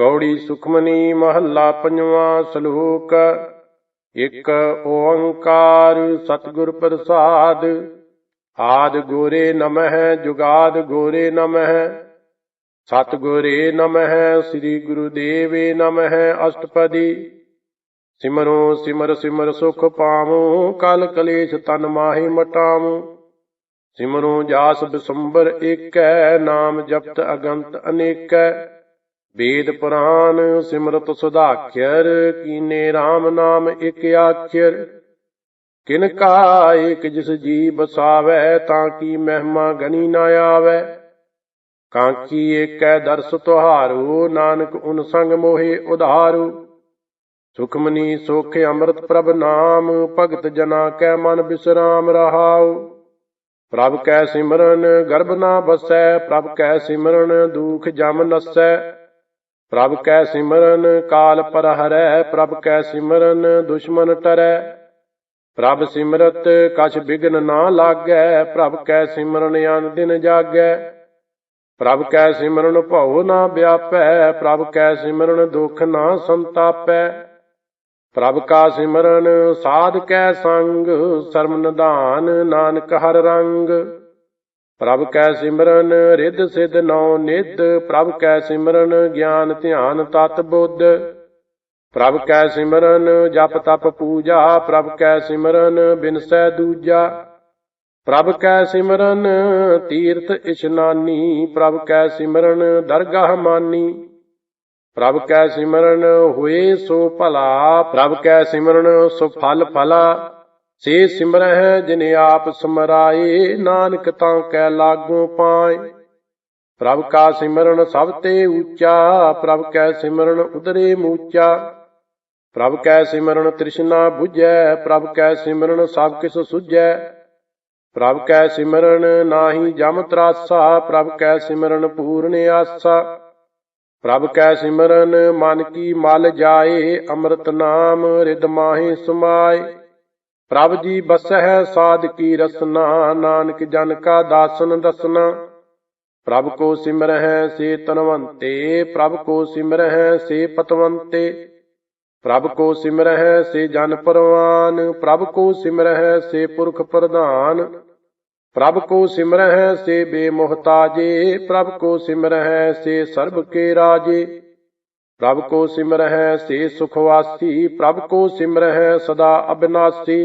ਗੌੜੀ ਸੁਖਮਨੀ ਮਹੱਲਾ ਪੰਜਵਾਂ ਸਲੋਕ। ਇੱਕ ਓੰਕਾਰ ਸਤਿਗੁਰ ਪ੍ਰਸਾਦ। ਆਦਿ ਗੋਰੇ ਨਮਹਿ ਜੁਗਾਦ ਗੋਰੇ ਨਮਹਿ। ਸਤਿਗੁਰੇ ਨਮਹਿ ਸ੍ਰੀ ਗੁਰੂ ਦੇਵੇ ਨਮਹਿ। ਅਸ਼ਟਪਦੀ ਸਿਮਰੋ ਸਿਮਰ ਸਿਮਰ ਸੁਖ ਪਾਵੋ। ਕਲ ਕਲੇਸ਼ ਤਨ ਮਾਹੀ ਮਟਾਵੋ। ਸਿਮਰੋ ਜਾਸ ਬਿਸੰਬਰ ਏਕੈ। ਨਾਮ ਜਪਤ ਅਗੰਤ ਅਨੇਕੈ। ਵੇਦ ਪੁਰਾਨ ਸਿਮਰਤ ਸੁਧਾਖਰ। ਕੀਨੇ RAM ਨਾਮ ਇਕ ਆਖਰ। ਕਿਨ ਕਾ ਏਕ ਜਿਸ ਜੀ ਬਸਾਵੈ। ਤਾਂ ਕੀ ਮਹਿਮਾ ਗਨੀ ਨਾ ਆਵੈ। ਕਾਂਖੀ ਏਕੈ ਦਰਸ ਤੁਹਾਰੋ। ਨਾਨਕ ਉਨ ਸੰਗ ਮੋਹਿ ਉਧਾਰੂ। ਸੁਖਮਨੀ ਸੁਖ ਅੰਮ੍ਰਿਤ ਪ੍ਰਭ ਨਾਮ। ਭਗਤ ਜਨਾ ਕੈ ਮਨ ਬਿਸਰਾਮ ਰਹਾਉ। ਪ੍ਰਭ ਕੈ ਸਿਮਰਨ ਗਰਭ ਨਾ ਬਸੈ। ਪ੍ਰਭ ਕੈ ਸਿਮਰਨ ਦੁਖ ਜਮ ਨਸੈ। ਪ੍ਰਭ ਕੈ ਸਿਮਰਨ ਕਾਲ ਪਰ ਹਰੈ। ਪ੍ਰਭ ਕੈ ਸਿਮਰਨ ਦੁਸ਼ਮਨ ਟਰੈ। ਪ੍ਰਭ ਸਿਮਰਤ ਕਛ ਬਿਘਨ ਨਾ ਲਾਗੈ। ਪ੍ਰਭ ਕੈ ਸਿਮਰਨ ਅਨ ਦਿਨ ਜਾਗੈ। ਪ੍ਰਭ ਕੈ ਸਿਮਰਨ ਭਉ ਨਾ ਵਿਆਪੈ। ਪ੍ਰਭ ਕੈ ਸਿਮਰਨ ਦੁਖ ਨਾ ਸੰਤਾਪੈ। ਪ੍ਰਭ ਕਾ ਸਿਮਰਨ ਸਾਧ ਕੈ ਸੰਗ। ਸਰਮ ਨਿਧਾਨ ਨਾਨਕ ਹਰ ਰੰਗ। ਪ੍ਰਭ ਕੈ ਸਿਮਰਨ ਰਿੱਧ ਸਿੱਧ ਨੌ ਨਿਧ। ਪ੍ਰਭ ਕੈ ਸਿਮਰਨ ਗਿਆਨ ਧਿਆਨ ਤਤ ਬੁੱਧ। ਪ੍ਰਭ ਕੈ ਸਿਮਰਨ ਜਪ ਤਪ ਪੂਜਾ। ਪ੍ਰਭ ਕੈ ਸਿਮਰਨ ਬਿਨਸੈ ਦੂਜਾ। ਪ੍ਰਭ ਕੈ ਸਿਮਰਨ ਤੀਰਥ ਇਸ਼ਨਾਨੀ। ਪ੍ਰਭ ਕੈ ਸਿਮਰਨ ਦਰਗਾਹ ਮਾਨੀ। ਪ੍ਰਭ ਕੈ ਸਿਮਰਨ ਹੋਏ ਸੋ ਭਲਾ। ਪ੍ਰਭ ਕੈ ਸਿਮਰਨ ਸੋ ਫਲ ਫਲਾ। ਸੇ ਸਿਮਰਹਿ ਜਿਨ ਆਪ ਸਮਰਾਏ। ਨਾਨਕ ਤਾਂ ਕੈ ਲਾਗੋ ਪਾਏ। ਪ੍ਰਭ ਕਾ ਸਿਮਰਨ ਸਭ ਤੇ ਊਚਾ। ਪ੍ਰਭ ਕੈ ਸਿਮਰਨ ਉਦਰੇ ਮੂਚਾ। ਪ੍ਰਭ ਕੈ ਸਿਮਰਨ ਤ੍ਰਿਸ਼ਨਾ ਬੁਝੈ। ਪ੍ਰਭ ਕੈ ਸਿਮਰਨ ਸਭ ਕਿਛ ਸੁਝੈ। ਪ੍ਰਭ ਕੈ ਸਿਮਰਨ ਨਾਹੀ ਜਮ ਤਰਾਸਾ। ਪ੍ਰਭ ਕੈ ਸਿਮਰਨ ਪੂਰਨ ਆਸਾ। ਪ੍ਰਭ ਕੈ ਸਿਮਰਨ ਮਨ ਕੀ ਮਲ ਜਾਏ। ਅੰਮ੍ਰਿਤ ਨਾਮ ਰਿਦ ਮਾਹੀ ਸਮਾਏ। ਪ੍ਰਭ ਜੀ ਬਸਹਿ ਸਾਧ ਕੀ ਰਸਨਾ। ਨਾਨਕ ਜਨ ਕਾ ਦਾਸਨ ਦਸਨਾ। ਪ੍ਰਭ ਕੋ ਸਿਮਰਹਿ ਸੇ ਤਨਵੰਤੇ। ਪ੍ਰਭ ਕੋ ਸਿਮਰਹਿ ਸੇ ਪਤਵੰਤੇ। ਪ੍ਰਭ ਕੋ ਸਿਮਰਹਿ ਸੇ ਜਨ ਪਰਵਾਨ। ਪ੍ਰਭ ਕੋ ਸਿਮਰਹਿ ਸੇ ਪੁਰਖ ਪ੍ਰਧਾਨ। ਪ੍ਰਭ ਕੋ ਸਿਮਰਹਿ ਸੇ ਬੇਮੁਹਤਾਜੇ। ਪ੍ਰਭ ਕੋ ਸਿਮਰਹਿ ਸੇ ਸਰਬ ਕੇ ਰਾਜੇ। ਪ੍ਰਭ ਕੋ ਸਿਮਰਹਿ ਸੇ ਸੁਖਵਾਸੀ। ਪ੍ਰਭ ਕੋ ਸਿਮਰਹਿ ਸਦਾ ਅਬਿਨਾਸੀ।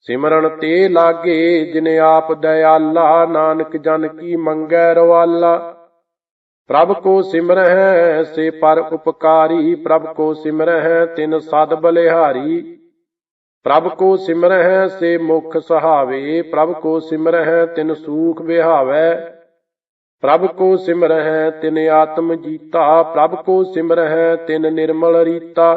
ਸਿਮਰਨ ਤੇ ਲਾਗੇ ਜਿਨ ਆਪ ਦਇਆਲਾ। ਨਾਨਕ ਜਨ ਕੀ ਮੰਗੈ ਰਵਾਲਾ। ਪ੍ਰਭ ਕੋ ਸਿਮਰਹਿ ਸੇ ਪਰ ਉਪਕਾਰੀ। ਪ੍ਰਭ ਕੋ ਸਿਮਰਹਿ ਤਿਨ ਸਦ ਬਲਿਹਾਰੀ। ਪ੍ਰਭ ਕੋ ਸਿਮਰਹਿ ਸੇ ਮੁਖ ਸਹਾਵੇ। ਪ੍ਰਭ ਕੋ ਸਿਮਰਹਿ ਤਿਨ ਸੂਖ ਵਿਹਾਵੈ। ਪ੍ਰਭ ਕੋ ਸਿਮਰਹਿ ਤਿਨ ਆਤਮ ਜੀਤਾ। ਪ੍ਰਭ ਕੋ ਸਿਮਰਹਿ ਤਿਨ ਨਿਰਮਲ ਰੀਤਾ।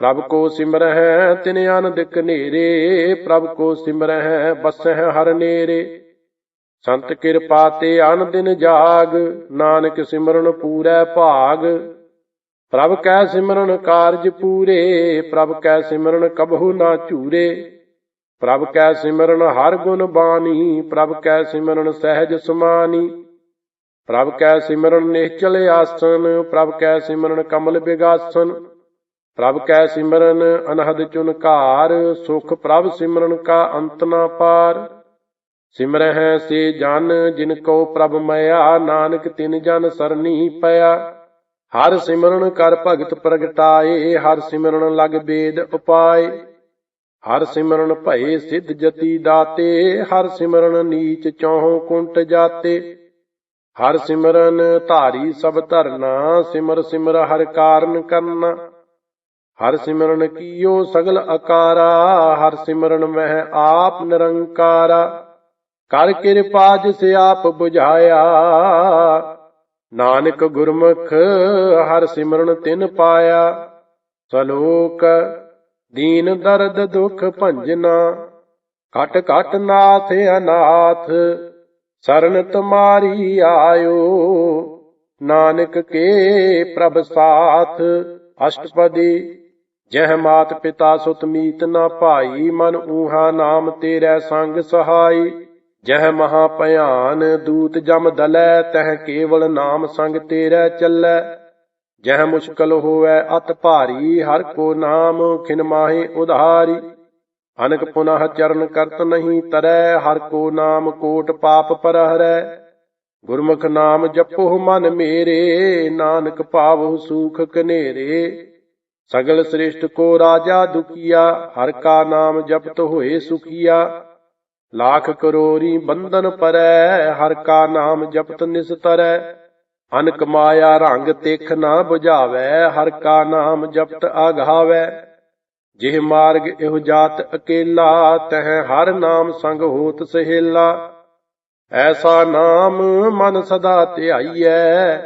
ਪ੍ਰਭ ਕੋ ਸਿਮਰਹਿ ਤਿਨ ਅਨੰਦਿਕ ਨੇਰੇ। ਪ੍ਰਭ ਕੋ ਸਿਮਰਹਿ ਬਸਹਿ ਹਰ ਨੇਰੇ। ਸੰਤ ਕਿਰਪਾ ਤੇ ਅਨ ਦਿਨ ਜਾਗ। ਨਾਨਕ ਸਿਮਰਨ ਪੂਰੈ ਭਾਗ। ਪ੍ਰਭ ਕੈ ਸਿਮਰਨ ਕਾਰਜ ਪੂਰੇ। ਪ੍ਰਭ ਕੈ ਸਿਮਰਨ ਕਬਹੂ ਨਾ ਝੂਰੇ। ਪ੍ਰਭ ਕੈ ਸਿਮਰਨ ਹਰ ਗੁਣ ਬਾਣੀ। ਪ੍ਰਭ ਕੈ ਸਿਮਰਨ ਸਹਿਜ ਸਮਾਨੀ। ਪ੍ਰਭ ਕੈ ਸਿਮਰਨ ਨਿਹਚਲ ਆਸਨ। ਪ੍ਰਭ ਕੈ ਸਿਮਰਨ ਕਮਲ ਬਿਗਾਸਨ। ਪ੍ਰਭ ਕੈ ਸਿਮਰਨ ਅਨਹਦ ਚੁਨਕਾਰ। ਸੁਖ ਪ੍ਰਭ ਸਿਮਰਨ ਕਾ ਅੰਤ ਨਾ ਪਾਰ। ਸਿਮਰਹਿ ਸੇ ਜਨ ਜਿਨ ਕੋ ਪ੍ਰਭ ਮਇਆ। ਨਾਨਕ ਤਿਨ ਜਨ ਸਰਨੀ ਪਿਆ। ਹਰ ਸਿਮਰਨ ਕਰ ਭਗਤ ਪ੍ਰਗਟਾਏ। ਹਰ ਸਿਮਰਨ ਲਗ ਬੇਦ ਉਪਾਏ। ਹਰ ਸਿਮਰਨ ਭਏ ਸਿੱਧ ਜਤੀ ਦਾਤੇ। ਹਰ ਸਿਮਰਨ ਨੀਚ ਚੌਹੋਂ ਕੁੰਟ ਜਾਤੇ। ਹਰ ਸਿਮਰਨ ਧਾਰੀ ਸਭ ਧਰਨਾ। ਸਿਮਰ ਸਿਮਰ ਹਰ ਕਾਰਨ ਕਰਨਾ। ਹਰ ਸਿਮਰਨ ਕੀਓ ਸਗਲ ਅਕਾਰਾ। ਹਰ ਸਿਮਰਨ ਮਹਿ ਆਪ ਨਿਰੰਕਾਰਾ। ਕਰ ਕਿਰਪਾ ਜਿਸ ਆਪ ਬੁਝਾਇਆ। ਨਾਨਕ ਗੁਰਮੁਖ ਹਰ ਸਿਮਰਨ ਤਿਨ ਪਾਇਆ। ਸਲੋਕ। ਦੀਨ ਦਰਦ ਦੁਖ ਭੰਜਨਾ। ਘਟ ਘਟ ਨਾਥ ਅਨਾਥ। ਸਰਨ ਤੁਮਾਰੀ ਆਇਓ। ਨਾਨਕ ਕੇ ਪ੍ਰਭ ਸਾਥ। ਅਸ਼ਟਪਦੀ ਜਹ ਮਾਤ ਪਿਤਾ ਸੁਤ ਮੀਤ ਨਾ ਭਾਈ। ਮਨ ਊਹਾ ਨਾਮ ਤੇਰੈ ਸੰਗ ਸਹਾਈ। ਜਹ ਮਹਾ ਭਿਆਨ ਦੂਤ ਜਮ ਦਲੈ। ਤਹ ਕੇਵਲ ਨਾਮ ਸੰਗ ਤੇਰੈ ਚੱਲੈ। जह मुश्किल होवै अत भारी, हर को नाम खिन माहे उधारी। अनक पुनः चरण करत नहीं तरै, हर को नाम कोट पाप पर हरै। गुरमुख नाम जपो मन मेरे, नानक पावो सुख कनेरे। सगल श्रेष्ठ को राजा दुखिया, हर का नाम जपत होए सुखिया। लाख करोरी बंधन परै, हर का नाम जपत निस्तरै। अनक माया रंग तेख ना बुझावै, हर का नाम जपत आघावै। जिह मार्ग एहो जात अकेला, तह हर नाम संग होत सहेला। ऐसा नाम मन सदा ध्याईਐ,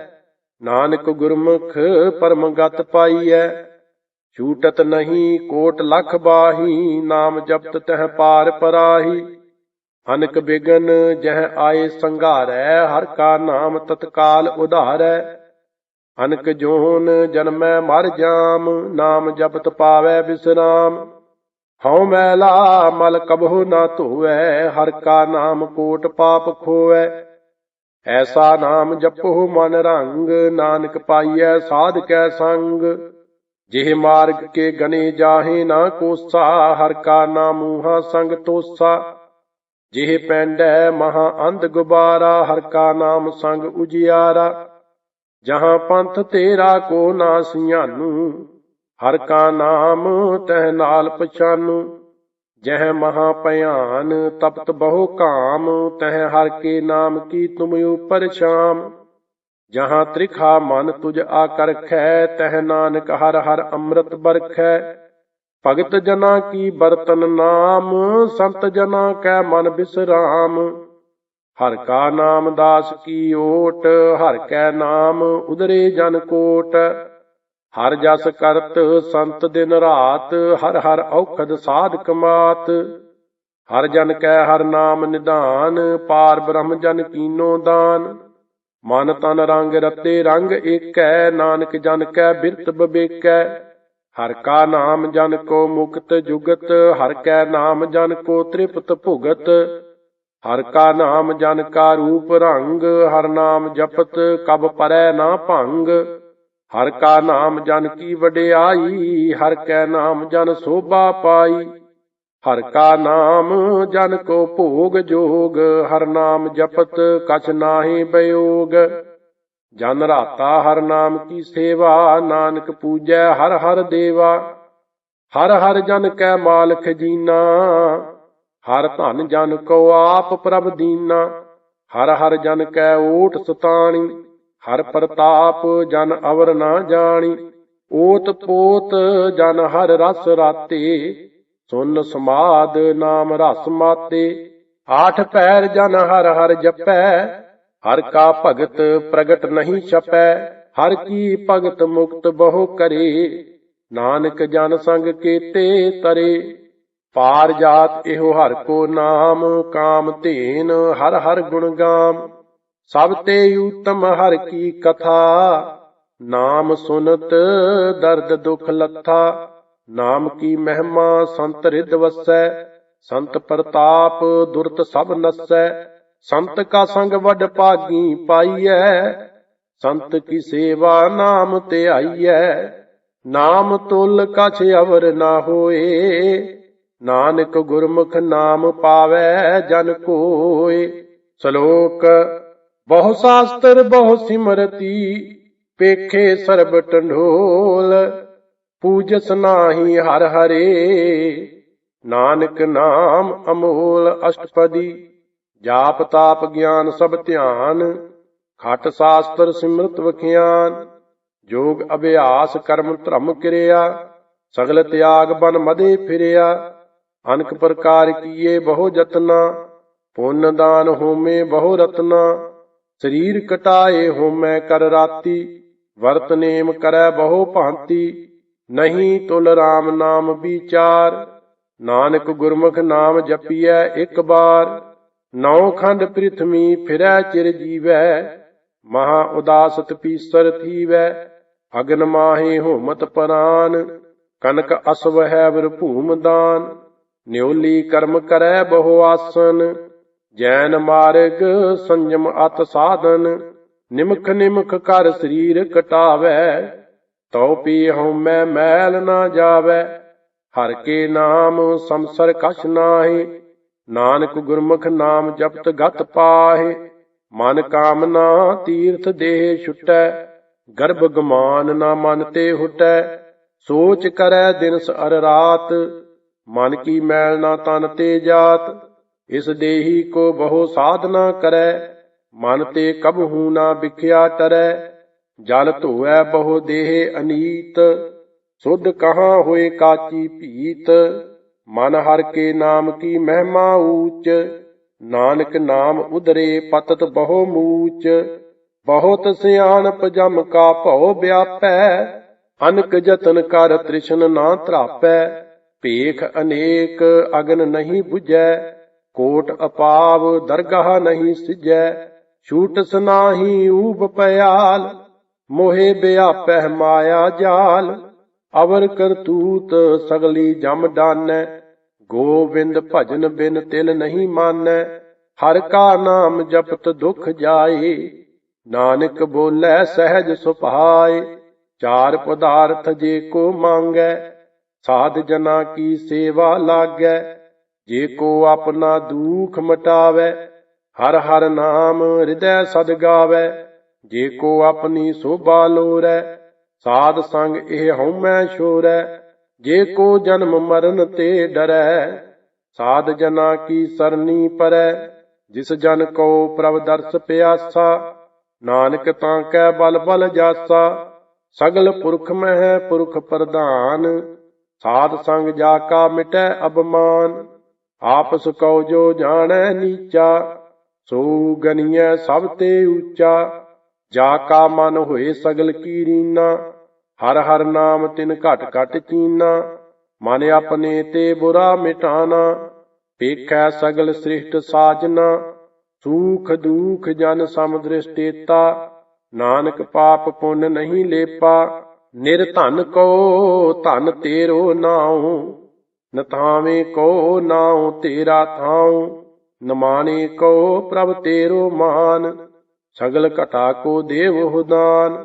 नानक गुरमुख परम गत पाईਐ। छूटत नहीं कोट लख बाही, नाम जपत तह पार पराही। अनक बिगन जह आए संघारै, हर का नाम तत्काल उधारै। अनक जोन जन्मै मर जाम, नाम जपत पावै विश्राम। हਉ मैला मल कबहु न धोवै, हर का नाम कोट पाप खोवै। ऐसा नाम जपो मन रंग, नानक पाईਐ साध कै संग। जिह मार्ग के गने जाहे ना कोसा, हर का नाम मूहा संग तोसा। जिह पैंडै महा अंध गुबारा, हर का नाम संग उजियारा। जहाँ पंथ तेरा को ना सियानू, हर का नाम तह नाल पछानू। जह महा भयान तपत बहु काम, तह हर के नाम की तुम ऊपर शाम। जहाँ त्रिखा मन तुझ आकरखै, तह नानक हर हर अमृत बरखै। भगत जना की बरतन नाम, संत जना कै मन विश्राम। हर का नाम दास की ओट, हर कै नाम उदरे जन कोट। हर जस करत संत दिन रात, हर हर औखद साध कमात। हर जन कै हर नाम निदान, पार ब्रह्म जन कीनो दान। मन तन रंग रते रंग एकै, नानक जन कै बिरत बबेकै। हर का नाम जन को मुक्त जुगत, हर कै नाम जन को तृप्त भुगत। हर का नाम जन का रूप रंग, हर नाम जपत कब परै ना भंग। हर का नाम जन की वडियाई, हर कै नाम जन शोभा पाई। हर का नाम जन को भोग जोग, हर नाम जपत कछ नाहि बयोग। जन राता हर नाम की सेवा, नानक पूजै हर हर देवा। हर हर जन कै माल खजीना, हर धन जन को आप प्रभ दीना। हर हर जन कै ओट सताणी, हर प्रताप जन अवर ना जानी। ओत पोत जन हर रस राते, सुन समाद नाम रस माते। आठ पैर जन हर हर जपै, हर का भगत प्रगट नहीं छपै। हर की भगत मुक्त बहु करे, नानक जन संग केते तरे। पार जात एहो हर को नाम, काम धेन हर हर गुण गाम। सब ते उत्तम हर की कथा, नाम सुनत दर्द दुख लथा। नाम की महिमा संत रिद वसै, संत प्रताप दुरत सब नसै। संत का संग वड भागी पाईਐ, संत की सेवा नाम ध्याईਐ। नाम तुल कछ अवर ना होए, नानक गुरमुख नाम पावै जन कोय। श्लोक बहु शास्त्र बहु सिमरती, पेखे सरब टंडोल। पूजस नाही हर हरे, नानक नाम अमोल। अष्टपदी जाप ताप ज्ञान सब ध्यान, खट शास्त्र सिमरत वखियान। जोग अभ्यास कर्म धर्म क्रिया, सगल त्याग बन मदे फिरिया। अनक प्रकार किए बहु जतना, पुण्य दान होमे बहु रत्ना। शरीर कटाए होमै कर राती, वर्त नेम करै बहु भांति। नहीं तुल राम नाम विचार, नानक गुरमुख नाम जपिਐ एक बार। नौ खंड पृथ्वी फिरै चिर जीवै, महा उदास तपीसर थीवै। अगन माहे होमत परान, कनक असव है वर भूम दान। न्योली कर्म करै बहु आसन, जैन मार्ग संयम अत साधन। निमख निमख कर शरीर कटावै, ਤਉ ਪੀ ਹਉਮੈ ਮੈਲ ਨਾ ਜਾਵੈ। ਹਰ ਕੇ ਨਾਮ ਸੰਸਰ ਕਛ ਨਾਹੀ। ਨਾਨਕ ਗੁਰਮੁਖ ਨਾਮ ਜਪਤ ਗਤ ਪਾਹੇ। ਮਨ ਕਾਮਨਾ ਤੀਰਥ ਦੇਹ ਛੁਟੈ। ਗਰਭ ਗਮਾਨ ਨਾ ਮਨ ਤੇ ਹੁਟੈ। ਸੋਚ ਕਰੈ ਦਿਨਸ ਅਰ ਰਾਤ। ਮਨ ਕੀ ਮੈਲ ਨਾ ਤਨ ਤੇ ਜਾਤ। ਇਸ ਦੇਹੀ ਕੋ ਬਹੁ ਸਾਧਨਾ ਕਰੈ। ਮਨ ਤੇ ਕਬਹੂ ਨਾ ਵਿਖਿਆ ਟਰੈ। ਜਲ ਧੋਵੈ ਬਹੁ ਦੇਹ ਅਨੀਤ। ਸੁਧ ਕਹਾਂ ਹੋਏ ਕਾਚੀ ਭੀਤ। ਮਨ ਹਰ ਕੇ ਨਾਮ ਕੀ ਮਹਿਮਾ ਊਚ। ਨਾਨਕ ਨਾਮ ਉਦਰੇ ਪਤਤ ਬਹੁ ਮੂਚ। ਬਹੁਤ ਸਿਆਣਪ ਜਮ ਕਾ ਭਉ ਵਿਆਪੈ। ਅਨਕ ਜਤਨ ਕਰ ਤ੍ਰਿਸ਼ਨ ਨਾ ਧਰਾਪੈ। ਭੇਖ ਅਨੇਕ ਅਗਨ ਨਹੀਂ ਬੁਝੈ। ਕੋਟ ਅਪਾਵ ਦਰਗਾਹ ਨਹੀਂ ਸਿਜੈ। ਛੂਟਸ ਨਾਹੀ ਊਬ ਪਿਆਲ। ਮੋਹਿ ਵਿਆਪੈ ਮਾਇਆ ਜਾਲ। ਅਵਰ ਕਰਤੂਤ ਸਗਲੀ ਜਮ ਡਾਨੈ। ਗੋਬਿੰਦ ਭਜਨ ਬਿਨ ਤਿਲ ਨਹੀਂ ਮਾਨੈ। ਹਰ ਕਾ ਨਾਮ ਜਪਤ ਦੁਖ ਜਾਏ। ਨਾਨਕ ਬੋਲੇ ਸਹਿਜ ਸੁਭਾਏ। ਚਾਰ ਪਦਾਰਥ ਜੇ ਕੋ ਮੰਗੈ। ਸਾਧ ਜਨਾ ਕੀ ਸੇਵਾ ਲਾਗੈ। ਜੇ ਕੋ ਆਪਣਾ ਦੁਖ ਮਟਾਵੈ। ਹਰ ਹਰ ਨਾਮ ਹਿਰਦੈ ਸਦ ਗਾਵੈ। ਜੇ ਕੋ ਆਪਣੀ ਸੋਭਾ ਲੋਰੈ। ਸਾਧ ਸੰਗ ਇਹ ਹਉਮੈ ਛੋਰੈ। ਜੇ ਕੋ ਜਨਮ ਮਰਨ ਤੇ ਡਰੈ। ਸਾਧ ਜਨਾ ਕੀ ਸਰਨੀ ਪਰੈ। ਜਿਸ ਜਨ ਕੋ ਪ੍ਰਭ ਦਰਸ ਪਿਆਸਾ। ਨਾਨਕ ਤਾਂ ਕੈ ਬਲ ਬਲ ਜਾਸਾ। ਸਗਲ ਪੁਰਖ ਮਹਿ ਪੁਰਖ ਪ੍ਰਧਾਨ। ਸਾਧ ਸੰਗ ਜਾ ਕਾ ਮਿਟੈ ਅਭਮਾਨ। ਆਪਸ ਕਉ ਜੋ ਜਾਣੈ ਨੀਚਾ। ਸੋ ਗਨੀਐ ਸਭ ਤੇ ਊਚਾ। ਜਾ ਕਾ ਮਨ ਹੋਏ ਸਗਲ ਕੀ ਰੀਨਾ। ਹਰ ਹਰ ਨਾਮ ਤਿਨ ਘਟ ਘਟ ਚੀਨਾ। ਮਨ ਆਪਣੇ ਤੇ ਬੁਰਾ ਮਿਟਾਨਾ। ਵੇਖੈ ਸਗਲ ਸ੍ਰਿਸ਼ਟ ਸਾਜਨਾ। ਸੂਖ ਦੂਖ ਜਨ ਸਮ ਦ੍ਰਿਸ਼ਟੇਤਾ। ਨਾਨਕ ਪਾਪ ਪੁੰਨ ਨਹੀਂ ਲੇਪਾ। ਨਿਰਧਨ ਕੋ ਧਨ ਤੇਰੋ ਨਾਉ। ਨਥਾਵੇਂ ਕੋ ਨਾਉ ਤੇਰਾ ਥਾਉ। ਨਮਾਣੇ ਕੋ ਪ੍ਰਭ ਤੇਰੋ ਮਾਨ। ਸਗਲ ਘਟਾ ਕੋ ਦੇਵਹੁ ਦਾਨ।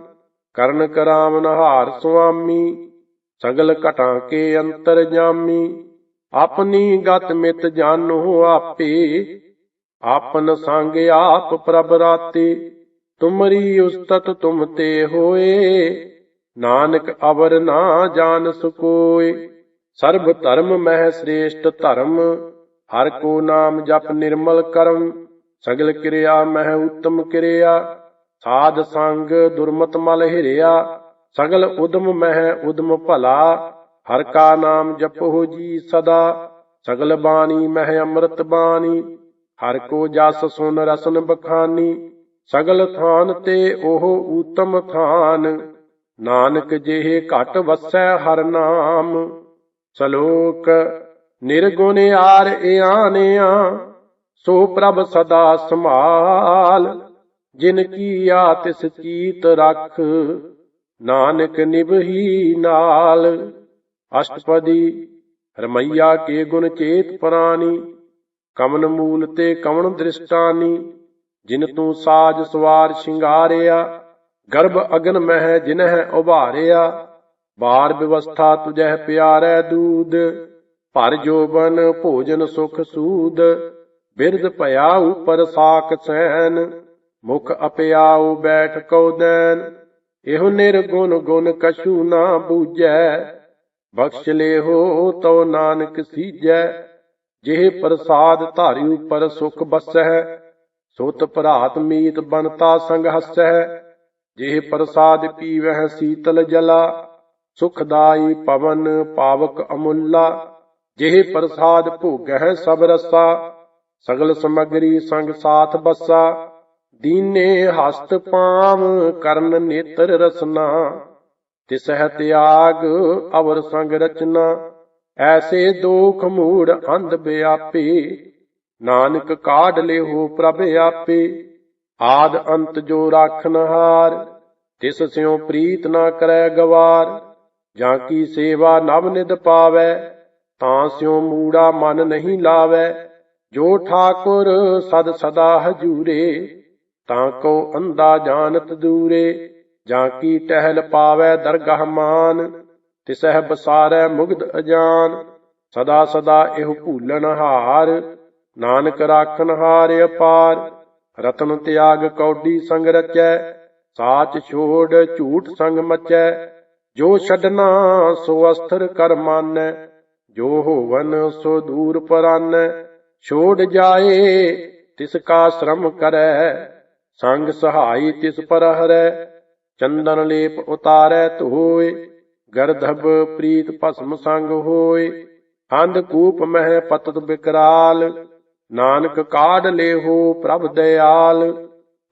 ਕਰਨ ਕਰਾਵਨ ਹਾਰ ਸੁਆਮੀ। ਸਗਲ ਘਟਾ ਕੇ ਅੰਤਰ ਜਾਮੀ। ਆਪਣੀ ਗਤ ਮਿਤ ਜਾਨੋ ਆਪੇ। ਆਪਨ ਸੰਗ ਆਪ ਪ੍ਰਭ ਰਾਤੇ। ਤੁਮਰੀ ਉਸਤਤ ਤੁਮ ਤੇ ਹੋਏ। ਨਾਨਕ ਅਵਰ ਨਾ ਜਾਨ ਸਕੋਏ। ਸਰਬ ਧਰਮ ਮਹਿ ਸ੍ਰੇਸ਼ਟ ਧਰਮ। ਹਰ ਕੋ ਨਾਮ ਜਪ ਨਿਰਮਲ ਕਰਮ। ਸਗਲ ਕਿਰਿਆ ਮਹਿ ਉੱਤਮ ਕਿਰਿਆ। ਸਾਧ ਸੰਗ ਦੁਰਮਤ ਮਲ ਹਿਰਿਆ। ਸਗਲ ਉਦਮ ਮਹਿ ਉਦਮ ਭਲਾ। ਹਰ ਕਾ ਨਾਮ ਜਪੋ ਜੀ ਸਦਾ। ਸਗਲ ਬਾਣੀ ਮਹਿ ਅੰਮ੍ਰਿਤ ਬਾਣੀ। ਹਰ ਕੋ ਜਸ ਸੁਨ ਰਸਨ ਬਖਾਨੀ। ਸਗਲ ਥਾਨ ਤੇ ਉਹ ਊਤਮ ਥਾਨ। ਨਾਨਕ ਜਿਹੇ ਘਟ ਵਸੈ ਹਰ ਨਾਮ। ਸ਼ਲੋਕ ਨਿਰਗੁਣ ਆਰ ਇਆਨਿਆ। ਸੋ ਪ੍ਰਭ ਸਦਾ ਸੰਭਾਲ। ਜਿਨ ਕੀਆ ਤਿਸ ਚੀਤ ਰਖ। ਨਾਨਕ ਨਿਭਹੀ ਨਾਲ। ਅਸ਼ਟਪਦੀ ਰਮਈਆ ਕੇ ਗੁਣ ਚੇਤ ਪ੍ਰਾਨੀ। ਕਮਨ ਮੂਲ ਤੇ ਕਵਣ ਦ੍ਰਿਸ਼ਟਾਨੀ। ਜਿਨ ਤੂੰ ਸਾਜ ਸਵਾਰ ਸ਼ਿੰਗਾਰਿਆ। ਗਰਭ ਅਗਨ ਮਹਿ ਜਿਨਹਿ ਉਭਾਰਿਆ। ਬਾਰ ਵਿਵਸਥਾ ਤੁਝਹਿ ਪਿਆਰੈ ਦੂਧ। ਭਰ ਜੋਬਨ ਭੋਜਨ ਸੁਖ ਸੂਦ। ਬਿਰਧ ਭਇਆ ਉਪਰ ਸਾਕ ਸੈਨ। ਮੁਖ ਅਪਿਆਉ ਬੈਠ ਕਉ ਦੈਨ। ਇਹੋ ਨਿਰਗੁਣ ਗੁਣ ਕਛੂ ਨਾ ਬੂਝੈ। ਬਖਸ਼ ਲੇਹੋ ਤਉ ਨਾਨਕ ਸੀਜੈ। ਜਿਹੇ ਪ੍ਰਸਾਦ ਧਾਰਿ ਉਪਰ ਸੁਖ ਬਸਹਿ। ਸੁਤ ਭਰਾਤ ਮੀਤ ਬਨਤਾ ਸੰਗ ਹਸੈ। ਜਿਹੇ ਪ੍ਰਸਾਦ ਪੀਵਹਿ ਸੀਤਲ ਜਲਾ। ਸੁਖਦਾਈ ਪਵਨ ਪਾਵਕ ਅਮੁੱਲਾ। ਜਿਹੇ ਪ੍ਰਸਾਦ ਭੋਗਹਿ ਸਭ ਰਸਾ। ਸਗਲ ਸਮਗਰੀ ਸੰਗ ਸਾਥ ਬਸਾ। ਦੀਨੇ ਹਸਤ ਪਾਵ ਕਰਨ ਨੇਤਰ ਰਸਨਾ। ਤਿਸਹਿ ਤਿਆਗ ਅਵਰ ਸੰਗ ਰਚਨਾ। ਐਸੇ ਦੋਖ ਮੂੜ ਅੰਧ ਵਿਆਪੇ। ਨਾਨਕ ਕਾਢ ਲਿਹੋ ਪ੍ਰਭ ਆਪੇ। ਆਦ ਅੰਤ ਜੋ ਰਾਖਨ ਹਾਰ। ਤਿਸ ਸਿਉ ਪ੍ਰੀਤ ਨਾ ਕਰੈ ਗਵਾਰ। ਜਾਂ ਕੀ ਸੇਵਾ ਨਵ ਨਿਧ ਪਾਵੈ। ਤਾਂ ਸਿਉ ਮੂੜਾ ਮਨ ਨਹੀਂ ਲਾਵੈ। ਜੋ ਠਾਕੁਰ ਸਦ ਸਦਾ ਹਜੂਰੇ। ਤਾਂ ਕੋ ਅੰਧਾ ਜਾਣਤ ਦੂਰੇ। ਜਾਂ ਕੀ ਟਹਿਲ ਪਾਵੈ ਦਰਗਾਹ ਮਾਨ, ਤਿਸਹਿ ਬਸਾਰੈ ਮੁਗਧ ਅਜਾਨ। ਸਦਾ ਸਦਾ ਇਹੋ ਭੂਲਣ ਹਾਰ, ਨਾਨਕ ਰਾਖਨ ਹਾਰ ਅਪਾਰ। ਰਤਨ ਤਿਆਗ ਕੌਡੀ ਸੰਗ ਰਚੈ, ਸਾਚ ਛੋੜ ਝੂਠ ਸੰਗ ਮਚੈ। ਜੋ ਛੱਡਣਾ ਸੋ ਅਸਥਿਰ ਕਰ ਮਾਨੈ, ਜੋ ਹੋਵਨ ਸੋ ਦੂਰ ਪਰਾਨੈ। ਛੋੜ ਜਾਏ ਤਿਸ ਕਾ ਸ਼ਰਮ ਕਰੈ, ਸੰਗ ਸਹਾਈ ਤਿਸ ਪਰ ਹਰੈ। ਚੰਦਨ ਲੇਪ ਉਤਾਰੈ ਧੋਏ, ਗਰਧਬ ਪ੍ਰੀਤ ਭਸਮ ਸੰਗ ਹੋਏ। ਅੰਧਕੂਪ ਮਹਿ ਪਤਤ ਬਿਕਰਾਲ, ਨਾਨਕ ਕਾਢ ਲੇਹੋ ਪ੍ਰਭ ਦਇਆਲ।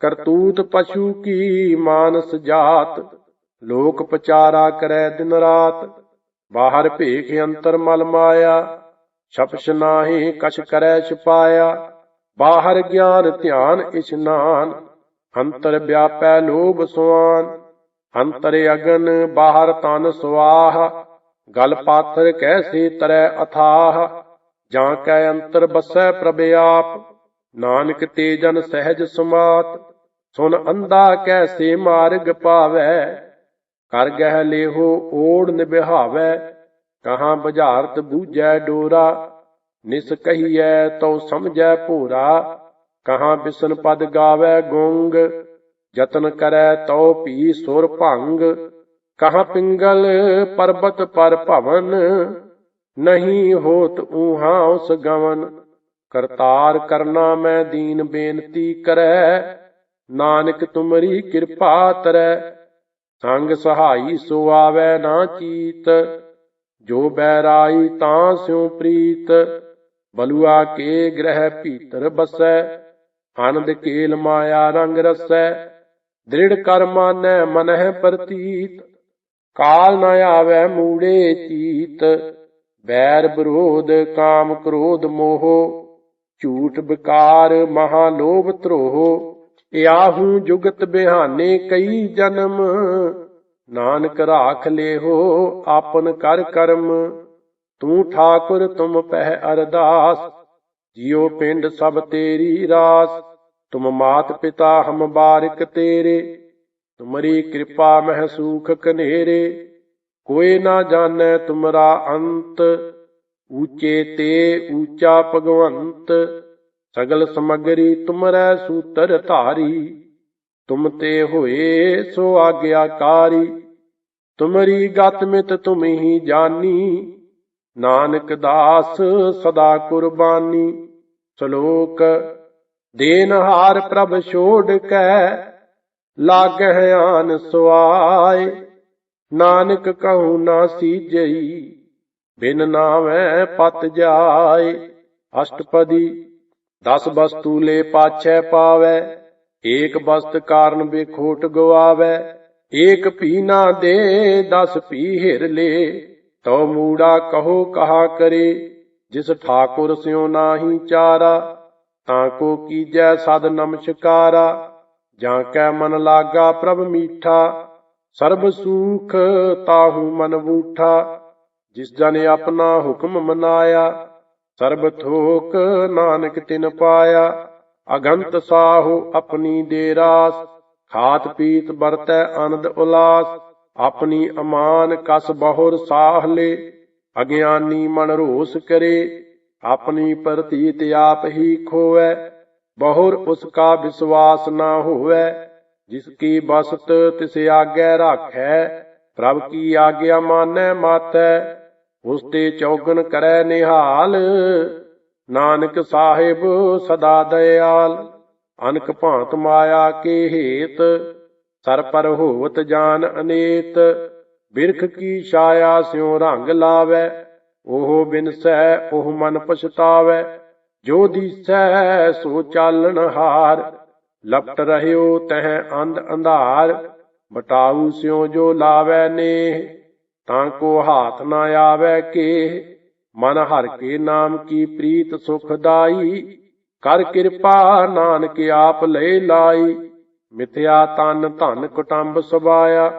ਕਰਤੂਤ ਪਸ਼ੂ ਕੀ ਮਾਨਸ ਜਾਤ, ਲੋਕ ਪਚਾਰਾ ਕਰੈ ਦਿਨ ਰਾਤ। ਬਾਹਰ ਭੇਖ ਅੰਤਰ ਮਲ ਮਾਇਆ, ਛਪਛ ਨਾਹੀ ਕਛ ਕਰੈ ਛਪਾਇਆ। ਬਾਹਰ ਗਿਆਨ ਧਿਆਨ ਇਸ਼ਨਾਨ, ਅੰਤਰ ਵਿਆਪੈ ਲੋਭ ਸੁਆਨ। ਅੰਤਰ ਅਗਨ ਬਾਹਰ ਤਨ ਸੁਆਹ, ਗਲ ਪਾਥਰ ਕੈਸੇ ਤਰੈ ਅਥਾਹ। ਜਾਂ ਕੈ ਅੰਤਰ ਬਸੈ ਪ੍ਰਭ ਆਪ, ਨਾਨਕ ਤੇ ਜਨ ਸਹਿਜ ਸਮਾਤ। ਸੁਨ ਅੰਧਾ ਕੈਸੇ ਮਾਰਗ ਪਾਵੈ, ਕਰ ਗਹਿ ਲੇਹੋ ਓੜ ਨਿਭਾਵੈ। ਕਹਾਂ ਬੁਝਾਰਤ ਬੂਝੈ ਡੋਰਾ, ਨਿਸ ਕਹੀਐ ਤਉ ਸਮਝੈ ਭੋਰਾ। ਕਹਾਂ ਬਿਸਨ ਪਦ ਗਾਵੈ ਗੁੰਗ, ਜਤਨ ਕਰੈ ਤਉ ਭੀ ਸੁਰ ਭੰਗ। ਕਹਾਂ ਪਿੰਗਲ ਪਰਬਤ ਪਰ ਭਵਨ, ਨਹੀਂ ਹੋਤ ਊਹਾਂ ਉਸ ਗਵਨ। ਕਰਤਾਰ ਕਰਨਾ ਮੈਂ ਦੀਨ ਬੇਨਤੀ ਕਰੈ, ਨਾਨਕ ਤੁਮਰੀ ਕਿਰਪਾ ਤਰੈ। ਸੰਗ ਸਹਾਈ ਸੋ ਆਵੈ ਨਾ ਚੀਤ, ਜੋ ਬੈਰਾਈ ਤਾਂ ਸਿਉ ਪ੍ਰੀਤ। ਬਲੂਆ ਕੇ ਗ੍ਰਹਿ ਭੀਤਰ ਬਸੈ, ਆਨੰਦ ਕੇਲ ਮਾਇਆ ਰੰਗ ਰਸੈ। ਦ੍ਰਿੜ ਕਰ ਮਾਨੈ ਮਨਹਿ ਪ੍ਰਤੀਤ, ਕਾਲ ਨ ਆਵੈ ਮੂੜੇ ਚੀਤ। ਬੈਰ ਵਿਰੋਧ ਕਾਮ ਕ੍ਰੋਧ ਮੋਹ, ਝੂਠ ਵਿਕਾਰ ਮਹਾ ਲੋਭ ਧਰੋਹ। ਇਆਹੂ ਜੁਗਤ ਬਿਹਾਨੇ ਕਈ ਜਨਮ, ਨਾਨਕ ਰਾਖ ਲੇਹੋ ਆਪਨ ਕਰ ਕਰਮ। ਤੂੰ ਠਾਕੁਰ ਤੁਮ ਪਹਿ ਅਰਦਾਸ, ਜਿਉ ਪਿੰਡ ਸਭ ਤੇਰੀ ਰਾਸ। ਤੁਮ ਮਾਤ ਪਿਤਾ ਹਮ ਬਾਰਿਕ ਤੇਰੇ, ਤੁਮਰੀ ਕਿਰਪਾ ਮਹਿ ਸੂਖ ਕਨੇਰੇ। ਕੋਇ ਨਾ ਜਾਣੈ ਤੁਮਰਾ ਅੰਤ, ਊਚੇ ਤੇ ਊਚਾ ਭਗਵੰਤ। ਸਗਲ ਸਮਗਰੀ ਤੁਮਰੈ ਸੂਤਰ ਧਾਰੀ, ਤੁਮ ਤੇ ਹੋਏ ਸੋ ਆਗਿਆਕਾਰੀ। ਤੁਮਰੀ ਗਤ ਮਿਤ ਤੁਮ ਹੀ ਜਾਨੀ, ਨਾਨਕ ਦਾਸ ਸਦਾ ਕੁਰਬਾਨੀ। ਸ਼ਲੋਕ ਦੇਨਹਾਰ ਪ੍ਰਭ ਛੋੜ ਕੈ, ਲਾਗਹਿ ਆਨ ਸੁਆਏ। ਨਾਨਕ ਕਹੂੰ ਨਾ ਸੀਜਈ, ਬਿਨ ਨਾਵੈ ਪਤ ਜਾਏ। ਅਸ਼ਟਪਦੀ 10 ਵਸਤੂ ਲੈ ਪਾਛੈ ਪਾਵੈ, ਏਕ ਵਸਤ ਕਾਰਨ ਬੇਖੋਟ ਗਵਾਵੈ। ਏਕ ਭੀ ਨਾ ਦੇ 10 ਭੀ ਹਿਰ ਲੇ, ਤਉ ਮੂੜਾ ਕਹੋ ਕਹਾ ਕਰੇ। ਜਿਸ ਠਾਕੁਰ ਸਿਉ ਨਾਹੀ ਚਾਰਾ, ਤਾਂ ਕੋ ਕੀਜੈ ਸਦ ਨਮਸਕਾਰਾ। ਜਾਂ ਕੈ ਮਨ ਲਾਗਾ ਪ੍ਰਭ ਮੀਠਾ, ਸਰਬ ਸੂਖ ਤਾਹੂ ਮਨ ਬੂਠਾ। ਜਿਸ ਜਨ ਆਪਣਾ ਹੁਕਮ ਮਨਾਇਆ, ਸਰਬ ਥੋਕ ਨਾਨਕ ਤਿਨ ਪਾਇਆ। ਅਗੰਤ ਸਾਹੋ ਆਪਣੀ ਦੇ ਰਾਸ, ਖਾਤ ਪੀਤ ਵਰਤੈ ਆਨੰਦ ਉਲਾਸ। ਆਪਣੀ ਅਮਾਨ ਕਸ ਬਹੁਰ ਸਾਹ ਲੇ, ਅਗਿਆਨੀ ਮਨ ਰੋਸ ਕਰੇ। ਆਪਣੀ ਪ੍ਰਤੀਤ ਆਪ ਹੀ ਖੋਵੈ, ਬਹੁਰ ਉਸ ਕਾ ਵਿਸ਼ਵਾਸ ਨਾ ਹੋਵੈ। ਜਿਸ ਕੀ ਬਸਤ ਤਿਸ ਆਗੈ ਰਾਖੈ, ਪ੍ਰਭ ਕੀ ਆਗਿਆ ਮਾਨੈ ਮਾਥੈ। ਉਸ ਤੇ ਚੌਗਨ ਕਰੈ ਨਿਹਾਲ, ਨਾਨਕ ਸਾਹਿਬ ਸਦਾ ਦਇਆਲ। ਅਨਕ ਭਾਂਤ ਮਾਇਆ ਕੇ ਹੇਤ, ਸਰ ਪਰ ਹੋਵਤ ਜਾਨ ਅਨੇਤ। ਬਿਰਖ ਕੀ ਛਾਇਆ ਸਿਉ ਰੰਗ ਲਾਵੈ, ਉਹ ਬਿਨਸੈ ਉਹ ਮਨ ਪਛਤਾਵੈ। ਜੋ ਦੀਸੈ ਸੋ ਚਾਲਣ ਹਾਰ, ਲਪਟ ਰਹਿਓ ਤਹਿ ਅੰਧ ਅੰਧਾਰ। ਬਟਾਊ ਸਿਉ ਜੋ ਲਾਵੈ ਨੇਹ, ਤਾਂ ਕੋ ਹਾਥ ਨਾ ਆਵੈ ਕੇ। ਮਨ ਹਰਿ ਕੇ ਨਾਮ ਕੀ ਪ੍ਰੀਤ ਸੁਖਦਾਈ, ਕਰ ਕਿਰਪਾ ਨਾਨਕ ਆਪ ਲੈ ਲਾਈ। ਮਿਥਿਆ ਤਨ ਧਨ ਕੁਟੰਬ ਸਬਾਇਆ,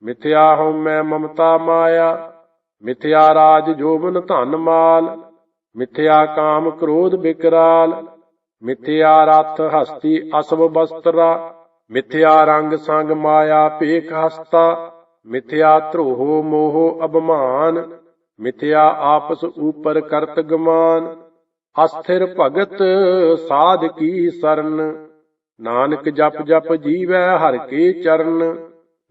ਮਿਥਿਆ ਹਉਮੈ ਮਮਤਾ ਮਾਇਆ। ਮਿਥਿਆ ਰਾਜ ਜੋਬਨ ਧਨ ਮਾਲ, ਮਿਥਿਆ ਕਾਮ ਕ੍ਰੋਧ ਬਿਕਰਾਲ। ਮਿਥਿਆ ਰਥ ਹਸਤੀ ਅਸਬ ਬਸਤਰਾ, ਮਿਥਿਆ ਰੰਗ ਸੰਗ ਮਾਇਆ ਭੇਖ ਹਸਤਾ, ਮਿਥਿਆ ਧਰੋਹ ਮੋਹ ਅਭਮਾਨ, ਮਿਥਿਆ ਆਪਸ ਉਪਰ ਕਰਤ ਗਮਾਨ, ਅਸਥਿਰ ਭਗਤ ਸਾਧ ਕੀ ਸਰਨ, ਨਾਨਕ ਜਪ ਜਪ ਜੀਵੈ ਹਰਿ ਕੇ ਚਰਨ।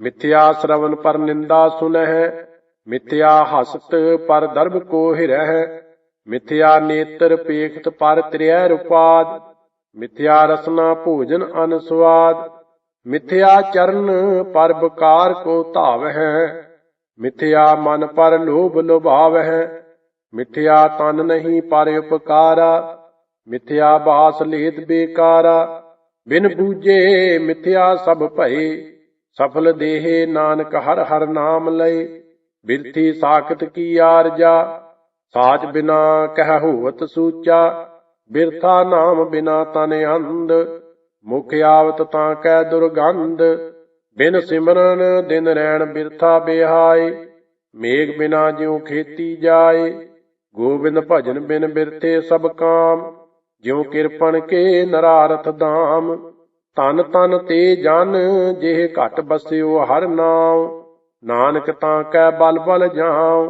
ਮਿਥਿਆ ਸ਼ਰਵਨ ਪਰ ਨਿੰਦਾ ਸੁਨਹਿ, ਮਿਥਿਆ ਹਸਤ ਪਰ ਦਰਬ ਕੋ ਹਿਰਹਿ, ਮਿਥਿਆ ਨੇਤਰ ਪੇਖਤ ਪਰ ਤ੍ਰਿਐ ਰੁਪਾਦ, ਮਿਥਿਆ ਰਸਨਾ ਭੋਜਨ ਅਨ ਸੁਆਦ, ਮਿਥਿਆ ਚਰਨ ਪਰ ਬਕਾਰ ਕੋ ਧਾਵਹਿ, ਮਿਥਿਆ ਮਨ ਪਰ ਲੋਭ ਲੁਭਾਵਹਿ, ਮਿਥਿਆ ਤਨ ਨਹੀਂ ਪਰ ਉਪਕਾਰਾ, ਮਿਥਿਆ ਬਾਸ ਲੇਤ ਬੇਕਾਰਾ, ਬਿਨ ਬੂਝੇ ਮਿਥਿਆ ਸਭ ਭਏ, ਸਫਲ ਦੇਹ ਨਾਨਕ ਹਰ ਹਰ ਨਾਮ ਲਏ, ਬਿਰਥੀ ਸਾਖਤ ਕੀ ਆਰਜਾ, ਸਾਚ ਬਿਨਾ ਕਹਿ ਹੋਵਤ ਸੂਚਾ, ਬਿਰਥਾ ਨਾਮ ਬਿਨਾ ਤਨ ਅੰਧ, ਮੁਖ ਆਵਤ ਤਾਂ ਕੈ ਦੁਰਗੰਧ, ਬਿਨ ਸਿਮਰਨ ਦਿਨ ਰੈਣ ਬਿਰਥਾ ਬਿਹਾਏ, ਮੇਘ ਬਿਨਾ ਜਿਉ ਖੇਤੀ ਜਾਏ, ਗੋਬਿੰਦ ਭਜਨ ਬਿਨ ਬਿਰਥੇ ਸਭ ਕਾਮ, ਜਿਉ ਕਿਰਪਨ ਕੇ ਨਰਾਰਥ ਧਾਮ, ਤਨ ਤਨ ਤੇ ਜਨ ਜਿਹ ਘਟ ਬਸਿਓ ਹਰ ਨਾਉ, ਨਾਨਕ ਤਾਂ ਕੈ ਬਲ ਬਲ ਜਾਉ,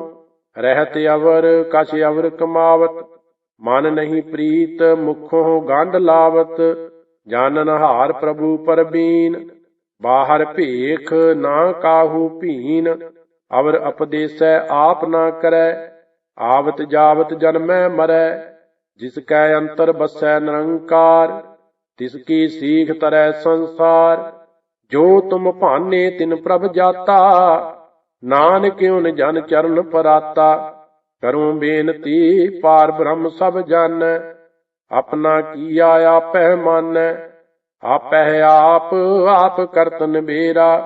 ਰਹਿਤ ਅਵਰ ਕਛ ਅਵਰ ਕਮਾਵਤ, ਮਨ ਨਹੀਂ ਪ੍ਰੀਤ ਮੁਖੋਂ ਗੰਢ ਲਾਵਤ, ਜਾਨਨ ਹਾਰ ਪ੍ਰਭੂ ਪਰਬੀਨ, ਬਾਹਰ ਭੇਖ ਨਾ ਕਾਹੂ ਭੀਨ, ਅਵਰ ਉਪਦੇਸੈ ਆਪ ਨਾ ਕਰੈ, ਆਵਤ ਜਾਵਤ ਜਨਮੈ ਮਰੈ, ਜਿਸ ਕੈ ਅੰਤਰ ਬਸੈ ਨਿਰੰਕਾਰ, ਤਿਸ ਕੀ ਸੀਖ ਤਰੈ ਸੰਸਾਰ, ਜੋ ਤੁਮ ਭਾਨੇ ਤਿਨ ਪ੍ਰਭ ਜਾਤਾ, ਨਾਨਕ ਓਨ ਜਨ ਚਰਨ ਪਰਾਤਾ, ਕਰੂੰ ਬੇਨਤੀ ਪਾਰ ਬ੍ਰਹਮ ਸਭ ਜਾਣੈ, ਆਪਣਾ ਕੀਆ ਆਪੈ ਮਾਨੈ, ਆਪੈ ਆਪ ਆਪ ਕਰਤ ਨਿਬੇਰਾ,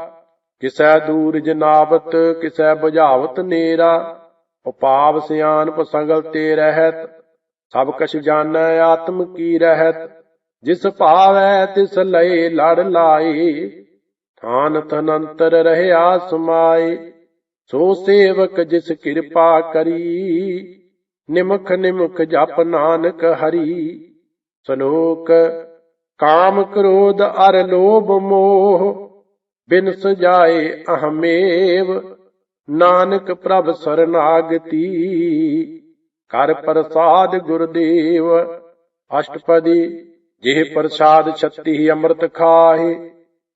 ਕਿਸੈ ਦੂਰ ਜਨਾਵਤ ਕਿਸੈ ਬੁਝਾਵਤ ਨੇਰਾ, ਉਪਾਵ ਸਿਆਨਪ ਸਗਲ ਤੇ ਰਹਿਤ, ਸਭ ਕਛ ਜਾਣੈ ਆਤਮ ਕੀ ਰਹਿਤ, ਜਿਸ ਭਾਵੈ ਤਿਸ ਲਏ ਲੜ ਲਾਏ, ਥਾਨ ਤਨੰਤਰ ਰਹਿਆ ਸਮਾਏ, ਸੋ ਸੇਵਕ ਜਿਸ ਕਿਰਪਾ ਕਰੀ, ਨਿਮਖ ਨਿਮਖ ਜਪ ਨਾਨਕ ਹਰੀ। ਸ਼ਲੋਕ ਕਾਮ ਕ੍ਰੋਧ ਅਰ ਲੋਭ ਮੋਹ, ਬਿਨ ਸਜਾਏ ਅਹਮੇਵ, ਨਾਨਕ ਪ੍ਰਭ ਸਰਨਾਗਤੀ, ਕਰ ਪ੍ਰਸਾਦ ਗੁਰਦੇਵ। ਅਸ਼ਟਪਦੀ ਜਿਹ ਪ੍ਰਸਾਦ ਛਤੀ ਅੰਮ੍ਰਿਤ ਖਾਹੇ,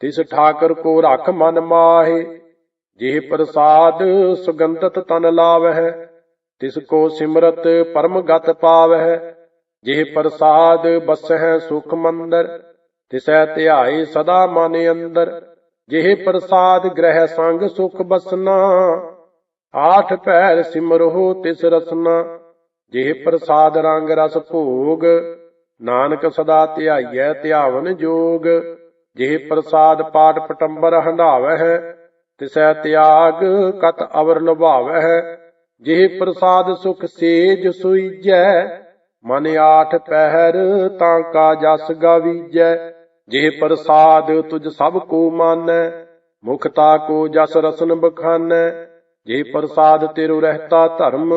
ਤਿਸ ਠਾਕਰ ਕੋ ਰਖ ਮਨ ਮਾਹੇ, ਜਿਹ ਪ੍ਰਸਾਦ ਸੁਗੰਧਤ ਤਨ ਲਾਵਹਿ, ਤਿਸ ਕੋ ਸਿਮਰਤ ਪਰਮ ਗਤ ਪਾਵਹਿ, ਜਿਹ ਪ੍ਰਸਾਦ ਬਸਹਿ ਸੁਖ ਮੰਦਰ, ਤਿਸੈ ਧਿਆਏ ਸਦਾ ਮਨ ਅੰਦਰ, ਜਿਹ ਪ੍ਰਸਾਦ ਗ੍ਰਹਿ ਸੰਗ ਸੁਖ ਬਸਨਾ, ਆਠ ਪੈਰ ਸਿਮਰੋ ਤਿਸ ਰਸਨਾ, ਜਿਹ ਪ੍ਰਸਾਦ ਰੰਗ ਰਸ ਭੋਗ, ਨਾਨਕ ਸਦਾ ਧਿਆਈਐ ਧਿਆਵਨ ਜੋਗ, ਜਿਹ ਪ੍ਰਸਾਦ ਪਾਠ ਪਟੰਬਰ ਹੰਢਾਵਹਿ, ਤਿਸੈ ਤਿਆਗ ਕਤ ਅਵਰ ਲੁਭਾਵਹਿ, ਜਿਹ ਪ੍ਰਸਾਦ ਸੁਖ ਸੇਜ ਸੁਈਜੈ, ਮਨ ਆਠ ਪਹਿਰ ਤਾਂ ਕਾ ਜਸ ਗਾਵੀਜੈ, ਜਿਹ ਪ੍ਰਸਾਦ ਤੁਝ ਸਭ ਕੋ ਮਾਨੈ, ਮੁਖਤਾ ਕੋ ਜਸ ਰਸਨ ਬਖਾਨੈ, ਜਿਹ ਪ੍ਰਸਾਦ ਤੇਰੋ ਰਹਿਤਾ ਧਰਮ,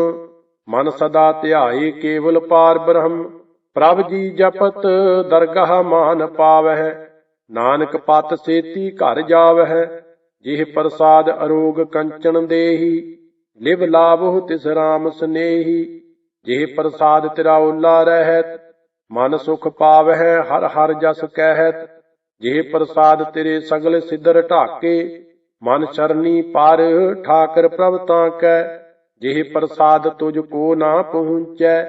ਮਨ ਸਦਾ ਧਿਆਏ ਕੇਵਲ ਪਾਰ ਬ੍ਰਹਮ, ਪ੍ਰਭ ਜੀ ਜਪਤ ਦਰਗਾਹ ਮਾਨ ਪਾਵਹਿ, ਨਾਨਕ ਪਤ ਸੇਤੀ ਘਰ ਜਾਵਹਿ, ਜਿਹ ਪ੍ਰਸਾਦ ਅਰੋਗ ਕੰਚਨ ਦੇਹੀ, ਲਿਵ ਲਾਭਹੁ ਤਿਸ ਰਾਮ ਸਨੇਹੀ, ਜਿਹ ਪ੍ਰਸਾਦ ਤੇਰਾ ਓਲਾ ਰਹਿਤ, ਮਨ ਸੁਖ ਪਾਵਹਿ ਹਰ ਹਰ ਜਸ ਕਹਿਤ, ਜਿਹ ਪ੍ਰਸਾਦ ਤੇਰੇ ਸਗਲ ਸਿਦਰ ਢਾਕੇ, ਮਨ ਸ਼ਰਨੀ ਪਰ ਠਾਕਰ ਪ੍ਰਭ ਤਾਂ ਕੈ, ਜਿਹ ਪ੍ਰਸਾਦ ਤੁਝ ਕੋ ਨਾ ਪਹੁੰਚੈ,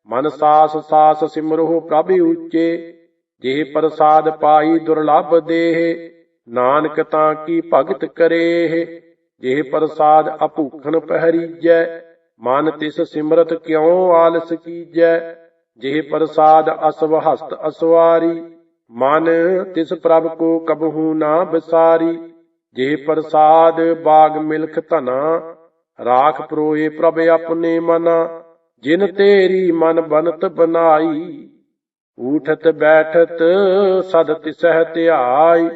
ਮਨ ਸਾਸ ਸਾਸ ਸਿਮਰੋ ਪ੍ਰਭ ਉੱਚੇ, ਜਿਹ ਪ੍ਰਸਾਦ ਪਾਈ ਦੁਰਲਭ ਦੇਹ, ਨਾਨਕ ਤਾਂ ਕੀ ਭਗਤ ਕਰੇਹ, ਜਿਹ ਪ੍ਰਸਾਦ ਅਭੂਖਨ ਪਹਿਰੀਜੈ, ਮਨ ਤਿਸ ਸਿਮਰਤ ਕਿਉ ਆਲਸ ਕੀਜੈ, ਜਿਹ ਪ੍ਰਸਾਦ ਅਸਵ ਹਸਤ ਅਸਵਾਰੀ, ਮਨ ਤਿਸ ਪ੍ਰਭ ਕੋ ਕਬਹੂ ਨਾ ਵਿਸਾਰੀ, ਜਿਹ ਪ੍ਰਸਾਦ ਬਾਗ ਮਿਲਖ ਧਨਾ, ਰਾਖ ਪਰੋਏ ਪ੍ਰਭ ਆਪਣੇ ਮਨਾ, ਜਿਨ ਤੇਰੀ ਮਨ ਬਨਤ ਬਨਾਈ, ਊਠਤ ਬੈਠਤ ਸਦ ਤਿਸਹਿ ਧਿਆਈ,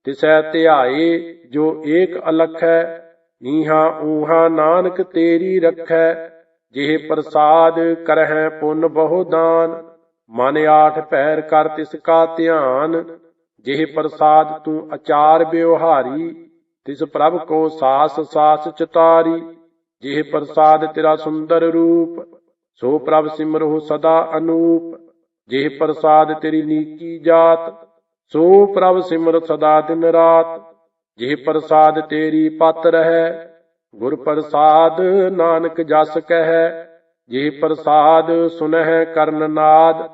ਤਿਸਹਿ ਧਿਆਏ ਜੋ ਏਕ ਅਲਖੈ, ਨੀਹਾਂ ਊਹਾਂ ਨਾਨਕ ਤੇਰੀ ਰਖੈ, ਜਿਹ ਪ੍ਰਸਾਦ ਕਰਹਿ ਪੁੰਨ ਬਹੁ ਦਾਨ, ਮਨ ਆਠ ਪੈਰ ਕਰ ਤਿਸ ਕਾ ਧਿਆਨ, ਜਿਹ ਪ੍ਰਸਾਦ ਤੂੰ ਅਚਾਰ ਬਿਵਹਾਰੀ, ਤਿਸ ਪ੍ਰਭ ਕੋ ਸਾਸ ਸਾਸ ਚਿਤਾਰੀ। ਜਿਹ ਪ੍ਰਸਾਦ ਤੇਰਾ ਸੁੰਦਰ ਰੂਪ, ਸੋ ਪ੍ਰਭ ਸਿਮਰਹੁ ਸਦਾ ਅਨੂਪ। ਜਿਹ ਪ੍ਰਸਾਦ ਤੇਰੀ ਨੀਕੀ ਜਾਤ, ਸੋ ਪ੍ਰਭ ਸਿਮਰ ਸਦਾ ਦਿਨ ਰਾਤ। ਜਿਹ ਪ੍ਰਸਾਦ ਤੇਰੀ ਪਤ ਰਹੈ, ਗੁਰ ਪ੍ਰਸਾਦ ਨਾਨਕ ਜਸ ਕਹਿ। ਜਿਹ ਪ੍ਰਸਾਦ ਸੁਨਹਿ ਕਰਨ ਨਾਦ,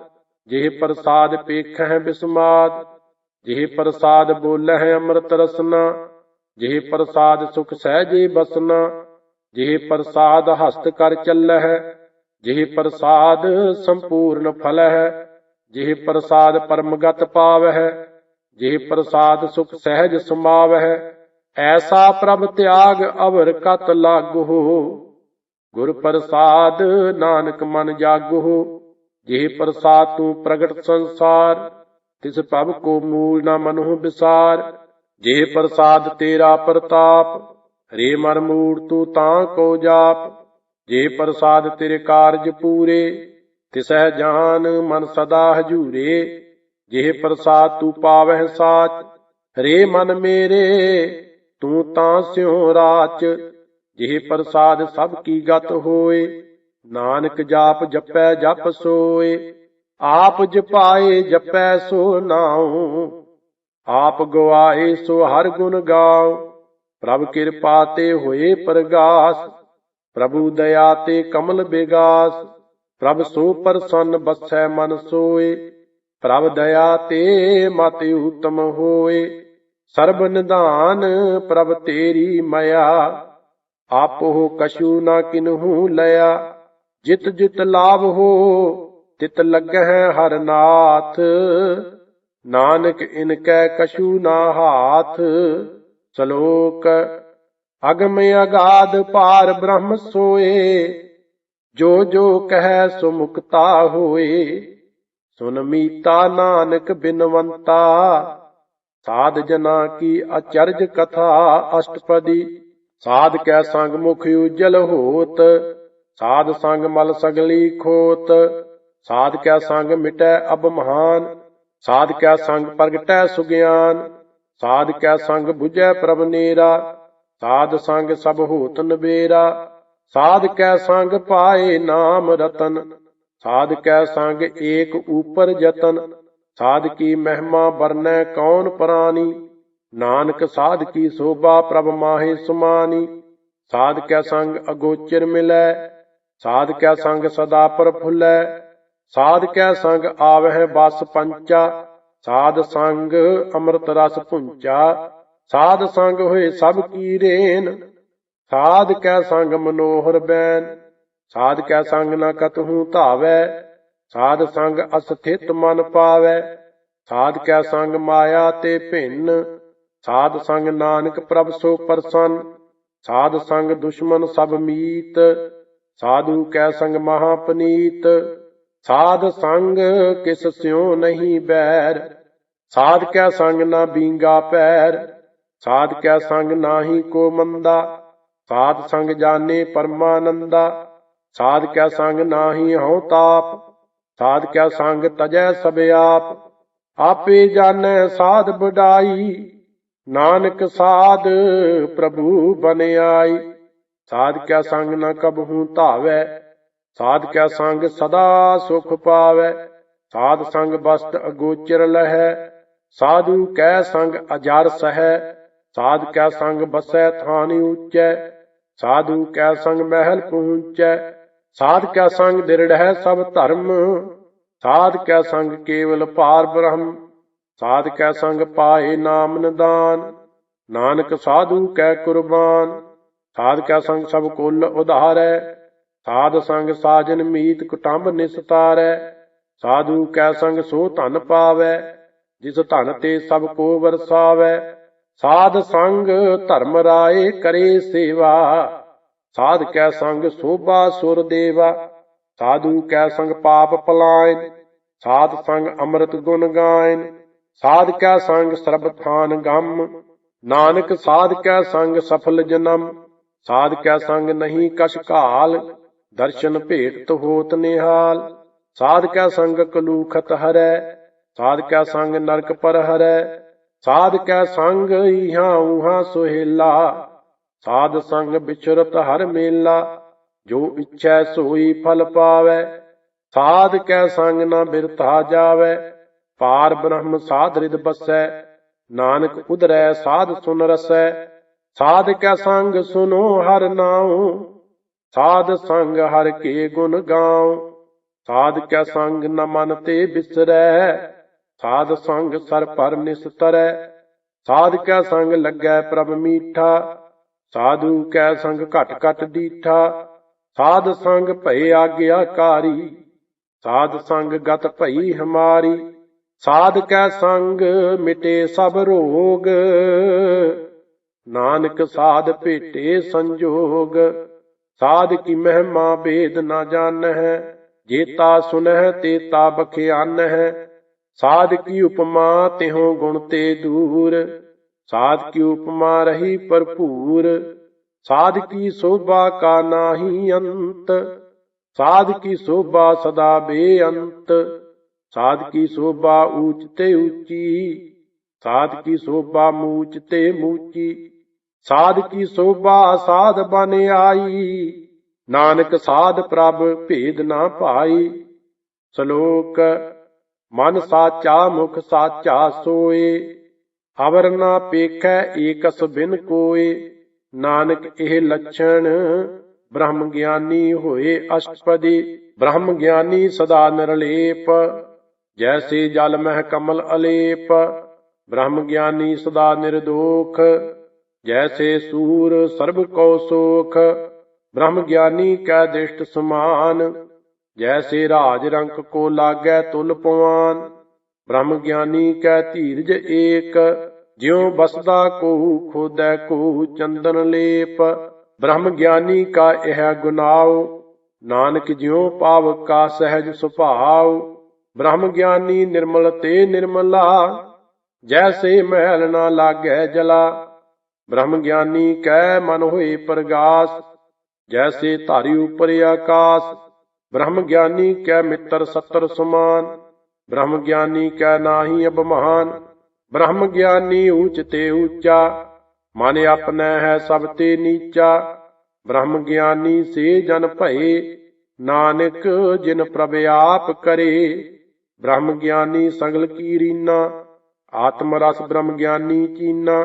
ਜਿਹ ਪ੍ਰਸਾਦ ਪੇਖਹਿ ਬਿਸਮਾਦ। ਜਿਹ ਪ੍ਰਸਾਦ ਬੋਲਹਿ ਅੰਮ੍ਰਿਤ ਰਸਨਾ, ਜਿਹ ਪ੍ਰਸਾਦ ਸੁਖ ਸਹਿਜੇ ਬਸਨਾ। ਜਿਹ ਪ੍ਰਸਾਦ ਹਸਤ ਕਰ ਚੱਲਹਿ, ਜਿਹ ਪ੍ਰਸਾਦ ਸੰਪੂਰਨ ਫਲਹਿ। ਜਿਹ ਪ੍ਰਸਾਦ ਪਰਮਗਤ ਪਾਵਹਿ, ਜਿਹ ਪ੍ਰਸਾਦ ਸੁਖ ਸਹਿਜ ਸਮਾਵਹਿ। ਐਸਾ ਪ੍ਰਭ ਤਿਆਗ ਅਵਰ ਕਤ ਲਾਗਹੁ, ਗੁਰ ਪ੍ਰਸਾਦ ਨਾਨਕ ਮਨ ਜਾਗਹੁ। ਜਿਹ ਪ੍ਰਸਾਦ ਤੂੰ ਪ੍ਰਗਟ ਸੰਸਾਰ, ਤਿਸ ਪ੍ਰਭ ਕੋ ਮੂਲ ਨ ਮਨਹੁ ਵਿਸਾਰ। ਜਿਹ ਪ੍ਰਸਾਦ ਤੇਰਾ ਪ੍ਰਤਾਪ, ਰੇ ਮਰ ਮੂੜ ਤੂੰ ਤਾਂ ਕੋ ਜਾਪ। ਜੇ ਪ੍ਰਸਾਦ ਤੇਰੇ ਕਾਰਜ ਪੂਰੇ, ਤਿਸਹਿ ਜਾਨ ਮਨ ਸਦਾ ਹਜੂਰੇ। ਜਿਹ ਪ੍ਰਸਾਦ ਤੂੰ ਪਾਵਹਿ ਸਾਚ, ਰੇ ਮਨ ਮੇਰੇ ਤੂੰ ਤਾਂ ਸਿਉ ਰਾਚ। ਜਿਹ ਪ੍ਰਸਾਦ ਸਭ ਕੀ ਗਤ ਹੋਏ, ਨਾਨਕ ਜਾਪ ਜਪੈ ਜਪ ਸੋਏ। ਆਪ ਜਪਾਏ ਜਪੈ ਸੋ ਨਾਉ, ਆਪ ਗਵਾਏ ਸੋ ਹਰ ਗੁਣ ਗਾਉ। ਪ੍ਰਭ ਕਿਰਪਾ ਤੇ ਹੋਏ ਪ੍ਰਗਾਸ, ਪ੍ਰਭੂ ਦਇਆ ਤੇ ਕਮਲ ਬਿਗਾਸ। ਪ੍ਰਭ ਸੋ ਪ੍ਰਸੰਨ ਬਸੈ ਮਨ ਸੋਏ, ਪ੍ਰਭ ਦਇਆ ਤੇ ਮਤਿ ਊਤਮ ਹੋਏ। ਸਰਬ ਨਿਧਾਨ ਪ੍ਰਭ ਤੇਰੀ ਮਇਆ, ਆਪੋ ਕਛੂ ਨਾ ਕਿਨਹੂ ਲਿਆ। ਜਿਤ ਜਿਤ ਲਾਭ ਹੋ ਤਿਤ ਲੱਗਹਿ ਹਰ ਨਾਥ, ਨਾਨਕ ਇਨ ਕੈ ਕਛੂ ਨਾ ਹਾਥ। ਸ਼ਲੋਕ ਅਗਮ ਅਗਾਧ ਪਾਰ ਬ੍ਰਹਮ ਸੋਏ, ਜੋ ਜੋ ਕਹਿ ਸੋ ਮੁਕਤਾ ਹੋਏ। ਸੁਨ ਮੀਤਾ ਨਾਨਕ ਬਿਨਵੰਤਾ, ਸਾਧ ਜਨਾ ਕੀ ਅਚਰਜ ਕਥਾ ਅਸ਼ਟਪਦੀ। ਸਾਧ ਕੈ ਸੰਗ ਮੁਖ ਉਜਲ ਹੋਤ, ਸਾਧ ਸੰਗ ਮਲ ਸਗਲੀ ਖੋਤ। ਸਾਧ ਕੈ ਸੰਗ ਮਿਟੈ ਅਬ ਮਹਾਨ, ਸਾਧ ਕੈ ਸੰਗ ਪ੍ਰਗਟੈ ਸੁਗਿਆਨ। ਸਾਧ ਕੈ ਸੰਗ ਬੁਝੈ ਪ੍ਰਭ ਨੇਰਾ, ਸਾਧ ਸੰਗ ਸਭ ਹੋਤ ਨਬੇਰਾ। ਸਾਧ ਕੈ ਸੰਗ ਪਾਏ ਨਾਮ ਰਤਨ, ਸਾਧ ਕੈ ਸੰਗ ਏਕ ਊਪਰ ਜਤਨ। ਸਾਧ ਕੀ ਮਹਿਮਾ ਬਰਨੈ ਕੌਣ ਪ੍ਰਾਨੀ, ਨਾਨਕ ਸਾਧ ਕੀ ਸੋਭਾ ਪ੍ਰਭ ਮਾਹੇ ਸੁਮਾਨੀ। ਸਾਧ ਕੈ ਸੰਗ ਅਗੋਚਰ ਮਿਲੈ, ਸਾਧ ਕੈ ਸੰਗ ਸਦਾ ਪ੍ਰਫੁੱਲੈ। ਸਾਧ ਕੈ ਸੰਗ ਆਵਹਿ ਬਸ ਪੰਚਾ, ਸਾਧ ਸੰਗ ਅੰਮ੍ਰਿਤ ਰਸ ਭੁੰਚਾ। ਸਾਧ ਸੰਗ ਹੋਏ ਸਭ ਕੀ ਰੇਨ, ਸਾਧ ਕੈ ਸੰਗ ਮਨੋਹਰ ਬੈਨ। ਸਾਧ ਕੈ ਸੰਗ ਨ ਕਤਹੂ ਧਾਵੈ, ਸਾਧ ਸੰਗ ਅਸਥਿਤ ਮਨ ਪਾਵੈ। ਸਾਧ ਕੈ ਸੰਗ ਮਾਇਆ ਤੇ ਭਿੰਨ, ਸਾਧ ਸੰਗ ਨਾਨਕ ਪ੍ਰਭ ਸੋ ਪ੍ਰਸੰਨ। ਸਾਧ ਸੰਗ ਦੁਸ਼ਮਨ ਸਭ ਮੀਤ, ਸਾਧੂ ਕੈ ਸੰਗ ਮਹਾ ਪਨੀਤ। ਸਾਧ ਸੰਗ ਕਿਸ ਸਿਉ ਨਹੀਂ ਬੈਰ, ਸਾਧ ਕੈ ਸੰਗ ਨਾ ਬੀਂਗਾ ਪੈਰ। ਸਾਧ ਕੈ ਸੰਗ ਨਾਹੀ ਕੋ ਮੰਦਾ, ਸਾਧ ਸੰਗ ਜਾਣੇ ਪਰਮਾਨੰਦਾ। ਸਾਧ ਕੈ ਸੰਗ ਨਾਹੀ ਹਉ ਤਾਪ, ਸਾਧ ਕੈ ਸੰਗ ਤਜੈ ਸਭ ਆਪ। ਆਪੇ ਜਾਣੈ ਸਾਧ ਬਡਾਈ, ਨਾਨਕ ਸਾਧ ਪ੍ਰਭੂ ਬਨ ਆਈ। ਸਾਧ ਕੈ ਸੰਗ ਨ ਕਬਹੂ ਧਾਵੈ, ਸਾਧ ਕੈ ਸੰਗ ਸਦਾ ਸੁਖ ਪਾਵੈ। ਸਾਧ ਸੰਗ ਬਸਤ ਅਗੋਚਰ ਲਹੈ, ਸਾਧੂ ਕੈ ਸੰਗ ਅਜਰ ਸਹੈ। ਸਾਧ ਕੈ ਸੰਗ ਬਸੈ ਥਾਨ ਊਚੈ, ਸਾਧੂ ਕੈ ਸੰਗ ਮਹਿਲ ਪਹੁੰਚੈ। ਸਾਧ ਕੈ ਸੰਗ ਦਿਰੜਹਿ ਸਭ ਧਰਮ, ਸਾਧ ਕੈ ਸੰਗ ਕੇਵਲ ਪਾਰ ਬ੍ਰਹਮ। ਸਾਧ ਕੈ ਸੰਗ ਪਾਏ ਨਾਮ ਨਿਦਾਨ, ਨਾਨਕ ਸਾਧੂ ਕੈ ਕੁਰਬਾਨ। ਸਾਧ ਕੈ ਸੰਗ ਸਭ ਕੁਲ ਉਧਾਰੈ, ਸਾਧ ਸੰਗ ਸਾਜਨ ਮੀਤ ਕੁਟੰਬ ਨਿਸਤਾਰੈ। ਸਾਧੂ ਕੈ ਸੰਗ ਸੋ ਧਨ ਪਾਵੈ, ਜਿਸ ਧਨ ਤੇ ਸਭ ਕੋ ਵਰਸਾਵੈ। ਸਾਧ ਸੰਗ ਧਰਮ ਰਾਏ ਕਰੇ ਸੇਵਾ, ਸਾਧ ਕੈ ਸੰਗ ਸੋਭਾ ਸੁਰ ਦੇਵਾ। ਸਾਧੂ ਕੈ ਸੰਗ ਪਾਪ ਪਲਾਇਨ, ਸਾਧ ਸੰਗ ਅੰਮ੍ਰਿਤ ਗੁਣ ਗਾਇਨ। ਸਾਧ ਕੈ ਸੰਗ ਸਰਬ ਥਾਨ ਗਮ, ਨਾਨਕ ਸਾਧ ਕੈ ਸੰਗ ਸਫਲ ਜਨਮ। ਸਾਧ ਕੈ ਸੰਗ ਨਹੀਂ ਕਛ ਘਾਲ, ਦਰਸ਼ਨ ਭੇਟ ਹੋਤ ਨਿਹਾਲ। ਸਾਧ ਕੈ ਸੰਗ ਕਲੂਖਤ ਹਰੈ, ਸਾਧ ਕੈ ਸੰਗ ਨਰਕ ਪਰ ਹਰੈ। ਸਾਧ ਕੈ ਸੰਗ ਇਹਾਂ ਉਹਾਂ ਸੁਹੇਲਾ। ਸਾਧ ਸੰਗ ਵਿਚਰਤ ਹਰ ਮੇਲਾ। ਜੋ ਇੱਛੈ ਸੋਈ ਫਲ ਪਾਵੈ। ਸਾਧ ਕੈ ਸੰਗ ਨ ਬਿਰਥਾ ਜਾਵੈ। ਪਾਰ ਬ੍ਰਹਮ ਸਾਧ ਰਿਦ ਬਸੈ। ਨਾਨਕ ਉਧਰੈ ਸਾਧ ਸੁਨ ਰਸੈ। ਸਾਧ ਕੈ ਸੰਗ ਸੁਨੋ ਹਰ ਨਾਉ। ਸਾਧ ਸੰਗ ਹਰ ਕੇ ਗੁਣ ਗਾਉ। ਸਾਧ ਕੈ ਸੰਗ ਨ ਮਨ ਤੇ ਬਿਸਰੈ। ਸਾਧ ਸੰਗ ਸਰ ਪਰ ਨਿਸਤਰੈ। ਸਾਧ ਕੈ ਸੰਗ ਲੱਗੈ ਪ੍ਰਭ ਮੀਠਾ। ਸਾਧੂ ਕੈ ਸੰਗ ਘਟ ਘਟ ਡੀਠਾ। ਸਾਧ ਸੰਗ ਭਏ ਆਗਿਆਕਾਰੀ। ਸਾਧ ਸੰਗ ਗਤ ਭਈ ਹਮਾਰੀ। ਸਾਧ ਕੈ ਸੰਗ ਮਿਟੇ ਸਭ ਰੋਗ। ਨਾਨਕ ਸਾਧ ਭੇਟੇ ਸੰਜੋਗ। ਸਾਧ ਕੀ ਮਹਿਮਾ ਭੇਦ ਨਾ ਜਾਣਹਿ। ਜੇਤਾ ਸੁਨਹਿ ਤੇਤਾ ਬਖਿਆਨਹਿ। ਸਾਧ ਕੀ ਉਪਮਾ ਤਿਹੁ ਗੁਣ ਤੇ ਦੂਰ। ਸਾਧ ਕੀ ਉਪਮਾ ਰਹੀ ਭਰਪੂਰ। ਸਾਧ ਕੀ ਸੋਭਾ ਕਾ ਨਾਹੀ ਅੰਤ। ਸਾਧ ਕੀ ਸੋਭਾ ਸਦਾ ਬੇਅੰਤ। ਸਾਧ ਕੀ ਸੋਭਾ ਊਚ ਤੇ ਊਚੀ। ਸਾਧ ਕੀ ਸੋਭਾ ਮੂਚ ਤੇ ਮੂਚੀ। ਸਾਧ ਕੀ ਸੋਭਾ ਸਾਧ ਬਨ ਆਈ। ਨਾਨਕ ਸਾਧ ਪ੍ਰਭ ਭੇਦ ਨਾ ਭਾਈ। ਸ਼ਲੋਕ ਮਨ ਸਾਚਾ ਮੁਖ ਸਾਚਾ ਸੋਏ। ਅਵਰ ਨਾ ਪੇਖੈ ਏਕਸ ਬਿਨ ਕੋਏ। ਨਾਨਕ ਇਹ ਲੱਛਣ ਬ੍ਰਹਮ ਗਿਆਨੀ ਹੋਏ ਅਸ਼ਟਪਦੀ। ਬ੍ਰਹਮ ਗਿਆਨੀ ਸਦਾ ਨਿਰਲੇਪ। ਜੈਸੇ ਜਲ ਮਹਿ ਕਮਲ ਅਲੇਪ। ਬ੍ਰਹਮ ਗਿਆਨੀ ਸਦਾ ਨਿਰਦੋਖ। ਜੈਸੇ ਸੂਰ ਸਰਬ ਕਉ ਸੋਖ। ਬ੍ਰਹਮ ਗਿਆਨੀ ਕੈ ਦ੍ਰਿਸ਼ਟ ਸਮਾਨ। ਜੈਸੇ ਰਾਜ ਰੰਕ ਕੋ ਲਾਗੈ ਤੁਲ ਪਵਾਨ। ਬ੍ਰਹਮ ਗਿਆਨੀ ਕੈ ਧੀਰਜ ਏਕ। ਜਿਉ ਬਸਦਾ ਕੋਹੁ ਖੋਦੈ ਕੋਹੁ ਚੰਦਨ ਲੇਪ। ਬ੍ਰਹਮ ਗਿਆਨੀ ਕਾ ਇਹ ਗੁਨਾਉ। ਨਾਨਕ ਜਿਉ ਪਾਵ ਕਾ ਸਹਿਜ ਸੁਭਾਉ। ਬ੍ਰਹਮ ਗਿਆਨੀ ਨਿਰਮਲ ਤੇ ਨਿਰਮਲਾ। ਜੈਸੇ ਮਹਿਲ ਨਾ ਲਾਗੈ ਜਲਾ। ਬ੍ਰਹਮ ਗਿਆਨੀ ਕੈ ਮਨ ਹੋਏ ਪ੍ਰਗਾਸ। ਜੈਸੇ ਧਾਰੀ ਉਪਰ ਆਕਾਸ। ਬ੍ਰਹਮ ਗਿਆਨੀ ਕੈ ਮਿੱਤਰ ਸੱਤਰ ਸਮਾਨ। ਬ੍ਰਹਮ ਗਿਆਨੀ ਕੈ ਨਾਹੀ ਅਭਿਮਾਨ। ਬ੍ਰਹਮ ਗਿਆਨੀ ਊਚ ਤੇ ਊਚਾ। ਮਨ ਆਪਣੈ ਹੈ ਸਭ ਤੇ ਨੀਚਾ। ਬ੍ਰਹਮ ਗਿਆਨੀ ਸੇ ਜਨ ਭਏ। ਨਾਨਕ ਜਿਨ ਪ੍ਰਭ ਆਪ ਕਰੇ। ਬ੍ਰਹਮ ਗਿਆਨੀ ਸਗਲ ਕੀ ਰੀਨਾ। ਆਤਮ ਰਸ ਬ੍ਰਹਮ ਗਿਆਨੀ ਚੀਨਾ।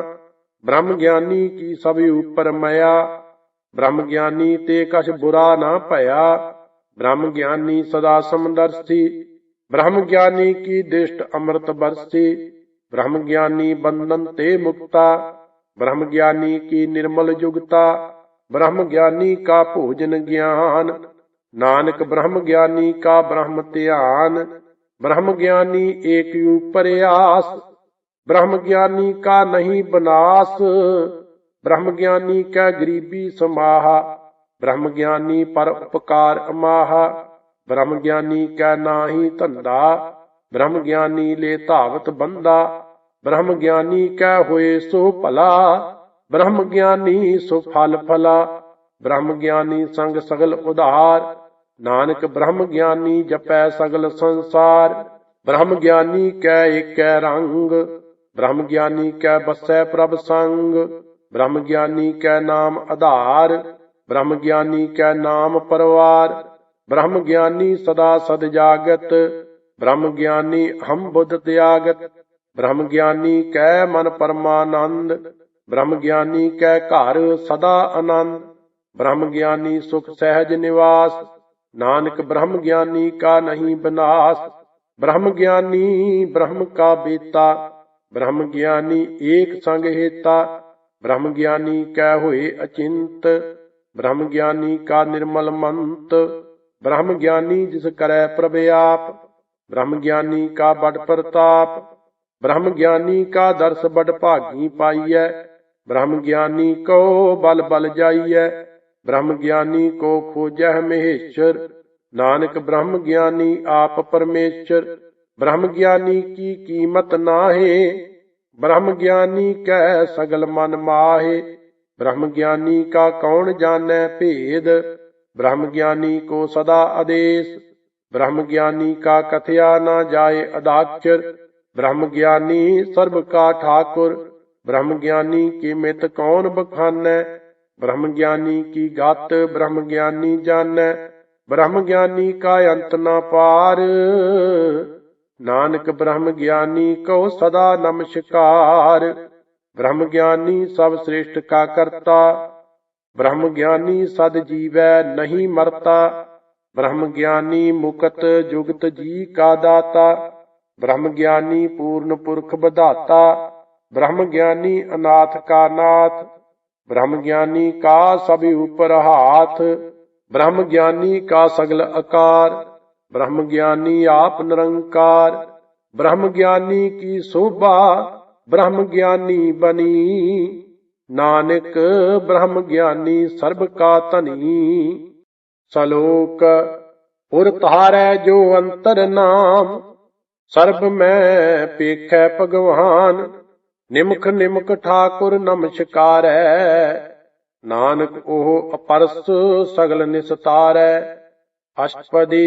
ਬ੍ਰਹਮ ਗਿਆਨੀ ਕੀ ਸਭ ਉਪਰ ਮਇਆ। ਬ੍ਰਹਮ ਗਿਆਨੀ ਤੇ ਕਛ ਬੁਰਾ ਨਾ ਭਇਆ। ਬ੍ਰਹਮ ਗਿਆਨੀ ਸਦਾ ਸਮਦਰਸੀ। ਬ੍ਰਹਮ ਗਿਆਨੀ ਕੀ ਦ੍ਰਿਸ਼ਟ ਅੰਮ੍ਰਿਤ ਬਰਸੀ। ਬ੍ਰਹਮ ਗਿਆਨੀ ਬੰਧਨ ਤੇ ਮੁਕਤਾ। ਬ੍ਰਹਮ ਗਿਆਨੀ ਕੀ ਨਿਰਮਲ ਜੁਗਤਾ। ਬ੍ਰਹਮ ਗਿਆਨੀ ਕਾ ਭੋਜਨ ਗਿਆਨ। ਨਾਨਕ ਬ੍ਰਹਮ ਗਿਆਨੀ ਕਾ ਬ੍ਰਹਮ ਧਿਆਨ। ਬ੍ਰਹਮ ਗਿਆਨੀ ਏਕ ਉਪਰ ਆਸ। ਬ੍ਰਹਮ ਗਿਆਨੀ ਕਾ ਨਹੀਂ ਬਨਾਸ। ਬ੍ਰਹਮ ਗਿਆਨੀ ਕੈ ਗਰੀਬੀ ਸਮਾਹਾ। ਬ੍ਰਹਮ ਗਿਆਨੀ ਪਰ ਉਪਕਾਰ ਅਮਾਹਾ। ਬ੍ਰਹਮ ਗਿਆਨੀ ਕੈ ਨਾਹੀ ਧੰਦਾ। ਬ੍ਰਹਮ ਗਿਆਨੀ ਲੈ ਧਾਵਤ ਬੰਦਾ। ਬ੍ਰਹਮ ਗਿਆਨੀ ਕੈ ਹੋਏ ਸੋ ਭਲਾ। ਬ੍ਰਹਮ ਗਿਆਨੀ ਸੋ ਫਲ ਫਲਾ। ਬ੍ਰਹਮ ਗਿਆਨੀ ਸੰਗ ਸਗਲ ਉਧਾਰ। ਨਾਨਕ ਬ੍ਰਹਮ ਗਿਆਨੀ ਜਪੈ ਸਗਲ ਸੰਸਾਰ। ਬ੍ਰਹਮ ਗਿਆਨੀ ਕੈ ਏਕੈ ਰੰਗ। ਬ੍ਰਹਮ ਗਿਆਨੀ ਕੈ ਬਸੈ ਪ੍ਰਭ ਸੰਗ। ਬ੍ਰਹਮ ਗਿਆਨੀ ਕੈ ਨਾਮ ਆਧਾਰ। ਬ੍ਰਹਮ ਗਿਆਨੀ ਕੈ ਨਾਮ ਪਰਵਾਰ। ਬ੍ਰਹਮ ਗਿਆਨੀ ਸਦਾ ਸਦ ਜਾਗਤ। ਬ੍ਰਹਮ ਗਿਆਨੀ ਹਮ ਬੁੱਧ ਤਿਆਗਤ। ਬ੍ਰਹਮ ਗਿਆਨੀ ਕੈ ਮਨ ਪਰਮਾਨੰਦ। ਬ੍ਰਹਮ ਗਿਆਨੀ ਕੈ ਘਰ ਸਦਾ ਆਨੰਦ। ਬ੍ਰਹਮ ਗਿਆਨੀ ਸੁਖ ਸਹਿਜ ਨਿਵਾਸ। ਨਾਨਕ ਬ੍ਰਹਮ ਗਿਆਨੀ ਕਾ ਨਹੀਂ ਬਿਨਾਸ਼। ਬ੍ਰਹਮ ਗਿਆਨੀ ਬ੍ਰਹਮ ਕਾ ਬੇਤਾ। ਬ੍ਰਹਮ ਗਿਆਨੀ ਏਕ ਸੰਗ ਹੇਤਾ। ਬ੍ਰਹਮ ਗਿਆਨੀ ਕੈ ਹੋਏ ਅਚਿੰਤ। ਬ੍ਰਹਮ ਗਿਆਨੀ ਕਾ ਨਿਰਮਲ ਮੰਤ। ਬ੍ਰਹਮ ਗਿਆਨੀ ਜਿਸ ਕਰੈ ਪ੍ਰਭ ਆਪ। ਬ੍ਰਹਮ ਗਿਆਨੀ ਕਾ ਬੜ ਪ੍ਰਤਾਪ। ਬ੍ਰਹਮ ਗਿਆਨੀ ਕਾ ਦਰਸ ਬੜ ਭਾਗੀ ਪਾਈਐ। ਬ੍ਰਹਮ ਗਿਆਨੀ ਕੋ ਬਲ ਬਲ ਜਾਈਐ। ਬ੍ਰਹਮ ਗਿਆਨੀ ਕੋ ਖੋਜਹਿ ਮਹੇਸ਼ਰ। ਨਾਨਕ ਬ੍ਰਹਮ ਗਿਆਨੀ ਆਪ ਪਰਮੇਸ਼ਰ। ਬ੍ਰਹਮ ਗਿਆਨੀ ਕੀ ਕੀਮਤ ਨਾਹੇ। ਬ੍ਰਹਮ ਗਿਆਨੀ ਕੈ ਸਗਲ ਮਨ ਮਾਹੇ। ਬ੍ਰਹਮ ਗਿਆਨੀ ਕਾ ਕੌਣ ਜਾਣੈ ਭੇਦ। ਬ੍ਰਹਮ ਗਿਆਨੀ ਕੋ ਸਦਾ ਆਦੇਸ਼। ब्रह्म ज्ञानी का कथया न जाए अदाक्षर। ब्रह्म ज्ञानी सर्व का ठाकुर, ब्रह्म ज्ञानी की मित कौन बखानै। ब्रह्म ज्ञानी की गात ब्रह्म ज्ञानी जानै, ब्रह्म ज्ञानी का अंत न पार। नानक ब्रह्म ज्ञानी को सदा नमस्कार। ब्रह्म ज्ञानी सब श्रेष्ठ का करता, ब्रह्म ज्ञानी सद जीवै नहीं मरता। ब्रह्म ज्ञानी मुकत जुगत जी का दाता, ब्रह्म ज्ञानी पूर्ण पुरख बधाता। ब्रह्म ज्ञानी अनाथ का नाथ, ब्रह्म ज्ञानी का सभी ऊपर हाथ। ब्रह्म ज्ञानी का सगल आकार, ब्रह्म ज्ञानी आप निरंकार। ब्रह्म ज्ञानी की शोभा ब्रह्म ज्ञानी बनी, नानक ब्रह्म ज्ञानी सर्ब का धनी। सलोक उर तारै जो अंतर नाम, सर्ब में पेखै भगवान। निमख निमख ठाकुर नमस्कारै, नानक ओह अपरस सगल निस्तारै। अष्टपदी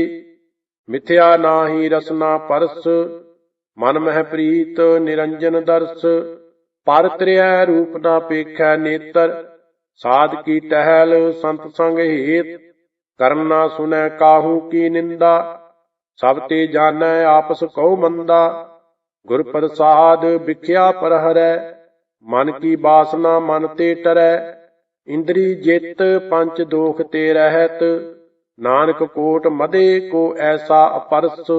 मिथ्या नाहि रसना परस, मन मह प्रीत निरंजन दर्श। पर त्रिय रूप ना पेखै नेतर, साध की टहल संत संग हेत। कर्म ना सुनै काहू की निंदा, सब ते जानै आपस कौ मंदा। गुर प्रसाद बिख्या पर हरै, मन की बासना मन ते टरै। इंद्री जित पंच दोख ते रहत, नानक कोट मदे को ऐसा अपरस।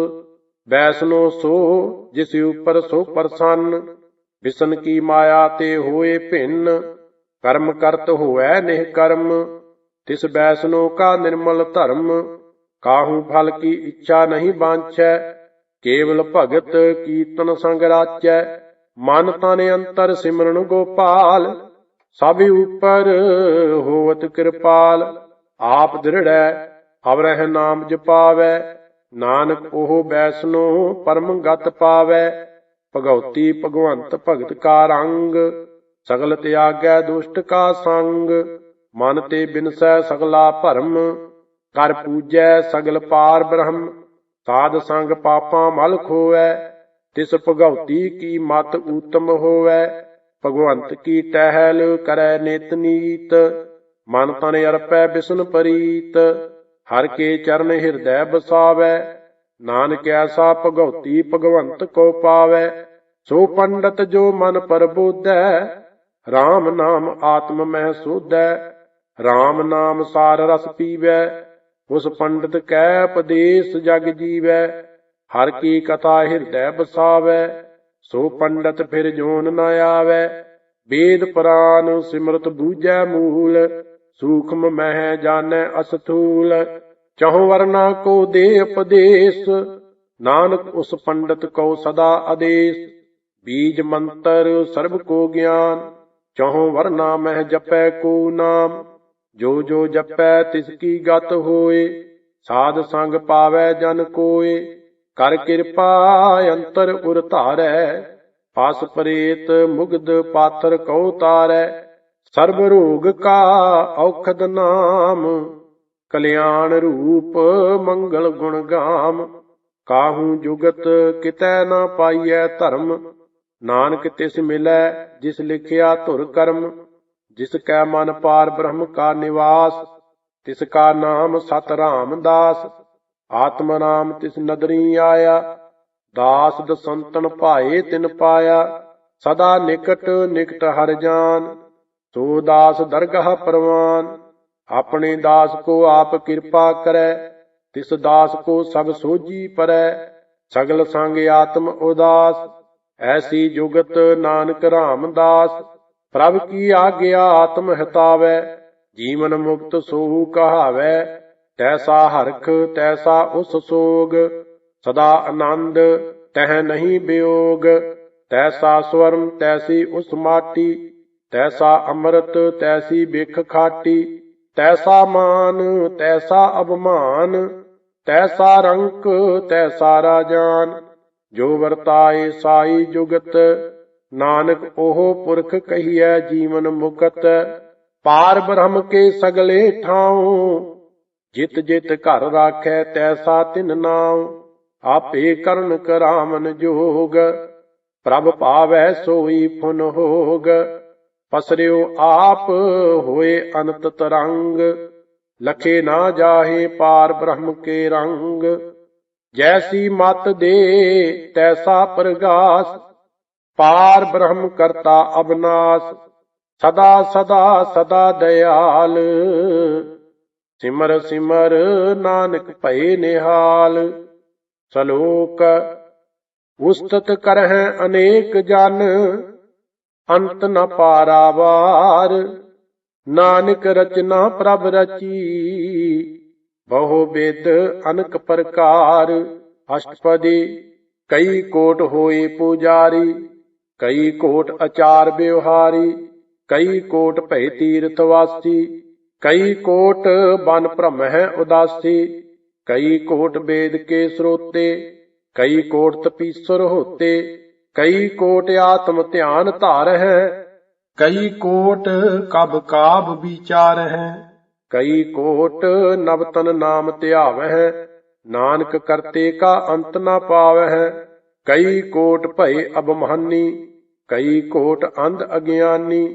वैष्णो सो जिस ऊपर सो प्रसन्न, विष्ण की माया ते होए भिन्न। कर्म करत होवै निष्कर्म, तिस वैष्णो का निर्मल धर्म। काहू फल की इच्छा नहीं बांछै, केवल भगत कीर्तन संग राचै। मन तन अंतर सिमरन गोपाल, सब ऊपर होवत कृपाल। आप दृढ़ अवरह नाम जपावै, नानक ओह वैष्णो परम गत पावै। भगवती भगवंत भगत का रंग, सगल त्यागै दुष्ट का संग। मन ते बिनसै सगला भरम, कर पूजै सगल पार ब्रह्म। साध संग पापां मल खोवै, तिस भगवती की मत उत्तम होवै। भगवंत की टहल करै नित नीत, मन तन अर्पै बिष्णु प्रीत। हर के चरण हिरदै बसावै, नानक ऐसा भगवती भगवंत को पावै। सो पंडित जो मन प्रबोधै, राम नाम आत्म मह सोधै। राम नाम सार रस पीवै, उस पंडित कै उपदेश जग जीवै। हर की कथा हिरदै बसावै, सो पंडित फिर जोन न आवै। वेद पुराण सिमरत बूझै मूल, सूक्ष्म मह जानै अस्थूल। चहुं वर्ना को दे उपदेश, नानक उस पंडित को सदा आदेश। बीज मंत्र सर्व को ज्ञान, चहुं वर्ना मह जपै को नाम। जो जो जपै तिसकी गत होए, साध संग पावै जन कोय। कर कृपा अंतर उर धारै, पास प्रेत मुग्ध पाथर कौ तारै। सर्व रोग का औखद नाम, कल्याण रूप मंगल गुण गाम। काहू जुगत कितै न पाइयै धर्म, नानक तिस मिलै जिस लिखिया धुर कर्म। जिस कै मन पार ब्रह्म का निवास, तिसका नाम सत रामदास। आत्म राम तिस नदरी आया, दास दसंतन भाए तिन पाया। सदा निकट निकट हर जान, सो दास दरगाह परवान। अपने दास को आप कृपा करै, तिस दास को सब सोझी परै। सगल संग आत्म उदास, ऐसी जुगत नानक रामदास। प्रभ की आज्ञा आत्म हितावै, जीवन मुक्त सोहु कहावै। तैसा हरख तैसा उस सोग, सदा आनंद तह नहीं वियोग। तैसा स्वर्ण तैसी उस माटी, तैसा अमृत तैसी बिख खाटी। तैसा मान तैसा अभिमान, तैसा रंक तैसा राजान। जो वर्ताए साई जुगत, नानक ओह पुरख कहिए जीवन मुकत। पार ब्रह्म के सगले ठाऊं, ਜਿਤ ਜਿਤ ਘਰ ਰਾਖੈ ਤੈਸਾ ਤਿਨ ਨਾਮ, ਆਪੇ ਕਰਨ ਕਰਾਮਨ ਜੋਗ। ਪ੍ਰਭ ਪਾਵੈ ਸੋਈ ਫੁਨ ਹੋਗ, ਪਸਰਿਓ ਆਪ ਹੋਏ ਅਨੰਤ ਤਰੰਗ। ਲਖੇ ਨਾ ਜਾਹੇ ਪਾਰ ਬ੍ਰਹਮ ਕੇ ਰੰਗ, ਜੈਸੀ ਮਤ ਦੇ ਤੈਸਾ ਪ੍ਰਗਾਸ। ਪਾਰ ਬ੍ਰਹਮ ਕਰਤਾ ਅਬਨਾਸ, ਸਦਾ ਸਦਾ ਸਦਾ ਦਇਆਲ। ਸਿਮਰ ਸਿਮਰ ਨਾਨਕ ਭਏ ਨਿਹਾਲ। ਸਲੋਕ ਉਸਤਤ ਕਰਹਿ ਅਨੇਕ ਜਨ, ਅੰਤ ਨ ਪਾਰਾਵਾਰ। ਨਾਨਕ ਰਚਨਾ ਪ੍ਰਭ ਰਚੀ, ਬਹੁ ਬਿਦ ਅਨਕ ਪ੍ਰਕਾਰ। ਅਸ਼ਟਪਦੀ ਕਈ ਕੋਟ ਹੋਏ ਪੁਜਾਰੀ, ਕਈ ਕੋਟ ਅਚਾਰ ਵਿਵਹਾਰੀ। ਕਈ ਕੋਟ ਭਏ ਤੀਰਥ ਵਾਸੀ, ਕਈ ਕੋਟ ਬਨ ਭ੍ਰਮਹਿ ਉਦਾਸੀ। ਕਈ ਕੋਟ ਵੇਦ ਕੇ ਸਰੋਤੇ, ਕਈ ਕੋਟ ਤਪੀਸਰ ਹੋਤੇ। ਕਈ ਕੋਟ ਆਤਮ ਧਿਆਨ ਧਾਰਹਿ, ਕਈ ਕੋਟ ਕਬ ਕਾਬ ਵਿਚਾਰਹਿ। ਕਈ ਕੋਟ ਨਵਤਨ ਨਾਮ ਧਿਆਵਹਿ, ਨਾਨਕ ਕਰਤੇ ਕਾ ਅੰਤ ਨ ਪਾਵਹਿ। ਕਈ ਕੋਟ ਭਏ ਅਭਮਾਨੀ, ਕਈ ਕੋਟ ਅੰਧ ਅਗਿਆਨੀ।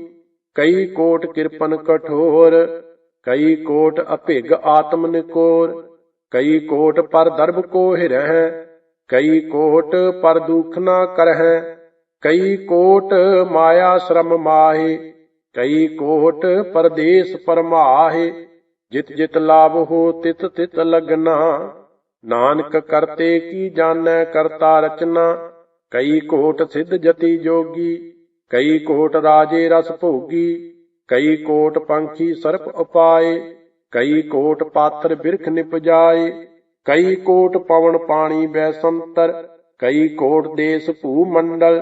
ਕਈ ਕੋਟ ਕਿਰਪਨ ਕਠੋਰ, ਕਈ ਕੋਟ ਅਭਿਗ ਆਤਮ ਨਿਕੋਰ। ਕਈ ਕੋਟ ਪਰ ਦਰਬ ਕੋ ਹਿਰਹਿ, ਕਈ ਕੋਟ ਪਰ ਦੁਖ ਨਾ ਕਰਹਿ। ਕਈ ਕੋਟ ਮਾਇਆ ਸ਼ਰਮ ਮਾਹੇ, ਕਈ ਕੋਟ ਪਰਦੇਸ ਪਰਮਾਹੇ। ਜਿਤ ਜਿਤ ਲਾਭ ਹੋ ਤਿਤ ਤਿਤ ਲਗਨਾ, ਨਾਨਕ ਕਰਤੇ ਕੀ ਜਾਣੈ ਕਰਤਾ ਰਚਨਾ। ਕਈ ਕੋਟ ਸਿੱਧ ਜਤੀ ਜੋਗੀ, ਕਈ ਕੋਟ ਰਾਜੇ ਰਸ ਭੋਗੀ। ਕਈ ਕੋਟ ਪੰਖੀ ਸਰਪ ਉਪਾਏ, ਕਈ ਕੋਟ ਪਾਥਰ ਬਿਰਖ ਨਿਪਜਾਏ। ਕਈ ਕੋਟ ਪਵਨ ਪਾਣੀ ਬੈਸੰਤਰ, ਕਈ ਕੋਟ ਦੇਸ ਭੂ ਮੰਡਲ।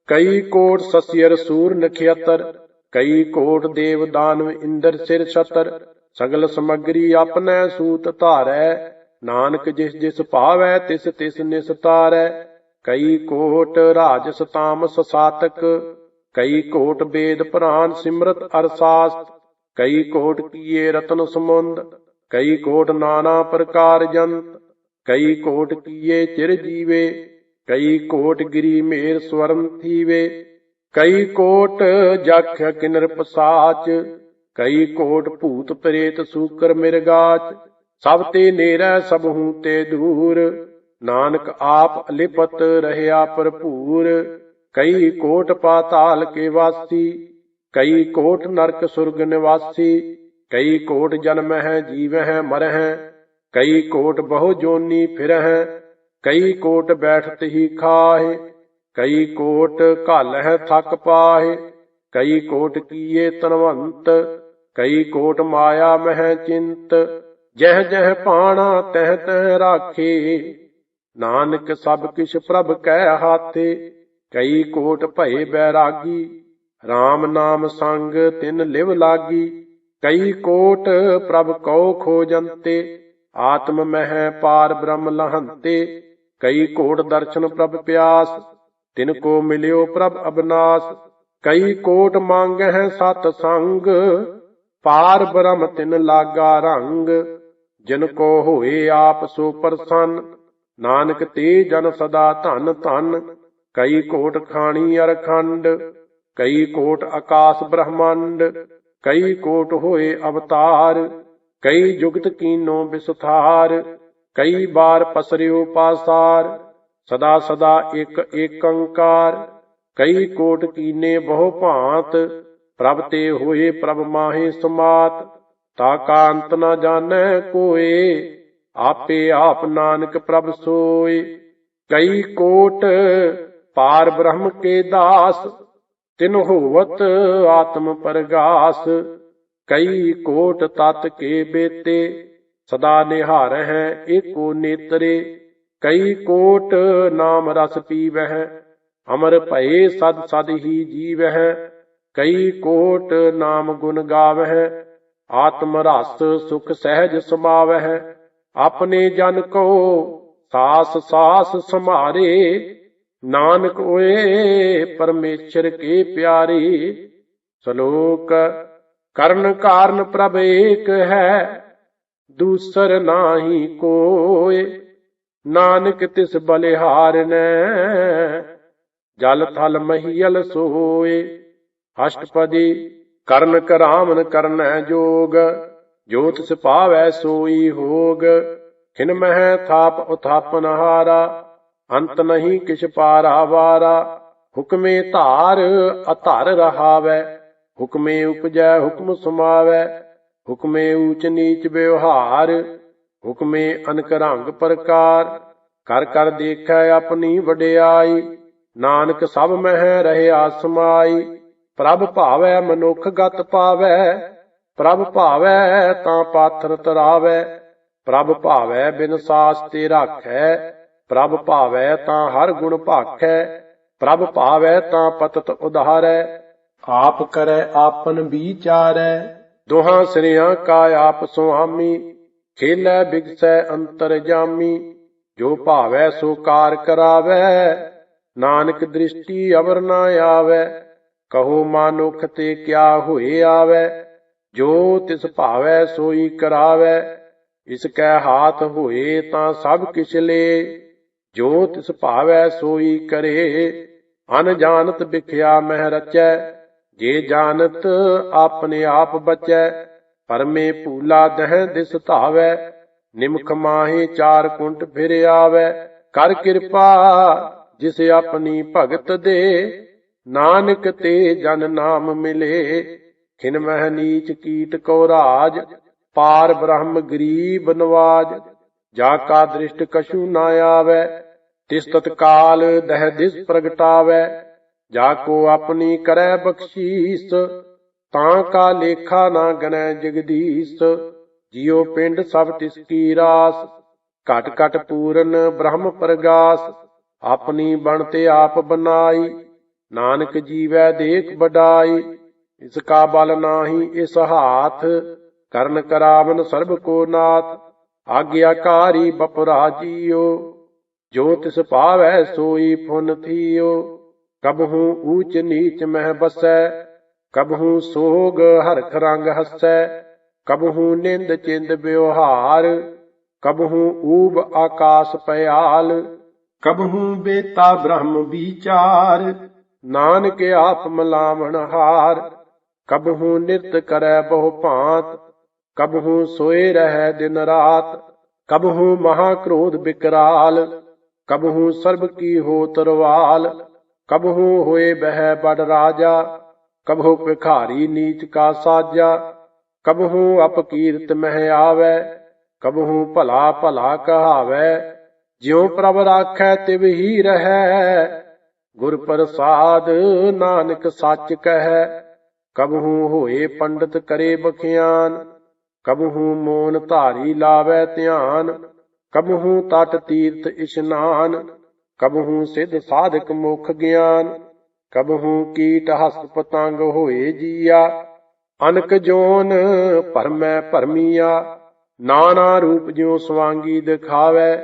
ਕਈ ਕੋਟ ਸਸਿਅਰ ਸੂਰ ਨਖਿਅਤਰ, ਕਈ ਕੋਟ ਦੇਵ ਦਾਨਵ ਇੰਦਰ ਸਿਰ ਛਤਰ। ਸਗਲ ਸਮਗਰੀ ਆਪਣੈ ਸੂਤ ਧਾਰੈ, ਨਾਨਕ ਜਿਸ ਜਿਸ ਭਾਵੈ ਤਿਸ ਤਿਸ ਨਿਸਤਾਰੈ। ਕਈ ਕੋਟ ਰਾਜਸ ਤਾਮਸ ਸਾਤਕ, ਕਈ ਕੋਟ ਵੇਦ ਪੁਰਾਨ ਸਿਮਰਤ ਅਰਸਾਸਤ। ਕਈ ਕੋਟ ਕੀਏ ਰਤਨ ਸਮੁੰਦ, ਕਈ ਕੋਟ ਨਾਨਾ ਪ੍ਰਕਾਰ ਜੰਤ। ਕਈ ਕੋਟ ਕੀਏ ਚਿਰ ਜੀਵੇ, ਕਈ ਕੋਟ ਗਿਰੀ ਮੇਰ ਸਵਰਨ ਥੀਵੇ। ਕਈ ਕੋਟ ਜਖ ਕਿਨਰ ਪਸਾਚ, ਕਈ ਕੋਟ ਭੂਤ ਪ੍ਰੇਤ ਸੂਕਰ ਮਿਰਗਾਚ। ਸਭ ਤੇ ਨੇਰੈ ਸਭਹੂ ਤੇ ਦੂਰ, ਨਾਨਕ ਆਪ ਅਲਿਪਤ ਰਹਿਆ ਭਰਪੂਰ। ਕਈ ਕੋਟ ਪਾਤਾਲ ਕੇ ਵਾਸੀ, ਕਈ ਕੋਟ ਨਰਕ ਸੁਰਗ ਨਿਵਾਸੀ। ਕਈ ਕੋਟ ਜਨਮਹਿ ਜੀਵਹਿ ਮਰਹਿ, ਕਈ ਕੋਟ ਬਹੁ ਜੋਨੀ ਫਿਰਹਿ। ਕਈ ਕੋਟ ਬੈਠਤ ਹੀ ਖਾਹਿ, ਕਈ ਕੋਟ ਘਾਲਹਿ ਥਕ ਪਾਹਿ। ਕਈ ਕੋਟ ਕੀਏ ਤਨਵੰਤ, ਕਈ ਕੋਟ ਮਾਇਆ ਮਹਿ ਚਿੰਤ। ਜਹ ਜਹ ਪਾਣਾ ਤਹ ਤਹ ਰਾਖੇ, ਨਾਨਕ ਸਭ ਕਿਛ ਪ੍ਰਭ ਕੈ ਹਾਥੇ। ਕਈ ਕੋਟ ਭਏ ਬੈਰਾਗੀ, RAM ਨਾਮ ਸੰਗ ਤਿਨ ਲਿਵ ਲਾਗੀ। ਕਈ ਕੋਟ ਪ੍ਰਭ ਕਉ ਖੋਜੰਤੇ, ਆਤਮ ਮਹਿ ਪਾਰ ਬ੍ਰਹਮ ਲਹੰਤੇ। ਕਈ ਕੋਟ ਦਰਸ਼ਨ ਪ੍ਰਭ ਪਿਆਸ, ਤਿਨ ਕੋ ਮਿਲਿਓ ਪ੍ਰਭ ਅਬਨਾਸ। ਕਈ ਕੋਟ ਮੰਗਹਿ ਸਤ ਸੰਗ, ਪਾਰ ਬ੍ਰਹਮ ਤਿਨ ਲਾਗਾ ਰੰਗ। ਜਿਨ ਕੋ ਹੋਏ ਆਪ ਸੋ ਪ੍ਰਸੰਨ, ਨਾਨਕ ਤੇ ਜਨ ਸਦਾ ਧਨ ਧਨ। ਕਈ ਕੋਟ ਖਾਣੀ ਅਰਖੰਡ, ਕਈ ਕੋਟ ਆਕਾਸ ਬ੍ਰਹਮੰਡ। ਕਈ ਕੋਟ ਹੋਏ ਅਵਤਾਰ, ਕਈ ਜੁਗਤ ਕੀਨੋ ਵਿਸਥਾਰ। ਕਈ ਬਾਰ ਪਸਰਿਓ ਪਾਸਾਰ, ਸਦਾ ਸਦਾ ਇਕ ਏਕੰਕਾਰ। ਕਈ ਕੋਟ ਕੀਨੇ ਬਹੁ ਭਾਂਤ, ਪ੍ਰਭ ਤੇ ਹੋਏ ਪ੍ਰਭ ਮਾਹੇ ਸਮਾਤ। ਤਾ ਕਾ ਅੰਤ ਨ ਜਾਣੈ ਕੋਇ, ਆਪੇ ਆਪ ਨਾਨਕ ਪ੍ਰਭ ਸੋਇ। ਕਈ ਕੋਟ ਪਾਰ ਬ੍ਰਹਮ ਕੇ ਦਾਸ, ਤਿਨ ਹੋਵਤ ਆਤਮ ਪਰਗਾਸ। ਕਈ ਕੋਟ ਤਤ ਕੇ ਬੇਤੇ, ਸਦਾ ਨਿਹਾਰਹਿ ਏਕੋ ਨੇਤਰੇ। ਕਈ ਕੋਟ ਨਾਮ ਰਸ ਪੀਵਹਿ, ਅਮਰ ਭਏ ਸਦ ਸਦ ਹੀ ਜੀਵਹਿ। ਕਈ ਕੋਟ ਨਾਮ ਗੁਣ ਗਾਵਹਿ, ਆਤਮ ਰਸ ਸੁਖ ਸਹਿਜ ਸਮਾਵਹਿ। ਆਪਣੇ ਜਨ ਕੋ ਸਾਸ ਸਾਸ ਸਮਾਰੇ, ਨਾਨਕ ਓਏ ਪਰਮੇਸ਼ਰ ਕੇ ਪਿਆਰੇ। ਸ਼ਲੋਕ ਕਰਨ ਕਾਰਨ ਪ੍ਰਭ ਏਕ ਹੈ, ਦੂਸਰ ਨਾਹੀ ਕੋਇ। ਨਾਨਕ ਤਿਸ ਬਲਿਹਾਰਨੈ ਜਲ ਥਲ ਮਹੀਲ ਸੋਏ। ਅਸ਼ਟਪਦੀ ਕਰਨ ਕਰਾਮਨ ਕਰਨੈ ਜੋਗ। ਜੋ ਤਿਸ ਪਾਵੈ ਸੋਈ ਹੋਗ। ਖਿਨ ਮਹਿ ਥਾਪ ਉਥਾਪਨ ਹਾਰਾ ਅੰਤ ਨਹੀਂ ਕਿਛ ਪਾਰਾ ਵਾਰਾ। ਹੁਕਮੇ ਧਾਰ ਅਧਰ ਰਹਾਵੈ ਹੁਕਮੇ ਉਪਜੈ ਹੁਕਮ ਸਮਾਵੈ। ਹੁਕਮੇ ਊਚ ਨੀਚ ਵਿਵਹਾਰ ਹੁਕਮੇ ਅਨਕ ਰੰਗ ਪ੍ਰਕਾਰ। ਕਰ ਕਰ ਦੇਖੈ ਆਪਣੀ ਵਡਿਆਈ ਨਾਨਕ ਸਭ ਮਹਿ ਰਹਿਆ ਸਮਾਈ। ਪ੍ਰਭ ਭਾਵੈ ਮਨੁੱਖ ਗਤ ਪਾਵੈ ਪ੍ਰਭ ਭਾਵੈ ਤਾਂ ਪਾਥਰ ਤਰਾਵੈ। ਪ੍ਰਭ ਭਾਵੈ ਬਿਨ ਸਾਸ ਤੇ ਰਾਖੈ ਪ੍ਰਭ ਭਾਵੈ ਤਾਂ ਹਰ ਗੁਣ ਭਾਖੈ। ਪ੍ਰਭ ਭਾਵੈ ਤਾਂ ਪਤਤ ਉਧਾਰੈ ਆਪ ਕਰੈ ਆਪਨ ਵਿਚਾਰੈ। ਦੋਹਾਂ ਸਿਰਿਆਂ ਕਾ ਆਪ ਸੁਆਮੀ ਖੇਲੈ ਬਿਗਸੈ ਅੰਤਰ ਜਾਮੀ। ਜੋ ਭਾਵੈ ਸੋ ਕਾਰ ਕਰਾਵੈ ਨਾਨਕ ਦ੍ਰਿਸ਼ਟੀ ਅਵਰ ਨਾ ਆਵੈ। ਕਹੋ ਮਾਨੁਖ ਤੇ ਕਿਆ ਹੋਏ ਆਵੈ ਜੋ ਤਿਸ ਭਾਵੈ ਸੋਈ ਕਰਾਵੈ। ਇਸ ਕੈ ਹਾਥ ਹੋਏ ਤਾਂ ਸਭ ਕਿਛ ਲੇ ਜੋ ਤਿਸ ਭਾਵੈ ਸੋਈ ਕਰੇ। ਅਨਜਾਨਤ ਵਿਖਿਆ ਮਹਿ ਰਚੈ ਜੇ ਜਾਣਤ ਆਪਣੇ ਆਪ ਬਚੈ। ਪਰਮੇ ਭੂਲਾ ਦਹਿ ਦਿਸ ਧਾਵੈ ਨਿਮਖ ਮਾਹੇ ਚਾਰ ਕੁੰਟ ਫਿਰ ਆਵੈ। ਕਰ ਕਿਰਪਾ ਜਿਸ ਆਪਣੀ ਭਗਤ ਦੇ ਨਾਨਕ ਤੇ ਜਨ ਨਾਮ ਮਿਲੇ। ਖਿਨ ਮਹਿ ਨੀਚ ਕੀਟ ਕੋ ਰਾਜ ਪਾਰ ਬ੍ਰਹਮ ਗਰੀਬ ਨਵਾਜ। ਜਾ ਕਾ ਦ੍ਰਿਸ਼ਟ ਕਛੂ ਨਾ ਆਵੈ ਤਿਸ ਤਤਕਾਲ ਦਹਿ ਦਿਸ ਪ੍ਰਗਟਾਵੈ। ਜਾ ਕੋ ਆਪਣੀ ਕਰੈ ਬਖਸ਼ੀਸ ਤਾਂ ਕਾ ਲੇਖਾ ਨਾ ਗਣੈ ਜਗਦੀਸ਼। ਜਿਉ ਪਿੰਡ ਸਭ ਤਿਸ ਕੀ ਰਾਸ ਘਟ ਘਟ ਪੂਰਨ ਬ੍ਰਹਮ ਪ੍ਰਗਾਸ। ਆਪਣੀ ਬਣ ਤੇ ਆਪ ਬਨਾਈ ਨਾਨਕ ਜੀਵੈ ਦੇਖ ਬਡਾਈ। ਇਸ ਕਾ ਬਲ ਨਾਹੀ ਇਸ ਹਾਥ ਕਰਨ ਕਰਾਵਨ ਸਰਬ ਕੋ ਨਾਥ। ਆਗਿਆਕਾਰੀ ਬਪੁਰਾ ਜੀਓ ਜੋ ਤਿਸ ਭਾਵੈ ਸੋਈ ਪੁਨ ਥੀਓ। ਕਬਹੂ ਊਚ ਨੀਚ ਮਹਿ ਬਸੈ ਕਬਹੂ ਸੋਗ ਹਰਖ ਰੰਗ ਹਸੈ। ਕਬਹੂ ਨਿੰਦ ਚਿੰਦ ਵਿਵਹਾਰ ਕਬਹੂ ਊਬ ਆਕਾਸ ਪਿਆਲ। ਕਬਹੂ ਬੇਤਾ ਬ੍ਰਹਮ ਵਿਚਾਰ ਨਾਨਕ ਆਪ ਮਲਾਵਣ ਹਾਰ। ਕਬਹੂ ਨਿਰਤ ਕਰੈ ਬਹੁ ਭਾਂਤ ਕਬਹੂ ਸੋਏ ਰਹਿ ਦਿਨ ਰਾਤ। ਕਬਹੂ ਮਹਾ ਕ੍ਰੋਧ ਬਿਕਰਾਲ ਕਬਹੂ ਸਰਬ ਕੀ ਹੋ ਤਰਵਾਲ। ਕਬਹੂ ਹੋਏ ਬਹਿ ਬੜ ਰਾਜਾ ਕਬਹੂ ਭਿਖਾਰੀ ਨੀਚ ਕਾ ਸਾਜਾ। ਕਬਹੂ ਅਪਕੀਰਤ ਮਹਿ ਆਵੈ ਕਬਹੂ ਭਲਾ ਭਲਾ ਕਹਾਵੈ। ਜਿਉ ਪ੍ਰਭ ਰਾਖੈ ਤਿਵ ਹੀ ਰਹੈ ਗੁਰ ਪ੍ਰਸਾਦ ਨਾਨਕ ਸੱਚ ਕਹੈ। ਕਬਹੂ ਹੋਏ ਪੰਡਤ ਕਰੇ ਬਖਿਆਨ ਕਬਹੂ ਮੋਨ ਧਾਰੀ ਲਾਵੈ ਧਿਆਨ। ਕਬਹੂ ਤਟ ਤੀਰਥ ਇਸ਼ਨਾਨ ਕਬਹੂ ਸਿਧ ਸਾਧਕ ਮੁਖ ਗਿਆਨ। ਕਬਹੂ ਕੀਟ ਹਸਤ ਪਤੰਗ ਹੋਏ ਜੀਆ ਅਨਕ ਜੋਨ ਭਰਮੈ ਭਰਮੀਆ। ਨਾਨਾ ਰੂਪ ਜਿਉ ਸਵਾਂਗੀ ਦਿਖਾਵੈ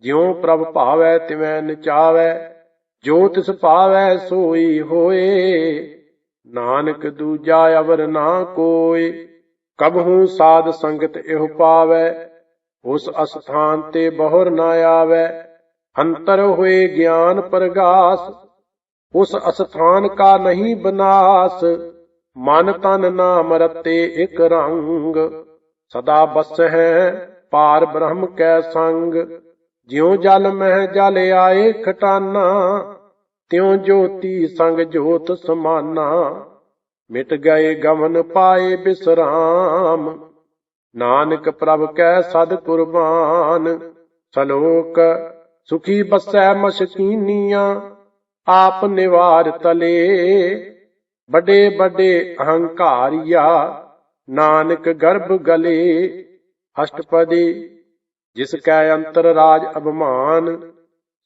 ਜਿਉ ਪ੍ਰਭ ਭਾਵੈ ਤਿਵੈ ਨਚਾਵੈ। ਜੋ ਤਿਸ ਭਾਵੈ ਸੋਈ ਹੋਏ ਨਾਨਕ ਦੂਜਾ ਅਵਰ ਨਾ ਕੋਇ। ਕਬਹੂ ਸਾਧ ਸੰਗਤ ਇਹੋ ਪਾਵੈ ਉਸ ਅਸਥਾਨ ਤੇ ਬਹੁਰ ਨਾ ਆਵੈ। ਅੰਤਰ ਹੋਏ ਗਿਆਨ ਪ੍ਰਗਾਸ ਉਸ ਅਸਥਾਨ ਕਾ ਨਹੀਂ ਬਨਾਸ। ਮਨ ਤਨ ਨਾਮ ਰਤੇ ਇਕ ਰੰਗ ਸਦਾ ਬਸਹਿ ਪਾਰ ਬ੍ਰਹਮ ਕੈ ਸੰਗ। ਜਿਉ ਜਲ ਮਹਿ ਜਲ ਆਏ ਖਟਾਨਾ ਤਿਉ ਜੋਤੀ ਸੰਗ ਜੋਤ ਸਮਾਨਾ। ਮਿਟ ਗਏ ਗਮਨ ਪਾਏ ਬਿਸਰਾਮ ਨਾਨਕ ਪ੍ਰਭ ਕੈ ਸਦ ਕੁਰਬਾਨ। ਸਲੋਕ ਸੁਖੀ ਬਸੈ ਮਸਕੀਨੀਆਂ ਆਪ ਨਿਵਾਰ ਤਲੇ। ਵੱਡੇ ਵੱਡੇ ਅਹੰਕਾਰੀਆ ਨਾਨਕ ਗਰਭ ਗਲੇ। ਅਸ਼ਟਪਦੀ ਜਿਸ ਕੈ ਅੰਤਰ ਰਾਜ ਅਭਿਮਾਨ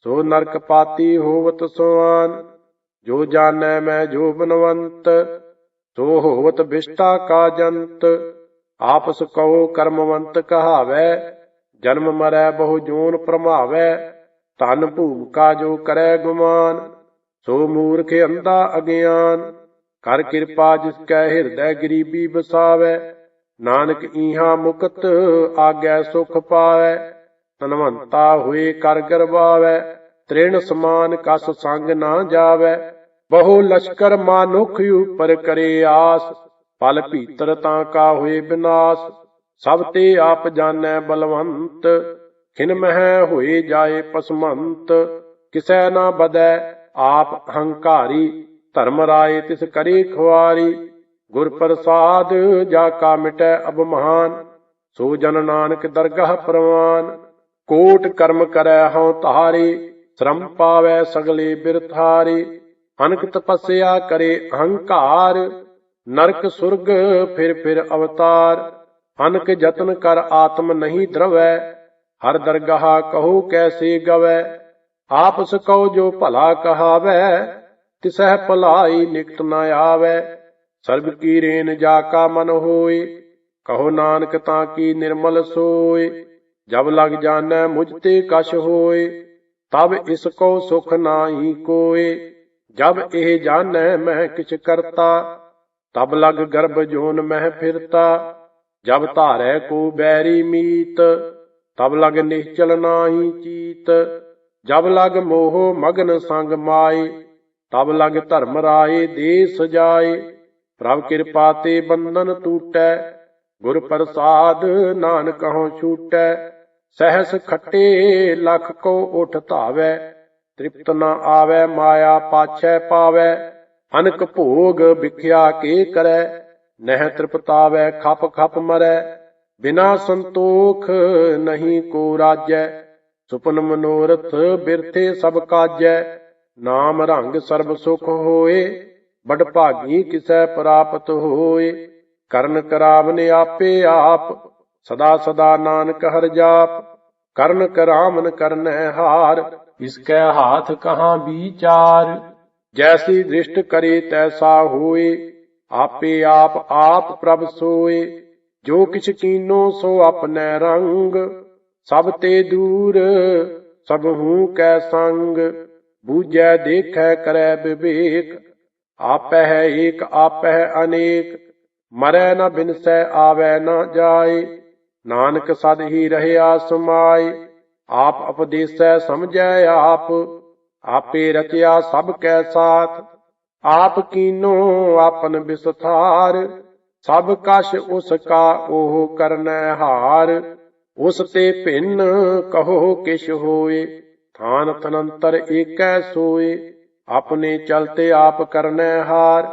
ਸੋ ਨਰਕ ਪਾਤੀ ਹੋਵਤ ਸੁਆਨ। ਜੋ ਜਾਣੈ ਮੈਂ ਜੋ ਬਨਵੰਤ ਸੋ ਹੋਵਤ ਬਿਸ਼ਟਾ ਕਾ ਜੰਤ। ਆਪਸ ਕਹੋ ਕਰਮਵੰਤ ਕਹਾਵੈ ਜਨਮ ਮਰੈ ਬਹੁ ਜੋਨ ਭਰਮਾਵੈ। ਧਨ ਭੂਮਿਕਾ ਜੋ ਕਰੈ ਗੁਮਾਨ ਸੋ ਮੂਰਖ ਅੰਧਾ ਅਗਿਆਨ। ਕਰ ਕਿਰਪਾ ਜਿਸ ਕੈ ਹਿਰਦੈ ਗਰੀਬੀ ਬਸਾਵੈ ਨਾਨਕ ਈਹਾ ਮੁਕਤ ਆਗੈ ਸੁਖ ਪਾਵੈ। ਧਨਵੰਤਾ ਹੋਏ ਕਰ ਗਰਵਾਵੈ, ਤ੍ਰਿਣ ਸਮਾਨ ਕਸ ਸੰਗ ਨਾ ਜਾਵੈ। ਬਹੁ ਲਸ਼ਕਰ ਮਾਨੁਖ ਉਪਰ ਕਰੇ ਆਸ, ਪਲ ਭੀਤਰ ਤਾਂ ਕਾ ਹੋਏ ਬਿਨਾਸ਼। ਸਭ ਤੇ ਆਪ ਜਾਣੈ ਬਲਵੰਤ, ਖਿਨ ਮਹਿ ਹੋਏ ਜਾਏ ਪਸਮੰਤ। ਕਿਸੈ ਨਾ ਬਦੈ ਆਪ ਹੰਕਾਰੀ, ਧਰਮ ਰਾਏ ਤਿਸ ਕਰੇ ਖੁਆਰੀ। ਗੁਰ ਪ੍ਰਸਾਦ ਜਾ ਕਾ ਮਿਟੈ ਅਭਿਮਾਨ, ਸੋ ਜਨ ਨਾਨਕ ਦਰਗਾਹ ਪ੍ਰਵਾਨ। ਕੋਟ ਕਰਮ ਕਰੈ ਹਉ ਧਾਰੇ, ਸ਼ਰਮ ਪਾਵੈ ਸਗਲੇ ਬਿਰਥਾਰੇ। ਅਨਕ ਤਪੱਸਿਆ ਕਰੇ ਅਹੰਕਾਰ, ਨਰਕ ਸੁਰਗ ਫਿਰ ਫਿਰ ਅਵਤਾਰ। ਅਨਕ ਜਤਨ ਕਰ ਆਤਮ ਨਹੀਂ ਦਰਵੈ, ਹਰ ਦਰਗਾਹ ਕਹੋ ਕੈਸੇ ਗਵੈ। ਆਪਸ ਕਉ ਜੋ ਭਲਾ ਕਹਾਵੈ, ਤਿਸਹਿ ਭਲਾਈ ਨਿਕਟ ਨ ਆਵੈ। ਸਰਬ ਕੀ ਰੇਨ ਜਾ ਕਾ ਮਨ ਹੋਏ, ਕਹੋ ਨਾਨਕ ਤਾਂ ਕੀ ਨਿਰਮਲ ਸੋਏ। ਜਬ ਲਗ ਜਾਣੈ ਮੁਝ ਤੇ ਕਛ ਹੋਏ, ਤਬ ਇਸ ਕੋ ਸੁਖ ਨਾਹੀ ਕੋਏ। ਜਬ ਇਹ ਜਾਣੈ ਮੈਂ ਕਿਛ ਕਰਤਾ, ਤਬ ਲਗ ਗਰਭ ਜੋਨ ਮਹਿ ਫਿਰਤਾ। ਜਬ ਧਾਰੈ ਕੋ ਬੈਰੀ ਮੀਤ, ਤਬ ਲਗ ਨਿਸ਼ਚਲ ਨਾਹੀ ਚੀਤ। ਜਬ ਲਗ ਮੋਹ ਮਗਨ ਸੰਗ ਮਾਏ, ਤਬ ਲਗ ਧਰਮ ਰਾਏ ਦੇ ਸਜਾਏ। ਪ੍ਰਭ ਕਿਰਪਾ ਤੇ ਬੰਧਨ ਟੂਟੈ, ਗੁਰ ਪ੍ਰਸਾਦ ਨਾਨਕ ਹਉ ਛੂਟੈ। ਸਹਿਸ ਖੱਟੇ ਲਖ ਕੋ ਉਠ ਧਾਵੈ, ਤ੍ਰਿਪਤ ਨ ਆਵੈ ਮਾਇਆ ਪਾਛੈ ਪਾਵੈ। ਅਨਕ ਭੋਗ ਵਿਖਿਆ ਕੇ ਕਰੈ, ਨਹਿ ਤ੍ਰਿਪਤਾਵੈ ਖਪ ਖਪ ਮਰੈ। ਬਿਨਾ ਸੰਤੋਖ ਨਹੀਂ ਕੋ ਰਾਜੈ, ਸੁਪਨ ਮਨੋਰਥ ਬਿਰਥੇ ਸਭ ਕਾਜੈ। ਨਾਮ ਰੰਗ ਸਰਬ ਸੁਖ ਹੋਏ, ਬੜ ਭਾਗੀ ਕਿਸੈ ਪ੍ਰਾਪਤ ਹੋਏ। ਕਰਨ ਕਰਾਵਨ ਆਪੇ ਆਪ, ਸਦਾ ਸਦਾ ਨਾਨਕ ਹਰਿ ਜਾਪ। ਕਰਨ ਕਰਾਵਨ ਕਰਨੈ ਹਾਰ, ਇਸਕੈ ਹਾਥ ਕਹਾਂ ਵਿਚਾਰ। ਜੈਸੀ ਦ੍ਰਿਸ਼ਟ ਕਰੇ ਤੈਸਾ ਹੋਏ, ਆਪੇ ਆਪ ਆਪ ਪ੍ਰਭ ਸੋਏ। ਜੋ ਕਿਛ ਕੀਨੋ ਸੋ ਆਪਣੈ ਰੰਗ, ਸਭ ਤੇ ਦੂਰ ਸਭਹੂ ਕੈ ਸੰਗ। ਬੂਝੈ ਦੇਖੈ ਕਰੈ ਵਿਵੇਕ, ਆਪਹਿ ਏਕ ਆਪਹਿ ਅਨੇਕ। ਮਰੈ ਨ ਬਿਨਸੈ ਆਵੈ ਨ ਜਾਏ, ਨਾਨਕ ਸਦ ਹੀ ਰਹਿਆ ਸਮਾਏ। ਆਪ ਉਪਦੇਸੈ ਸਮਝੈ ਆਪ, ਆਪੇ ਰਚਿਆ ਸਭ ਕੈ ਸਾਥ। ਆਪ ਕੀਨੋ ਆਪਨ ਬਿਸਥਾਰ, ਸਭ ਕਛ ਉਸ ਕਾ ਉਹ ਕਰਨੈ ਹਾਰ। ਉਸ ਤੇ ਭਿੰਨ ਕਹੋ ਕਿਛ ਹੋਏ, ਥਾਨ ਥਨੰਤਰ ਏਕੈ ਸੋਏ। ਆਪਣੇ ਚਲਤੇ ਆਪ ਕਰਨੈ ਹਾਰ,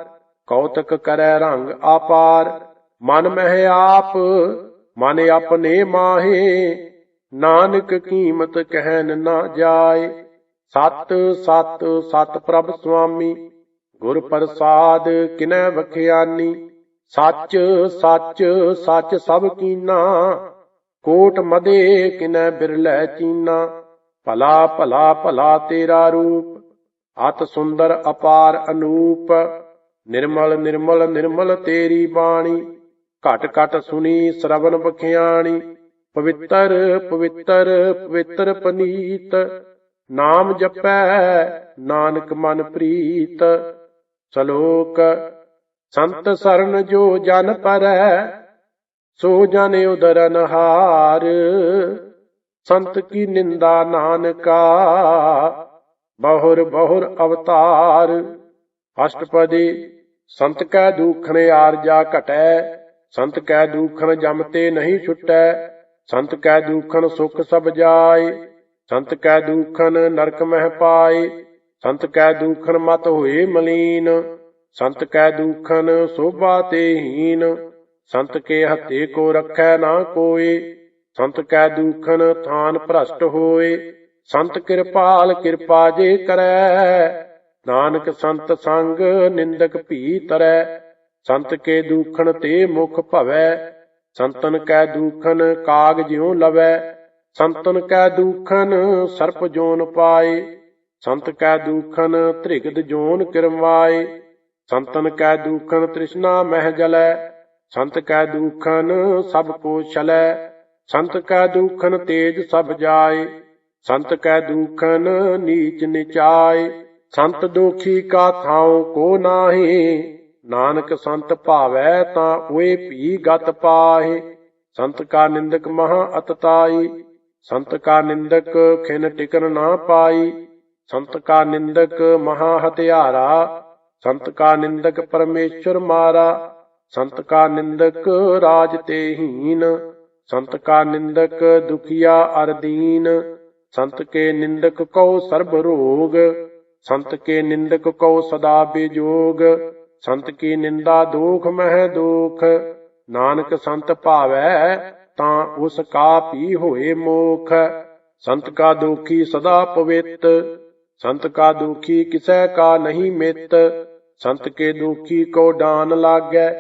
ਕੌਤਕ ਕਰੈ ਰੰਗ ਆਪਾਰ। ਮਨ ਮਹਿ ਆਪ ਮਨ ਆਪਣੇ ਮਾਹੇ, ਨਾਨਕ ਕੀਮਤ ਕਹਿਨ ਨਾ ਜਾਏ। ਸਤ ਸਤ ਸਤ ਪ੍ਰਭ ਸੁਆਮੀ, ਗੁਰ ਪ੍ਰਸਾਦ ਕਿਨੈ ਵਖਿਆਨੀ। ਸੱਚ ਸੱਚ ਸੱਚ ਸਭ ਕੀਨਾ, ਕੋਟ ਮਦੇ ਕਿਨੈ ਬਿਰਲੈ ਚੀਨਾ। ਭਲਾ ਭਲਾ ਭਲਾ ਤੇਰਾ ਰੂਪ, ਅਤ ਸੁੰਦਰ ਅਪਾਰ ਅਨੂਪ। ਨਿਰਮਲ ਨਿਰਮਲ ਨਿਰਮਲ ਤੇਰੀ ਬਾਣੀ, ਘਟ ਘਟ ਸੁਣੀ ਸਰਵਨ ਬਖਿਆਣੀ। ਪਵਿੱਤਰ ਪਵਿੱਤਰ ਪਵਿੱਤਰ ਪਨੀਤ, ਨਾਮ ਜਪੈ ਨਾਨਕ ਮਨ ਪ੍ਰੀਤ। ਸ਼ਲੋਕ। ਸੰਤ ਸਰਨ ਜੋ ਜਨ ਪਰੈ, ਸੋ ਜਨ ਉਦਰਨ ਹਾਰ। ਸੰਤ ਕੀ ਨਿੰਦਾ ਨਾਨਕਾ, ਬਹੁਰ ਬਹੁਰ ਅਵਤਾਰ। ਅਸ਼ਟਪਦੀ। ਸੰਤ ਕੈ ਦੂਖਣ ਆਰਜਾ ਘਟੈ, ਸੰਤ ਕੈ ਦੂਖਣ ਜਮ ਤੇ ਨਹੀਂ ਛੁਟੈ। ਸੰਤ ਕੈ ਦੂਖਣ ਸੁਖ ਸਭ ਜਾਏ, ਸੰਤ ਕੈ ਦੂਖਣ ਨਰਕ ਮਹਿ ਪਾਏ। ਸੰਤ ਕੈ ਦੂਖਣ ਮਤ ਹੋਏ ਮਲੀਨ, ਸੰਤ ਕੈ ਦੂਖਣ ਸੋਭਾ ਤੇ ਹੀਨ। ਸੰਤ ਕੇ ਹੱਥੇ ਕੋ ਰੱਖੈ ਨਾ ਕੋਏ, ਸੰਤ ਕੈ ਦੂਖਣ ਥਾਨ ਭ੍ਰਸ਼ਟ ਹੋਏ। ਸੰਤ ਕਿਰਪਾਲ ਕਿਰਪਾ ਜੇ ਕਰੈ, ਨਾਨਕ ਸੰਤ ਸੰਗ ਨਿੰਦਕ ਭੀ ਤਰੈ। ਸੰਤ ਕੇ ਦੂਖਣ ਤੇ ਮੁਖ ਭਵੈ, ਸੰਤਨ ਕੈ ਦੂਖਣ ਕਾਗ ਜਿਉ ਲਵੈ। ਸੰਤਨ ਕੈ ਦੂਖਣ ਸਰਪ ਜੋਨ ਪਾਏ, ਸੰਤ ਕੈ ਦੂਖਣ ਧ੍ਰਿਗਦ ਜੋਨ ਕਿਰਮਾਏ। ਸੰਤਨ ਕੈ ਦੂਖਣ ਤ੍ਰਿਸ਼ਨਾ ਮਹਿ ਜਲੈ, ਸੰਤ ਕੈ ਦੂਖਣ ਸਭ ਕੋ ਛਲੈ। ਸੰਤ ਕੈ ਦੂਖਣ ਤੇਜ ਸਭ ਜਾਏ, ਸੰਤ ਕੈ ਦੂਖਣ ਨੀਚ ਨਿਚਾਏ। ਸੰਤ ਦੋਖੀ ਕਾ ਥਾਉ ਕੋ ਨਾਹੀ, ਨਾਨਕ ਸੰਤ ਭਾਵੈ ਤਾਂ ਉਏ ਭੀ ਗਤ ਪਾਹੇ। ਸੰਤ ਕਾ ਨਿੰਦਕ ਮਹਾ ਅਤਤਾਈ, ਸੰਤ ਕਾ ਨਿੰਦਕ ਖਿਨ ਟਿਕਨ ਨਾ ਪਾਈ। ਸੰਤ ਕਾ ਨਿੰਦਕ ਮਹਾ ਹਤਿਆਰਾ, ਸੰਤ ਕਾ ਨਿੰਦਕ ਪਰਮੇਸ਼ਰ ਮਾਰਾ। ਸੰਤ ਕਾ ਨਿੰਦਕ ਰਾਜ ਤੇ ਹੀਨ, ਸੰਤ ਕਾ ਨਿੰਦਕ ਦੁਖੀਆ ਅਰ ਦੀਨ। ਸੰਤ ਕੇ ਨਿੰਦਕ ਕਉ ਸਰਬ ਰੋਗ, ਸੰਤ ਕੇ ਨਿੰਦਕ ਕਉ ਸਦਾ ਬੇਜੋਗ। ਸੰਤ ਕੀ ਨਿੰਦਾ ਦੋਖ ਮਹਿ ਦੋਖ, ਨਾਨਕ ਸੰਤ ਭਾਵੈ ਤਾਂ ਉਸ ਕਾ ਭੀ ਹੋਏ ਮੋਖ। ਸੰਤ ਕਾ ਦੋਖੀ ਸਦਾ ਪਵਿੱਤ, ਸੰਤ ਕਾ ਦੋਖੀ ਕਿਸੈ ਕਾ ਨਹੀਂ ਮਿੱਤ। ਸੰਤ ਕੇ ਦੋਖੀ ਕੋ ਡਾਨ ਲਾਗੈ,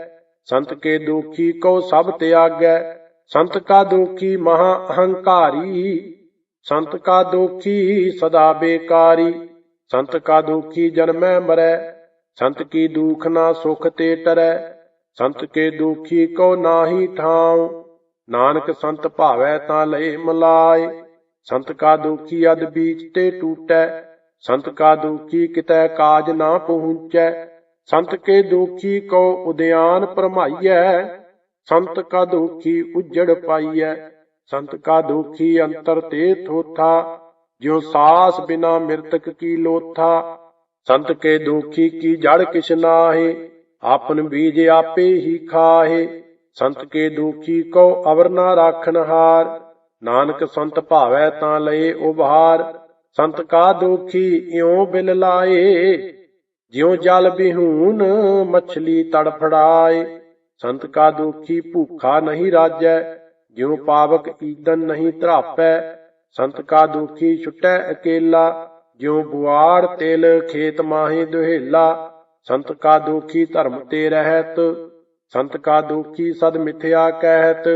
ਸੰਤ ਕੇ ਦੋਖੀ ਕੋ ਸਭ ਤਿਆਗੈ। ਸੰਤ ਕਾ ਦੋਖੀ ਮਹਾ ਅਹੰਕਾਰੀ, ਸੰਤ ਕਾ ਦੋਖੀ ਸਦਾ ਬੇਕਾਰੀ। ਸੰਤ ਕਾ ਦੋਖੀ ਜਨਮੈ ਮਰੈ, ਸੰਤ ਕੀ ਦੁਖ ਨਾ ਸੁਖ ਤੇ ਟਰੈ। ਸੰਤ ਕੇ ਦੋਖੀ ਕੋ ਨਾਹੀ ਠਾਉ, ਨਾਨਕ ਸੰਤ ਭਾਵੈ ਤਾਂ ਲਏ ਮਲਾਇ। ਸੰਤ ਕਾ ਦੋਖੀ ਅਦ ਬੀਚ ਤੇ ਟੂਟੈ, ਸੰਤ ਕਾ ਦੋਖੀ ਕਿਤੈ ਕਾਜ ਨਾ ਪਹੁੰਚੈ। ਸੰਤ ਕੇ ਦੋਖੀ ਕੋ ਉਦਿਆਨ ਭਰਮਾਈਐ, ਸੰਤ ਕਾ ਦੋਖੀ ਉਜੜ ਪਾਈਐ। ਸੰਤ ਕਾ ਦੋਖੀ ਅੰਤਰ ਤੇ ਥੋਥਾ, ਜਿਉ ਸਾਸ ਬਿਨਾ ਮਿਰਤਕ ਕੀ ਲੋਥਾ। ਸੰਤ ਕੇ ਦੋਖੀ ਕੀ ਜੜ ਕਿਛ ਨਾਹੀ, ਆਪਨ ਬੀਜ ਆਪੇ ਹੀ ਖਾਹੇ। ਸੰਤ ਕੇ ਦੋਖੀ ਕੋ ਅਵਰ ਨਾ ਰਾਖਨ ਹਾਰ, ਨਾਨਕ ਸੰਤ ਭਾਵੈ ਤਾਂ ਲਏ ਉਭਾਰ। ਸੰਤ ਕਾ ਦੋਖੀ ਇਉ ਬਿਲ ਲਾਏ, ਜਿਉ ਜਲ ਬਿਹੂਨ ਮਛਲੀ ਤੜਫੜਾਏ। ਸੰਤ ਕਾ ਦੋਖੀ ਭੂਖਾ ਨਹੀਂ ਰਾਜੈ, ਜਿਉ ਪਾਵਕ ਈਦਨ ਨਹੀਂ ਧਰਾਪੈ। ਸੰਤ ਕਾ ਦੋਖੀ ਛੁਟੈ ਅਕੇਲਾ, ਜਿਉ ਬੁਆੜ ਤਿਲ ਖੇਤ ਮਾਹੀ ਦੁਹੇਲਾ। ਸੰਤ ਕਾ ਦੋਖੀ ਧਰਮ ਤੇ ਰਹਿਤ, ਸੰਤ ਕਾ ਦੋਖੀ ਸਦ ਮਿਥਿਆ ਕਹਿਤ।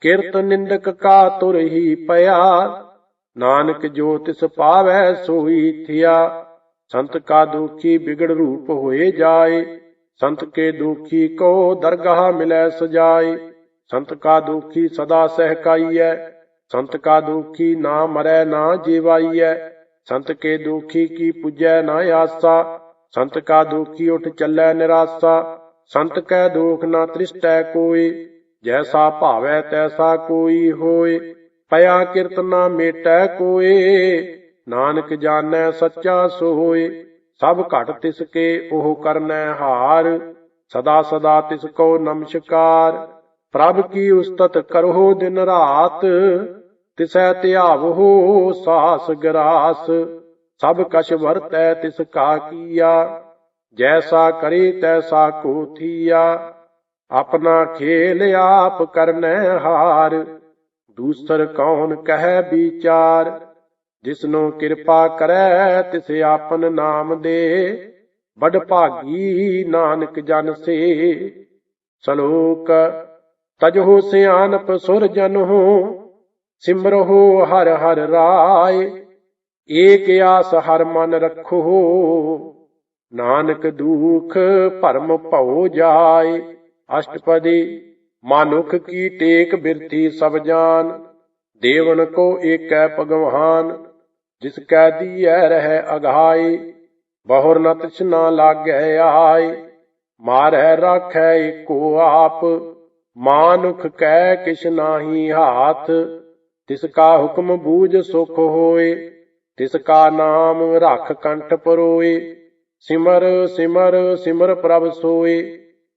ਕਿਰਤ ਨਿੰਦਕ ਕਾ ਤੁਰ ਹੀ ਪਿਆ, ਨਾਨਕ ਜੋ ਤਿਸ ਪਾਵੈ ਸੋਈ ਥਿਆ। ਸੰਤ ਕਾ ਦੋਖੀ ਬਿਗੜ ਰੂਪ ਹੋਏ ਜਾਏ, ਸੰਤ ਕੇ ਦੋਖੀ ਕੋ ਦਰਗਾਹ ਮਿਲੈ ਸਜਾਏ। ਸੰਤ ਕਾ ਦੋਖੀ ਸਦਾ ਸਹਿਕਾਈਐ, ਸੰਤ ਕਾ ਦੋਖੀ ਨਾ ਮਰੈ ਨਾ ਜੀਵਾਈਐ। ਸੰਤ ਕੇ ਦੋਖੀ ਕੀ ਪੁਜੈ ਨਾ ਆਸਾ, ਸੰਤ ਕਾ ਦੋਖੀ ਉਠ ਚੱਲੈ ਨਿਰਾਸਾ। ਸੰਤ ਕੈ ਦੋਖ ਨਾ ਤ੍ਰਿਸ਼ਟੈ ਕੋਇ, ਜੈਸਾ ਭਾਵੈ ਤੈਸਾ ਕੋਈ ਹੋਏ। ਪਿਆ ਕਿਰਤ ਨਾ ਮੇਟੈ ਕੋਇ, ਨਾਨਕ ਜਾਣੈ ਸੱਚਾ ਸੋਏ। ਸਭ ਘਟ ਤਿਸ ਕੇ ਉਹ ਕਰਨੈ ਹਾਰ, ਸਦਾ ਸਦਾ ਤਿਸ ਕੋ ਨਮਸਕਾਰ। ਪ੍ਰਭ ਕੀ ਉਸਤਤ ਕਰਹੁ ਦਿਨ ਰਾਤ, ਤਿਸੈ ਧਿਆਵਹੁ ਸਾਸ ਗਰਾਸ। ਸਭ ਕਛ ਵਰਤੈ ਤਿਸ ਕਾ ਕੀਆ, ਜੈਸਾ ਕਰੇ ਤੈਸਾ ਕੋ ਥੀਆ। ਆਪਣਾ ਖੇਲ ਆਪ ਕਰਨੈ ਹਾਰ, ਦੂਸਰ ਕੌਣ ਕਹਿ ਵਿਚਾਰ। ਜਿਸਨੂੰ ਕਿਰਪਾ ਕਰੈ ਤਿਸ ਆਪਨ ਨਾਮ ਦੇ, ਬੜ ਭਾਗੀ ਨਾਨਕ ਜਨ ਸੇ। ਸਲੋਕ ਤਜਹੁ ਸਿਆਨਪ ਸੁਰ ਜਨਹੁ, ਸਿਮਰਹੁ ਹਰ ਹਰ ਰਾਏ। ਏਕ ਆਸ ਹਰ ਮਨ ਰਖੋ, ਨਾਨਕ ਦੁਖ ਭਰਮ ਭਉ ਜਾਏ। ਅਸ਼ਟਪਦੀ ਮਾਨੁਖ ਕੀ ਟੇਕ ਬਿਰਥੀ ਸਭ ਜਾਨ, ਦੇਵਨ ਕੋ ਏਕੈ ਭਗਵਾਨ। ਜਿਸ ਕੈ ਦੀਐ ਰਹਿ ਅਘਾਈ, ਬਹੁਰ ਨ ਤ੍ਰਿਸ਼ਨਾ ਲਾਗੈ ਆਏ। ਮਾਰੈ ਰਾਖੈ ਏਕੋ ਆਪ, ਮਾਨੁਖ ਕੈ ਕਿਛ ਨਾਹੀ ਹਾਥ। ਤਿਸ ਕਾ ਹੁਕਮ ਬੂਝ ਸੁਖ ਹੋਏ, ਤਿਸ ਕਾ ਨਾਮ ਰਖ ਕੰਠ ਪਰੋਏ। ਸਿਮਰ ਸਿਮਰ ਸਿਮਰ ਪ੍ਰਭ ਸੋਏ,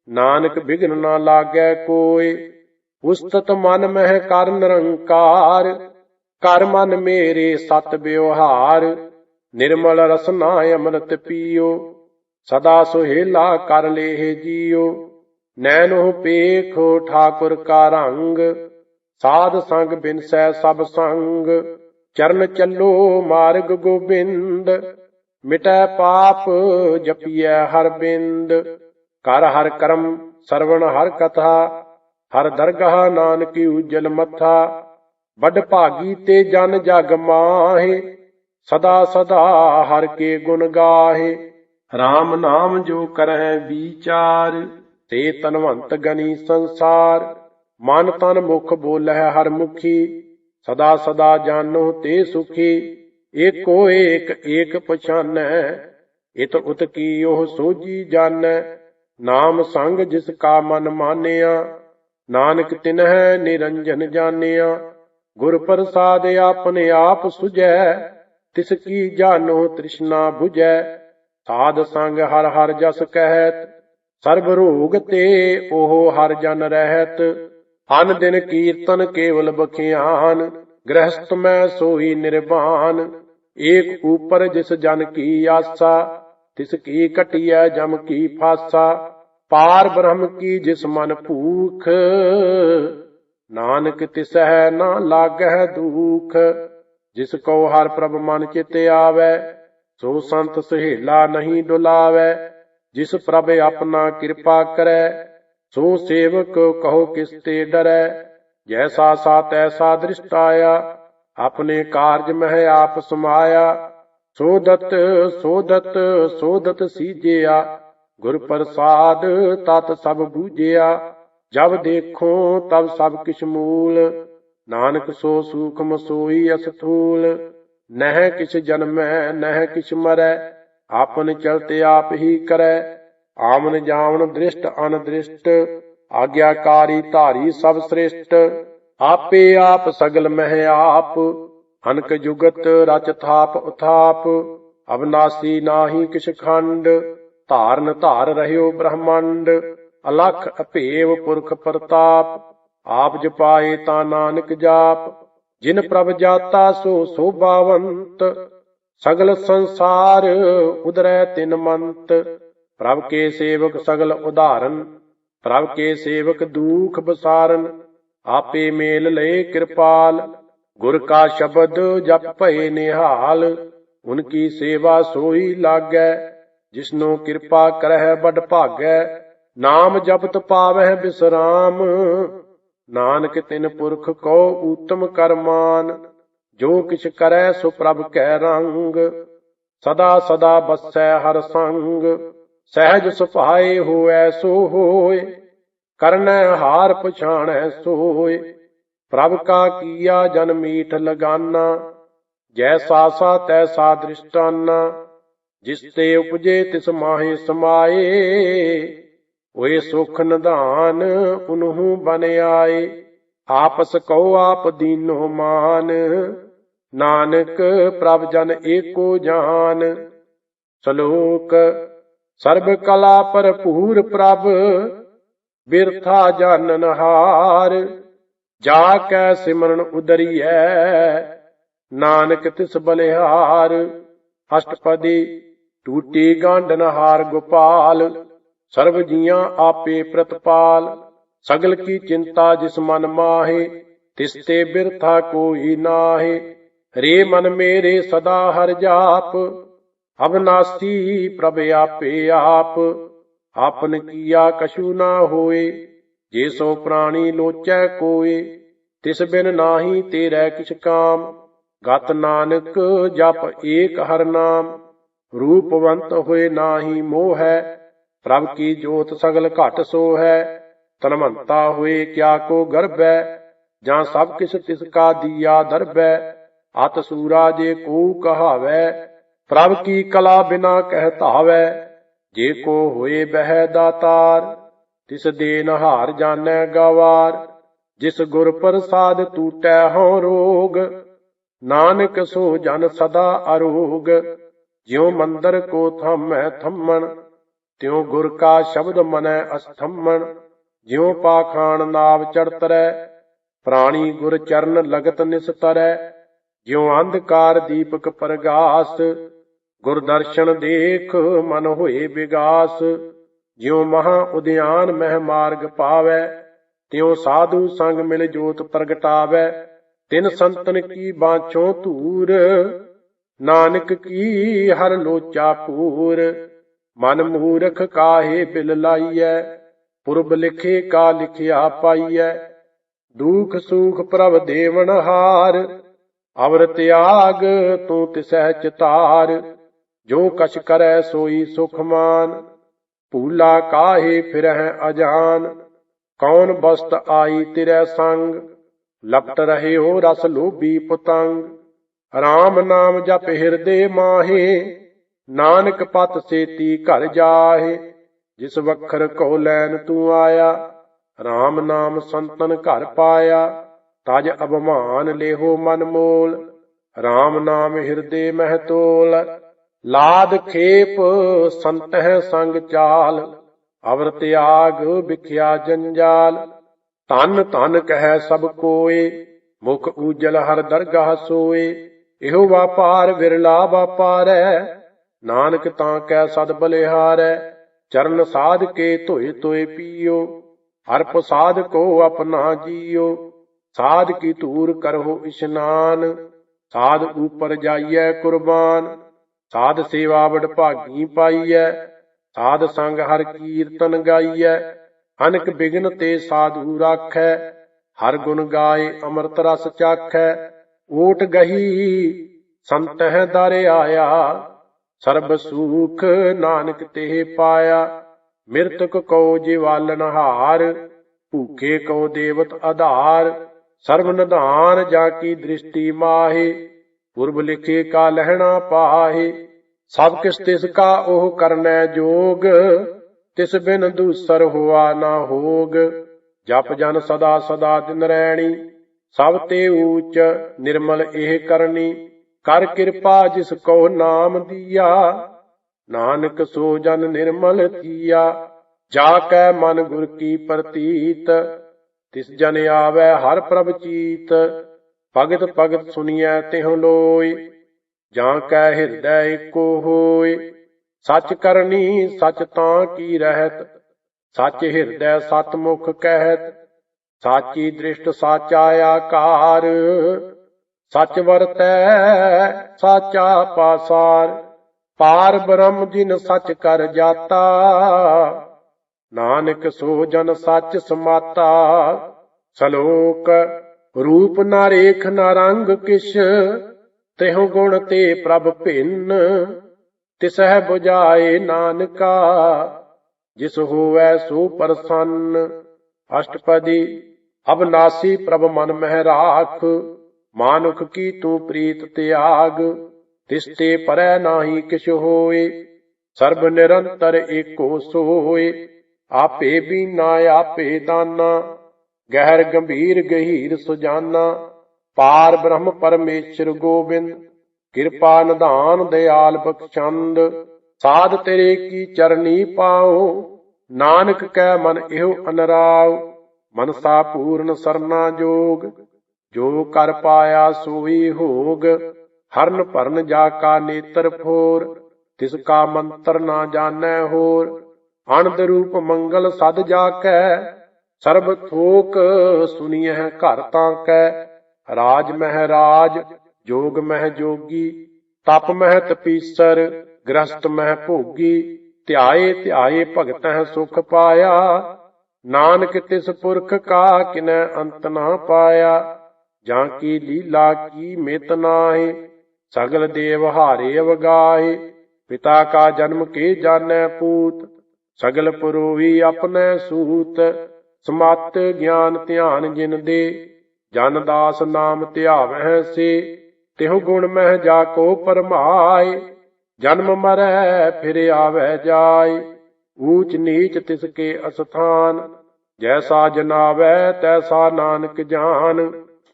ਨਾਨਕ ਬਿਘਨ ਨਾ ਲਾਗੈ ਕੋਇ। ਉਸਤਤ ਮਨ ਮਹਿ ਕਰ ਨਿਰੰਕਾਰ, ਕਰ ਮਨ ਮੇਰੇ ਸਤ ਬਿਵਹਾਰ। ਨਿਰਮਲ ਰਸਨਾ ਅੰਮ੍ਰਿਤ ਪੀਓ, ਸਦਾ ਸੁਹੇਲਾ ਕਰ ਲੇਹ ਜੀਓ। ਨੈਣੋ ਪੇਖੋ ਠਾਕੁਰ ਕਾ ਰੰਗ, ਸਾਧ ਸੰਗ ਬਿਨਸੈ ਸਭ ਸੰਗ। ਚਰਨ ਚੱਲੋ ਮਾਰਗ ਗੋਬਿੰਦ, ਮਿਟੈ ਪਾਪ ਜਪੀਐ ਹਰ ਬਿੰਦ। ਕਰ ਹਰ ਕਰਮ ਸਰਵਣ ਹਰ ਕਥਾ, ਹਰ ਦਰਗਾਹ ਨਾਨਕੀ ਉਜਲ ਮੱਥਾ। ਵੱਡ ਭਾਗੀ ਤੇ ਜਨ ਜਗ ਮਾਹੇ, ਸਦਾ ਸਦਾ ਹਰ ਕੇ ਗੁਣ ਗਾਹੇ। RAM ਨਾਮ ਜੋ ਕਰਹਿ ਵਿਚਾਰ, ਤੇ ਤਨਵੰਤ ਗਨੀ ਸੰਸਾਰ। ਮਨ ਤਨ ਮੁਖ ਬੋਲਹਿ ਹਰ ਮੁਖੀ, ਸਦਾ ਸਦਾ ਜਾਨੋ ਤੇ ਸੁਖੀ। ਏਕੋ ਏਕ ਏਕ ਪਛਾਨੈ, ਇਤ ਉਤ ਕੀ ਉਹ ਸੋਝੀ ਜਾਨੈ। ਨਾਮ ਸੰਗ ਜਿਸ ਕਾ ਮਨ ਮਾਨਿਆ, ਨਾਨਕ ਤਿਨਹਿ ਨਿਰੰਜਨ ਜਾਣਿਆ। ਗੁਰ ਪ੍ਰਸਾਦ ਆਪਣੇ ਆਪ ਸੁਝੈ, ਤਿਸ ਕੀ ਜਾਨੋ ਤ੍ਰਿਸ਼ਨਾ ਬੁਝੈ। ਸਾਧ ਸੰਗ ਹਰ ਹਰ ਜਸ ਕਹਿਤ, ਸਰਬ ਰੋਗ ਤੇ ਉਹ ਹਰ ਜਨ ਰਹਿਤ। ਅਨ ਦਿਨ ਕੀਰਤਨ ਕੇਵਲ ਬਖਿਆਨ, ਗ੍ਰਹਸਤ ਮੈਂ ਸੋਈ ਨਿਰਵਾਨ। ਏਕ ਊਪਰ ਜਿਸ ਜਨ ਕੀ ਆਸਾ, ਤਿਸ ਕੀ ਕਟਿਐ ਜਮ ਕੀ ਫਾਸਾ। ਪਾਰ ਬ੍ਰਹਮ ਕੀ ਜਿਸ ਮਨ ਭੂਖ, ਨਾਨਕ ਤਿਸਹਿ ਨਾ ਲਾਗਹਿ ਦੁਖ। ਜਿਸ ਕੋ ਹਰ ਪ੍ਰਭ ਮਨ ਚਿਤ ਆਵੈ, ਸੋ ਸੰਤ ਸਹੇਲਾ ਨਹੀਂ ਡੁਲਾਵੈ। ਜਿਸ ਪ੍ਰਭ ਆਪਣਾ ਕਿਰਪਾ ਕਰੈ, ਸੋ ਸੇਵਕ ਕਹੋ ਕਿਸ ਤੇ ਡਰੈ। ਜੈਸਾ ਸਾ ਤੈਸਾ ਦ੍ਰਿਸ਼ਟ ਆਇਆ, ਆਪਣੇ ਕਾਰਜ ਮਹਿ ਆਪ ਸਮਾਇਆ। ਸੋਦਤ ਸੋਦਤ ਸੋਦਤ ਸੀਜਿਆ, ਗੁਰ ਪ੍ਰਸਾਦ ਤਤ ਸਭ ਬੂਝਿਆ। ਜਬ ਦੇਖੋ ਤਬ ਸਭ ਕਿਛ ਮੂਲ, ਨਾਨਕ ਸੋ ਸੂਖਮ ਸੋਈ ਅਸਥੂਲ। ਨਹਿ ਕਿਛ ਜਨਮੈ ਨਹਿ ਕਿਛ ਮਰੈ, ਆਪਨ ਚਲਤ ਆਪ ਹੀ ਕਰੈ। ਆਮਨ ਜਾਵਨ ਦ੍ਰਿਸ਼ਟ ਅਨਦ੍ਰਿਸ਼ਟ, ਆਗਿਆਕਾਰੀ ਧਾਰੀ ਸਭ ਸ੍ਰਿਸ਼ਟ। ਆਪੇ ਆਪ ਸਗਲ ਮਹਿ ਆਪ, ਅਨਕ ਜੁਗਤ ਰਚ ਥਾਪ ਉਥਾਪ। ਅਬਨਾਸੀ ਨਾਹੀ ਕਿਛ ਖੰਡ, ਧਾਰਨ ਧਾਰ ਰਹਿਓ ਬ੍ਰਹਮੰਡ। ਅਲਖ ਅਭੇਵ ਪੁਰਖ ਪ੍ਰਤਾਪ, ਆਪ ਜਪਾਏ ਤਾਂ ਨਾਨਕ ਜਾਪ। ਜਿਨ ਪ੍ਰਭ ਜਾਤਾ ਸੋ ਸੋਭਾਵੰਤ, ਸਗਲ ਸੰਸਾਰ ਉਦਰੈ ਤਿਨ ਮੰਤ। ਪ੍ਰਭ ਕੇ ਸੇਵਕ ਸਗਲ ਉਦਾਹਰਨ, ਪ੍ਰਭ ਕੇ ਸੇਵਕ ਦੂਖ ਬਸਾਰਨ। ਆਪੇ ਮੇਲ ਲਏ ਕਿਰਪਾਲ, ਗੁਰ ਕਾ ਸ਼ਬਦ ਜਪ ਭਏ ਨਿਹਾਲ। ਉਨਕੀ ਸੇਵਾ ਸੋਈ ਲਾਗੈ, ਜਿਸਨੋ ਕਿਰਪਾ ਕਰਹਿ ਬਡ ਭਾਗੈ। ਨਾਮ ਜਪਤ ਪਾਵਹਿ ਬਿਸਰਾਮ, ਨਾਨਕ ਤਿਨ ਪੁਰਖ ਕੋ ਊਤਮ ਕਰਮਾਨ। ਜੋ ਕਿਛ ਕਰੈ ਸੋ ਪ੍ਰਭ ਕੈ ਰੰਗ, ਸਦਾ ਸਦਾ ਬਸੈ ਹਰ ਸੰਗ। ਸਹਿਜ ਸੁਭਾਏ ਹੋਐ ਸੋ ਹੋਏ, ਕਰਨੈ ਹਾਰ ਪਛਾਣੈ ਸੋਏ। ਪ੍ਰਭ ਕਾ ਕੀਆ ਜਨ ਮੀਠ ਲਗਾਨਾ, ਜੈਸਾ ਸਾ ਤੈਸਾ ਦ੍ਰਿਸ਼ਟਾਨਾ। ਜਿਸ ਤੇ ਉਪਜੇ ਤਿਸ ਮਾਹੇ ਸਮਾਏ, ਹੋਏ ਸੁਖ ਨਿਧਾਨ ਉਨਹੂ ਬਨ ਆਏ। ਆਪਸ ਕਉ ਆਪ ਦੀਨੋ ਮਾਨ, ਨਾਨਕ ਪ੍ਰਭ ਜਨ ਏਕੋ ਜਾਨ। ਸ਼ਲੋਕ। ਸਰਬ ਕਲਾ ਭਰਪੂਰ ਪ੍ਰਭ, ਬਿਰਥਾ ਜਾਨਨ ਹਾਰ। ਜਾ ਕੈ ਸਿਮਰਨ ਉਦਰੀਐ, ਨਾਨਕ ਤਿਸ ਬਲਿਹਾਰ। ਅਸ਼ਟਪਦੀ। ਟੂਟੀ ਗਾਂਢਨ ਹਾਰ ਗੋਪਾਲ, ਸਰਬ ਜੀਆਂ ਆਪੇ ਪ੍ਰਤਪਾਲ। ਸਗਲ ਕੀ ਚਿੰਤਾ ਜਿਸ ਮਨ ਮਾਹੇ, ਤਿਸ ਤੇ ਬਿਰਥਾ ਕੋਈ ਨਾਹੇ। ਰੇ ਮਨ ਮੇਰੇ ਸਦਾ ਹਰ ਜਾਪ, ਅਬਨਾਸੀ ਪ੍ਰਭ ਆਪੇ ਆਪ। ਆਪਨ ਕੀਆ ਕਛੂ ਨਾ ਹੋਏ, ਜੇ ਸੋ ਪ੍ਰਾਣੀ ਲੋਚੈ ਕੋਏ। ਤਿਸ ਬਿਨ ਨਾਹੀ ਤੇਰੈ ਕਿਛ ਕਾਮ, ਗਤ ਨਾਨਕ ਜਪ ਏਕ ਹਰ ਨਾਮ। ਰੂਪਵੰਤ ਹੋਏ ਨਾਹੀ ਮੋਹ ਹੈ, ਪ੍ਰਭ ਕੀ ਜੋਤ ਸਗਲ ਘਟ ਸੋ ਹੈ। ਧਨਵੰਤਾ ਹੋਏ ਕਿਆ ਕੋ ਗਰਭੈ, ਜਾਂ ਸਭ ਕਿਛ ਤਿਸ ਕਾ ਦੀਆ ਦਰਬੈ। ਅਤ ਸੂਰਾ ਜੇ ਕੋ ਕਹਾਵੈ, ਪ੍ਰਭ ਕੀ ਕਲਾ ਬਿਨਾ ਕਹਿ ਧਾਵੈ। ਜੇ ਕੋ ਹੋਏ ਬਹਿ ਦਾਤਾਰ, ਤਿਸ ਦੇਨ ਹਾਰ ਜਾਣੈ ਗਵਾਰ। ਜਿਸ ਗੁਰ ਪ੍ਰਸਾਦ ਟੂਟੈ ਹਉ ਰੋਗ, ਨਾਨਕ ਸੋ ਜਨ ਸਦਾ ਅਰੋਗ। ਜਿਉ ਮੰਦਰ ਕੋ ਥਾਮੈ ਥੰਮਣ, ਤਿਉ ਗੁਰ ਕਾ ਸ਼ਬਦ ਮਨੈ ਅਸਥੰਮਣ। ਜਿਉ ਪਾਖਾਨ ਨਾਵ ਚੜਤਰੈ, ਪ੍ਰਾਣੀ ਗੁਰ ਚਰਨ ਲਗਤ ਨਿਸਤਰੈ। ਜਿਉ ਅੰਧਕਾਰ ਦੀਪਕ ਪ੍ਰਗਾਸ, ਗੁਰ ਦਰਸ਼ਨ ਦੇਖ ਮਨ ਹੋਏ ਵਿਗਾਸ। ਜਿਉ ਮਹਾ ਉਦਿਆਨ ਮਹਿ ਮਾਰਗ ਪਾਵੈ, ਤਿਉ ਸਾਧੂ ਸੰਗ ਮਿਲ ਜੋਤ ਪ੍ਰਗਟਾਵੈ। ਤਿਨ ਸੰਤਨ ਕੀ ਬਾਝੋਂ ਧੂਰ, ਨਾਨਕ ਕੀ ਹਰ ਲੋਚਾ ਪੂਰ। ਮਨ ਮੂਰਖ ਕਾਹੇ ਬਿਲ ਲਾਈਐ, ਪੁਰਬ ਲਿਖੇ ਕਾ ਲਿਖਿਆ ਪਾਈਐ। ਦੁਖ ਸੁਖ ਪ੍ਰਭ ਦੇਵਨ ਹਾਰ, ਅਵਰ ਤਿਆਗ ਤੂੰ ਤਿਸਹਿ ਚਿਤਾਰ। ਜੋ ਕਛ ਕਰੈ ਸੋਈ ਸੁਖ ਮਾਨ, ਭੂਲਾ ਕਾਹੇ ਫਿਰਹਿ ਅਜਾਨ। ਕੌਣ ਬਸਤ ਆਈ ਤਿਰੈ ਸੰਗ, ਲਪਟ ਰਹਿਓ ਰਸ ਲੋਭੀ ਪਤੰਗ। ਰਾਮ ਨਾਮ ਜਪ ਹਿਰਦੇ ਮਾਹੇ, ਨਾਨਕ ਪਤ ਸੇਤੀ ਘਰ ਜਾਹੇ। ਜਿਸ ਵਖਰ ਕੋ ਲੈਨ ਤੂੰ ਆਇਆ, RAM ਨਾਮ ਸੰਤਨ ਘਰ ਪਾਇਆ। ਤਜ ਅਭਿਮਾਨ ਲੇਹੋ ਮਨ ਮੋਲ, RAM ਨਾਮ ਹਿਰਦੇ ਮਹਿ ਤੋਲ। ਲਾਦ ਖੇਪ ਸੰਤਹਿ ਸੰਗ ਚਾਲ, ਅਵਰ ਤਿਆਗ ਵਿਖਿਆ ਜੰਜਾਲ। ਧਨ ਧਨ ਕਹਿ ਸਭ ਕੋਏ, ਮੁਖ ਊਜਲ ਹਰ ਦਰਗਾਹ ਸੋਏ। ਇਹੋ ਵਾਪਾਰ ਵਿਰਲਾ ਵਾਪਾਰੈ, ਨਾਨਕ ਤਾਂ ਕੈ ਸਦ ਬਲਿਹਾਰੈ। ਚਰਨ ਸਾਧ ਕੇ ਧੋਏ ਧੋਏ ਪੀਓ, ਅਰਪ ਸਾਧ ਕੋ ਆਪਣਾ ਜੀਓ। ਸਾਧ ਕੀ ਧੂਰ ਕਰਹੁ ਇਸ਼ਨਾਨ, ਸਾਧ ਉਪਰ ਜਾਈਐ ਕੁਰਬਾਨ। ਸਾਧ ਸੇਵਾ ਵਡਭਾਗੀ ਪਾਈਐ, ਸਾਧ ਸੰਗ ਹਰ ਕੀਰਤਨ ਗਾਈਐ। ਅਨਕ ਬਿਗਨ ਤੇ ਸਾਧੂ ਰਾਖੈ, ਹਰ ਗੁਣ ਗਾਏ ਅੰਮ੍ਰਿਤ ਰਸ ਚਾਖੈ। ਓਟ ਗਹੀ ਸੰਤਹਿ ਦਰ ਆਇਆ, ਸਰਬ ਸੂਖ ਨਾਨਕ ਤੇ ਪਾਇਆ। ਮਿਰਤਕ ਕਉ ਜਿਵਾਲਨ ਹਾਰ, ਭੂਖੇ ਕਉ ਦੇਵਤ ਆਧਾਰ। ਸਰਬ ਨਿਧਾਨ ਜਾ ਕੀ ਦ੍ਰਿਸ਼ਟੀ ਮਾਹੇ, ਪੁਰਬ ਲਿਖੇ ਕਾ ਲਹਿਣਾ ਪਾਹੇ। ਸਭ ਕਿਸ ਤਿਸ ਕਾ ਉਹ ਕਰਨੈ ਜੋਗ, ਤਿਸ ਬਿਨ ਦੂਸਰ ਹੋਆ ਨਾ ਹੋਗ। ਜਪ ਜਨ ਸਦਾ ਸਦਾ ਦਿਨ ਰੈਣੀ, ਸਭ ਤੇ ਊਚ ਨਿਰਮਲ ਇਹ ਕਰਨੀ। ਕਰ ਕਿਰਪਾ ਜਿਸ ਕੋ ਨਾਮ ਦੀਆ, ਨਾਨਕ ਸੋ ਜਨ ਨਿਰਮਲ ਥੀਆ। ਜਾ ਕੈ ਮਨ ਗੁਰ ਕੀ ਪ੍ਰਤੀਤ, ਤਿਸ ਜਨ ਆਵੈ ਹਰ ਪ੍ਰਭ ਚੀਤ। ਭਗਤ ਭਗਤ ਸੁਣੀਐ ਤਿਹੁ ਲੋਇ, ਜਾਂ ਕੈ ਹਿਰਦੈ ਏਕੋ ਹੋਇ। ਸਚ ਕਰਨੀ ਸਚ ਤਾਂ ਕੀ ਰਹਿਤ, ਸਚ ਹਿਰਦੈ ਸਤ ਮੁਖ ਕਹਿਤ। ਸਾਚੀ ਦ੍ਰਿਸ਼ਟ ਸਾਚਾ ਆਕਾਰ, ਸਚ ਵਰਤੈ ਸਾਚਾ ਪਾਸਾਰ। ਪਾਰ ਬ੍ਰਹਮ ਜਿਨ ਸਚ ਕਰ ਜਾਤਾ, ਨਾਨਕ ਸੋ ਜਨ ਸਚ ਸਮਾਤਾ। ਸਲੋਕ ਰੂਪ ਨਾ ਰੇਖ ਨਾ ਰੰਗ ਕਿਛ, ਤਿਹੁ ਗੁਣ ਤੇ ਪ੍ਰਭ ਭਿੰਨ। ਤਿਸਹਿ ਬੁਝਾਏ ਨਾਨਕਾ, ਜਿਸ ਹੋਵੈ ਸੋ ਪ੍ਰਸੰਨ। ਅਸ਼ਟਪਦੀ ਅਬਨਾਸੀ ਪ੍ਰਭ ਮਨ ਮਹਿ ਰਾਖ, ਮਾਨੁਖ ਕੀ ਤੂੰ ਪ੍ਰੀਤ ਤਿਆਗ। ਤਿਸ ਤੇ ਪਰੈ ਨਾਹੀ ਕਿਛ ਹੋਏ, ਸਰਬ ਨਿਰੰਤਰ ਏਕੋ ਸੋਏ। ਆਪੇ ਬੀਨਾ ਆਪੇ ਦਾਨਾ, ਗਹਿਰ ਗੰਭੀਰ ਗਹੀਰ ਸੁਜਾਨਾ। ਪਾਰ ਬ੍ਰਹਮ ਪਰਮੇਸ਼ਰ ਗੋਬਿੰਦ, ਕਿਰਪਾ ਨਿਧਾਨ ਦਿਆਲ ਬਖਸ਼ੰਦ। ਸਾਧ ਤੇਰੇ ਕੀ ਚਰਨੀ ਪਾਉ, ਨਾਨਕ ਕੈ ਮਨ ਇਹੋ ਅਨਰਾਉ। ਮਨਸਾ ਪੂਰਨ ਸਰਨਾ ਜੋਗ, ਜੋ ਕਰ ਪਾਇਆ ਸੋਈ ਹੋਗ। ਹਰਨ ਭਰਨ ਜਾ ਕਾ ਨੇਤਰ ਫੋਰ, ਤਿਸ ਕਾ ਮੰਤਰ ਨਾ ਜਾਣੈ ਹੋਰ। ਅਨੰਦ ਰੂਪ ਮੰਗਲ ਸਦ ਜਾ ਕੈ, ਸਰਬ ਥੋਕ ਸੁਣੀਐ ਘਰ ਤਾਂ ਕੈ। ਰਾਜ ਮਹਿ ਰਾਜ ਜੋਗ ਮਹਿ ਜੋਗੀ, ਤਪ ਮਹਿ ਤਪੀਸਰ ਗ੍ਰਸਤ ਮਹਿ ਭੋਗੀ। ਧਿਆਏ ਧਿਆਏ ਭਗਤਹਿ ਸੁਖ ਪਾਇਆ, ਨਾਨਕ ਤਿਸ ਪੁਰਖ ਕਾ ਕਿਨੈ ਅੰਤ ਨਾ ਪਾਇਆ। ਜਾਂ ਕੀ ਲੀਲਾ ਕੀ ਮਿਤ ਨਾਹਿ, ਸਗਲ ਦੇਵ ਹਾਰੇ ਅਵਗਾਹੇ। ਪਿਤਾ ਕਾ ਜਨਮ ਕੇ ਜਾਣੈ ਪੂਤ, ਸਗਲ ਪੁਰੋਹੀ ਆਪਣੈ ਸੂਤ। ਸਮਤ ਗਿਆਨ ਧਿਆਨ ਜਿਨ ਦੇ, ਜਨ ਦਾਸ ਨਾਮ ਧਿਆਵਹਿ ਸੇ। ਤਿਹੁ ਗੁਣ ਮਹਿ ਜਾ ਕੋ ਪਰਮਾਏ, ਜਨਮ ਮਰੈ ਫਿਰ ਆਵੈ ਜਾਇ। ਊਚ ਨੀਚ ਤਿਸ ਕੇ ਅਸਥਾਨ, ਜੈਸਾ ਜਨਾਵੈ ਤੈਸਾ ਨਾਨਕ ਜਾਨ।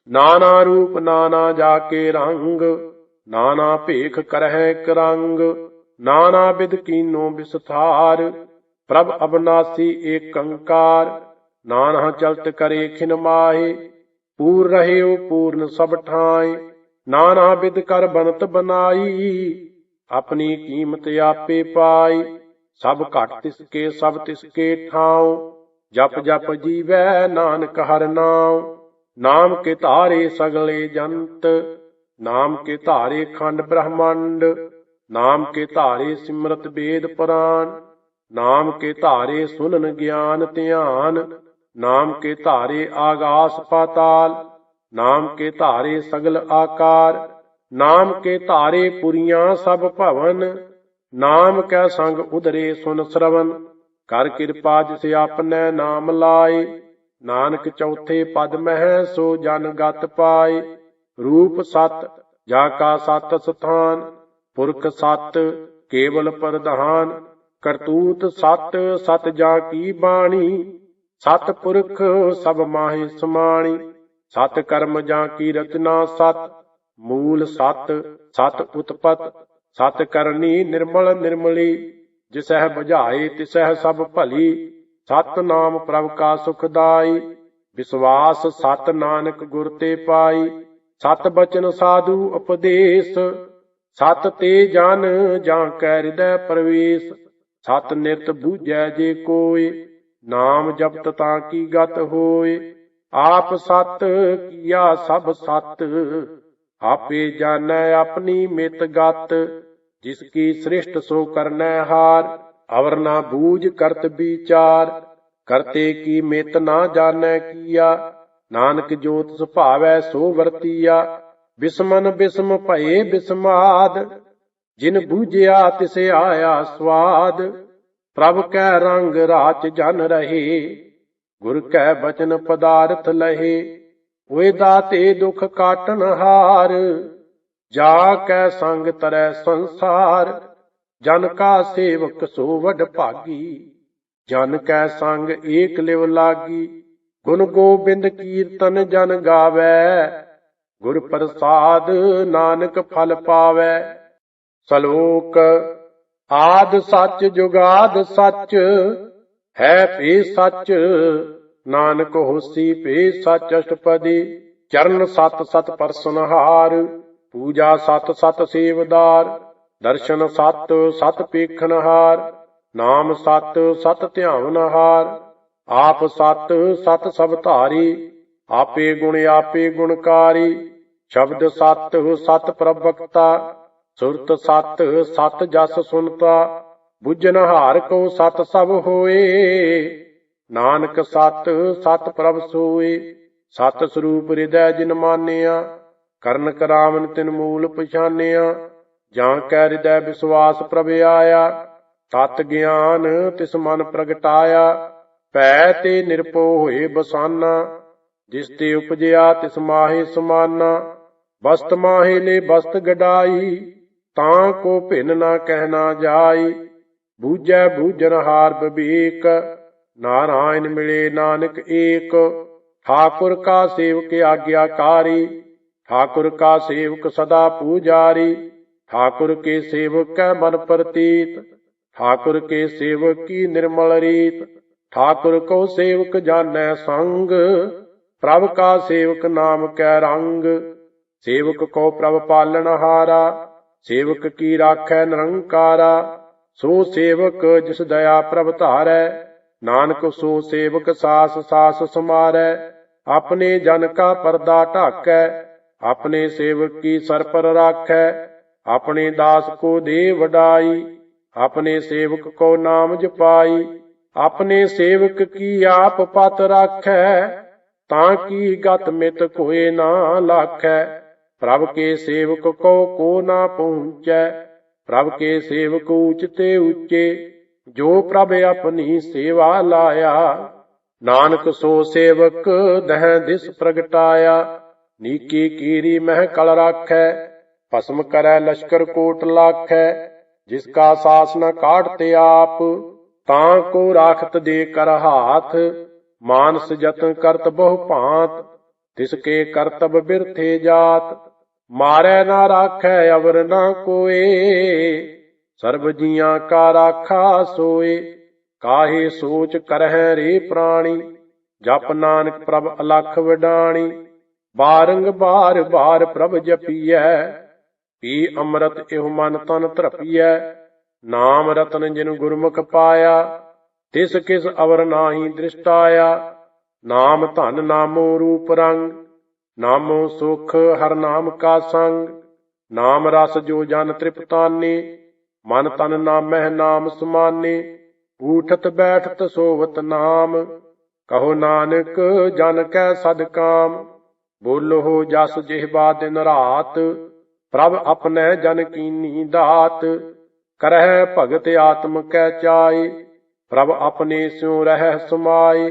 ਨਾਨਾ ਰੂਪ ਨਾਨਾ ਜਾ ਕੇ ਰੰਗ, ਨਾਨਾ ਭੇਖ ਕਰਹਿ ਕਰੰਗ। ਨਾਨਾ ਬਿਧ ਕੀਨੋ ਬਿਸਥਾਰ, ਪ੍ਰਭ ਅਬਨਾਸੀ ਏਕ ਓੰਕਾਰ। ਨਾਨਾ ਚਲਤ ਕਰੇ ਖਿਨ ਮਾਹੇ, ਪੂਰ ਰਹਿਓ ਪੂਰਨ ਸਭ ਠਾਏ। ਨਾਨਾ ਬਿਧ ਕਰ ਬਨਤ ਬਨਾਈ, ਆਪਣੀ ਕੀਮਤ ਆਪੇ ਪਾਈ। ਸਭ ਘਟ ਤਿਸ ਕੇ ਸਭ ਤਿਸ ਕੇ ਠਾਉ, ਜਪ ਜਪ ਜੀਵੈ ਨਾਨਕ ਹਰਿ ਨਾਉ। ਨਾਮ ਕੇ ਧਾਰੇ ਸਗਲੇ ਜੰਤ, ਨਾਮ ਕੇ ਧਾਰੇ ਖੰਡ ਬ੍ਰਹਮੰਡ। ਨਾਮ ਕੇ ਧਾਰੇ ਸਿਮਰਤ ਵੇਦ ਪੁਰਾਨ, ਨਾਮ ਕੇ ਧਾਰੇ ਸੁਨਨ ਗਿਆਨ ਧਿਆਨ। ਨਾਮ ਕੇ ਧਾਰੇ ਆਗਾਸ ਪਾਤਾਲ, ਨਾਮ ਕੇ ਧਾਰੇ ਸਗਲ ਆਕਾਰ। ਨਾਮ ਕੇ ਧਾਰੇ ਪੁਰੀਆਂ ਸਭ ਭਵਨ, ਨਾਮ ਕੈ ਸੰਗ ਉਧਰੇ ਸੁਨ ਸਰਵਨ। ਕਰ ਕਿਰਪਾ ਜਿਸ ਆਪਨੈ ਨਾਮ ਲਾਏ, ਨਾਨਕ ਚੌਥੇ ਪਦ ਮਹਿ ਸੋ ਜਨ ਗਤ ਪਾਏ। ਰੂਪ ਸਤ ਜਾ ਕਾ ਸਤ ਸਥਾਨ, ਪੁਰਖ ਸਤ ਕੇਵਲ ਪ੍ਰਧਾਨ। ਕਰਤੂਤ ਸਤ ਸਤ ਜਾ ਕੀ ਬਾਣੀ, ਸਤ ਪੁਰਖ ਸਭ ਮਾਹਿ ਸਮਾਣੀ। ਸਤ ਕਰਮ ਜਾਂ ਕੀ ਰਚਨਾ ਸਤ, ਮੂਲ ਸਤ ਸਤ ਉਤਪਤ। ਸਤ ਕਰਨੀ ਨਿਰਮਲ ਨਿਰਮਲੀ, ਜਿਸਹਿ ਬੁਝਾਏ ਤਿਸਹਿ ਸਭ ਭਲੀ। ਸਤ ਨਾਮ ਪ੍ਰਭ ਕਾ ਸੁਖਦਾਈ, ਵਿਸ਼ਵਾਸ ਸਤ ਨਾਨਕ ਗੁਰ ਤੇ ਪਾਈ। ਸਤ ਬਚਨ ਸਾਧੂ ਉਪਦੇਸ਼, ਸਤ ਤੇ ਜਨ ਜਾਂ ਕੈ ਹਿਰਦੈ ਪ੍ਰਵੇਸ਼। ਸਤ ਨਿਰਤ ਬੂਝੈ ਜੇ ਕੋਇ, ਨਾਮ ਜਪਤ ਤਾਂ ਕੀ ਗਤ ਹੋਇ। ਆਪ ਸਤ ਕੀਆ ਸਭ ਸਤ, ਆਪੇ ਜਾਣੈ ਆਪਣੀ ਮਿਤ ਗਤ। ਜਿਸ ਕੀ ਸ੍ਰਿਸ਼ਟ ਸੋ ਕਰਨੈ ਹਾਰ, ਅਵਰ ਨਾ ਬੂਝ ਕਰਤ ਵਿਚਾਰ। ਕਰਤੇ ਕੀ ਮਿਤ ਨਾ ਜਾਣੈ ਕੀਆ, ਨਾਨਕ ਜੋਤ ਸੁਭਾਵੈ ਸੋ ਵਰਤੀਆ। ਬਿਸਮਨ ਬਿਸਮ ਭਏ ਬਿਸਮਾਦ, ਜਿਨ ਬੂਝਿਆ ਤਿਸੇ ਆਇਆ ਸਵਾਦ। ਪ੍ਰਭ ਕੈ ਰੰਗ ਰਾਚ ਜਨ ਰਹੇ, ਗੁਰ ਕੈ ਬਚਨ ਪਦਾਰਥ ਲਹੇ। ਓਏ ਦਾਤੇ ਦੁਖ ਕਾਟਨ ਹਾਰ, ਜਾ ਕੈ ਸੰਗ ਤਰੈ ਸੰਸਾਰ। ਜਨ ਕਾ ਸੇਵਕ ਸੋ ਵਡ ਭਾਗੀ, ਜਨ ਕੈ ਸੰਗ ਏਕ ਲਿਵ ਲਾਗੀ। ਗੁਣ ਗੋਬਿੰਦ ਕੀਰਤਨ ਜਨ ਗਾਵੈ, ਗੁਰ ਪ੍ਰਸਾਦ ਨਾਨਕ ਫਲ ਪਾਵੈ। ਸਲੋਕ ਆਦਿ ਸੱਚ ਜੁਗਾਦ ਸੱਚ, ਹੈ ਭੇ ਸੱਚ ਨਾਨਕ ਹੋਸੀ ਭੇ ਸੱਚ। ਅਸ਼ਟਪਦੀ ਚਰਨ ਸਤ ਸਤ ਪਰਸਨਹਾਰ, ਪੂਜਾ ਸਤ ਸਤ ਸੇਵਦਾਰ। ਦਰਸ਼ਨ ਸਤ ਸਤ ਪੇਖਣਹਾਰ, ਨਾਮ ਸਤ ਸਤ ਧਿਆਵਨਹਾਰ। ਆਪ ਸਤ ਸਤ ਸਭ ਧਾਰੀ, ਆਪੇ ਗੁਣ ਆਪੇ ਗੁਣਕਾਰੀ। ਸ਼ਬਦ ਸਤ ਸਤ ਪ੍ਰਭਕਤਾ, ਸੁਰਤ ਸਤ ਸਤ ਜਸ ਸੁਨਤਾ। ਬੁੱਝਨਹਾਰ ਕੋ ਸਤ ਸਭ ਹੋਏ, ਨਾਨਕ ਸਤ ਸਤ ਪ੍ਰਭ ਸੋਏ। ਸਤ ਸਰੂਪ ਹਿਰਦੈ ਜਿਨ ਮਾਨਿਆ, ਕਰਨ ਕਰਾਵਨ ਤਿਨ ਮੂਲ ਪਛਾਨਿਆ। ਜਾਂ ਕੈ ਹਿਰਦੈ ਵਿਸ਼ਵਾਸ ਪ੍ਰਭ ਆਇਆ, ਤਤ ਗਿਆਨ ਤਿਸ ਮਨ ਪ੍ਰਗਟਾਇਆ। ਭੈ ਤੇ ਨਿਰਭਉ ਹੋਏ ਬਸਾਨਾ, ਜਿਸ ਤੇ ਉਪਜਿਆ ਤਿਸ ਮਾਹੇ ਸਮਾਨਾ। ਬਸਤ ਮਾਹੇ ਲੈ ਬਸਤ ਗਡਾਈ, ਤਾਂ ਕੋ ਭਿੰਨ ਨਾ ਕਹਿਣਾ ਜਾਈ। ਬੂਝੈ ਬੂਝਨਹਾਰ ਵਿਵੇਕ, ਨਾਰਾਇਣ ਮਿਲੇ ਨਾਨਕ ਏਕ। ਠਾਕੁਰ ਕਾ ਸੇਵਕ ਆਗਿਆਕਾਰੀ, ਠਾਕੁਰ ਕਾ ਸੇਵਕ ਸਦਾ ਪੂਜਾਰੀ। ਠਾकुर के सेवक कै मन प्रतीत, ठाकुर के सेवक की निर्मल रीत। ठाकुर को सेवक जानै संग, प्रभ का सेवक नाम कै रंग। सेवक को प्रभ पालनहारा, सेवक की राखै निरंकारा। सो सेवक जिस दया प्रभ धारै, नानक सो सेवक सास सास समारै। अपने जन का पर्दा ढाकै, अपने सेवक की सर पर राखै। अपने दास को दे वडाई, अपने सेवक को नाम जपाई। अपने सेवक की आप पत राखै, ताकि गत मित कोय ना लाखै। प्रभ के सेवक को ना पहुँचै, प्रभ के सेवक ऊच ते ऊचे। जो प्रभ अपनी सेवा लाया, नानक सो सेवक दह दिस प्रगटाया। नीकी कीरी मह कल राखै, भस्म करै लश्कर कोट लाखै। जिसका सास न काटते आप, तां को राखत दे कर हाथ। मानस जतन करत बहु भांत, तिसके करतब बिरथे जात। मारै ना राखै अवर ना कोय, सर्ब जियां का राखा सोए। काहे सोच करहै रे प्राणी, जप नानक प्रभ अलख वडाणी। बारंग बार बार प्रभ जपीਐ, पी अमृत इह मन तन धरपीਐ। नाम रतन जिन गुरमुख पाया, तिस किस अवर नाहि दृष्टाया। नाम धन नामो रूप रंग, नामो सुख हर नाम का संग। नाम रस जो जन तृप्ताने, मन तन नामह नाम समाने। ऊठत बैठत सोवत नाम, कहो नानक जन कै सद काम। बोलो हो जस जिह्वा दिन रात, प्रभ अपने जन कीनी दात। करह भगत आत्म कै चाय, प्रभ अपने स्यों रह समाए।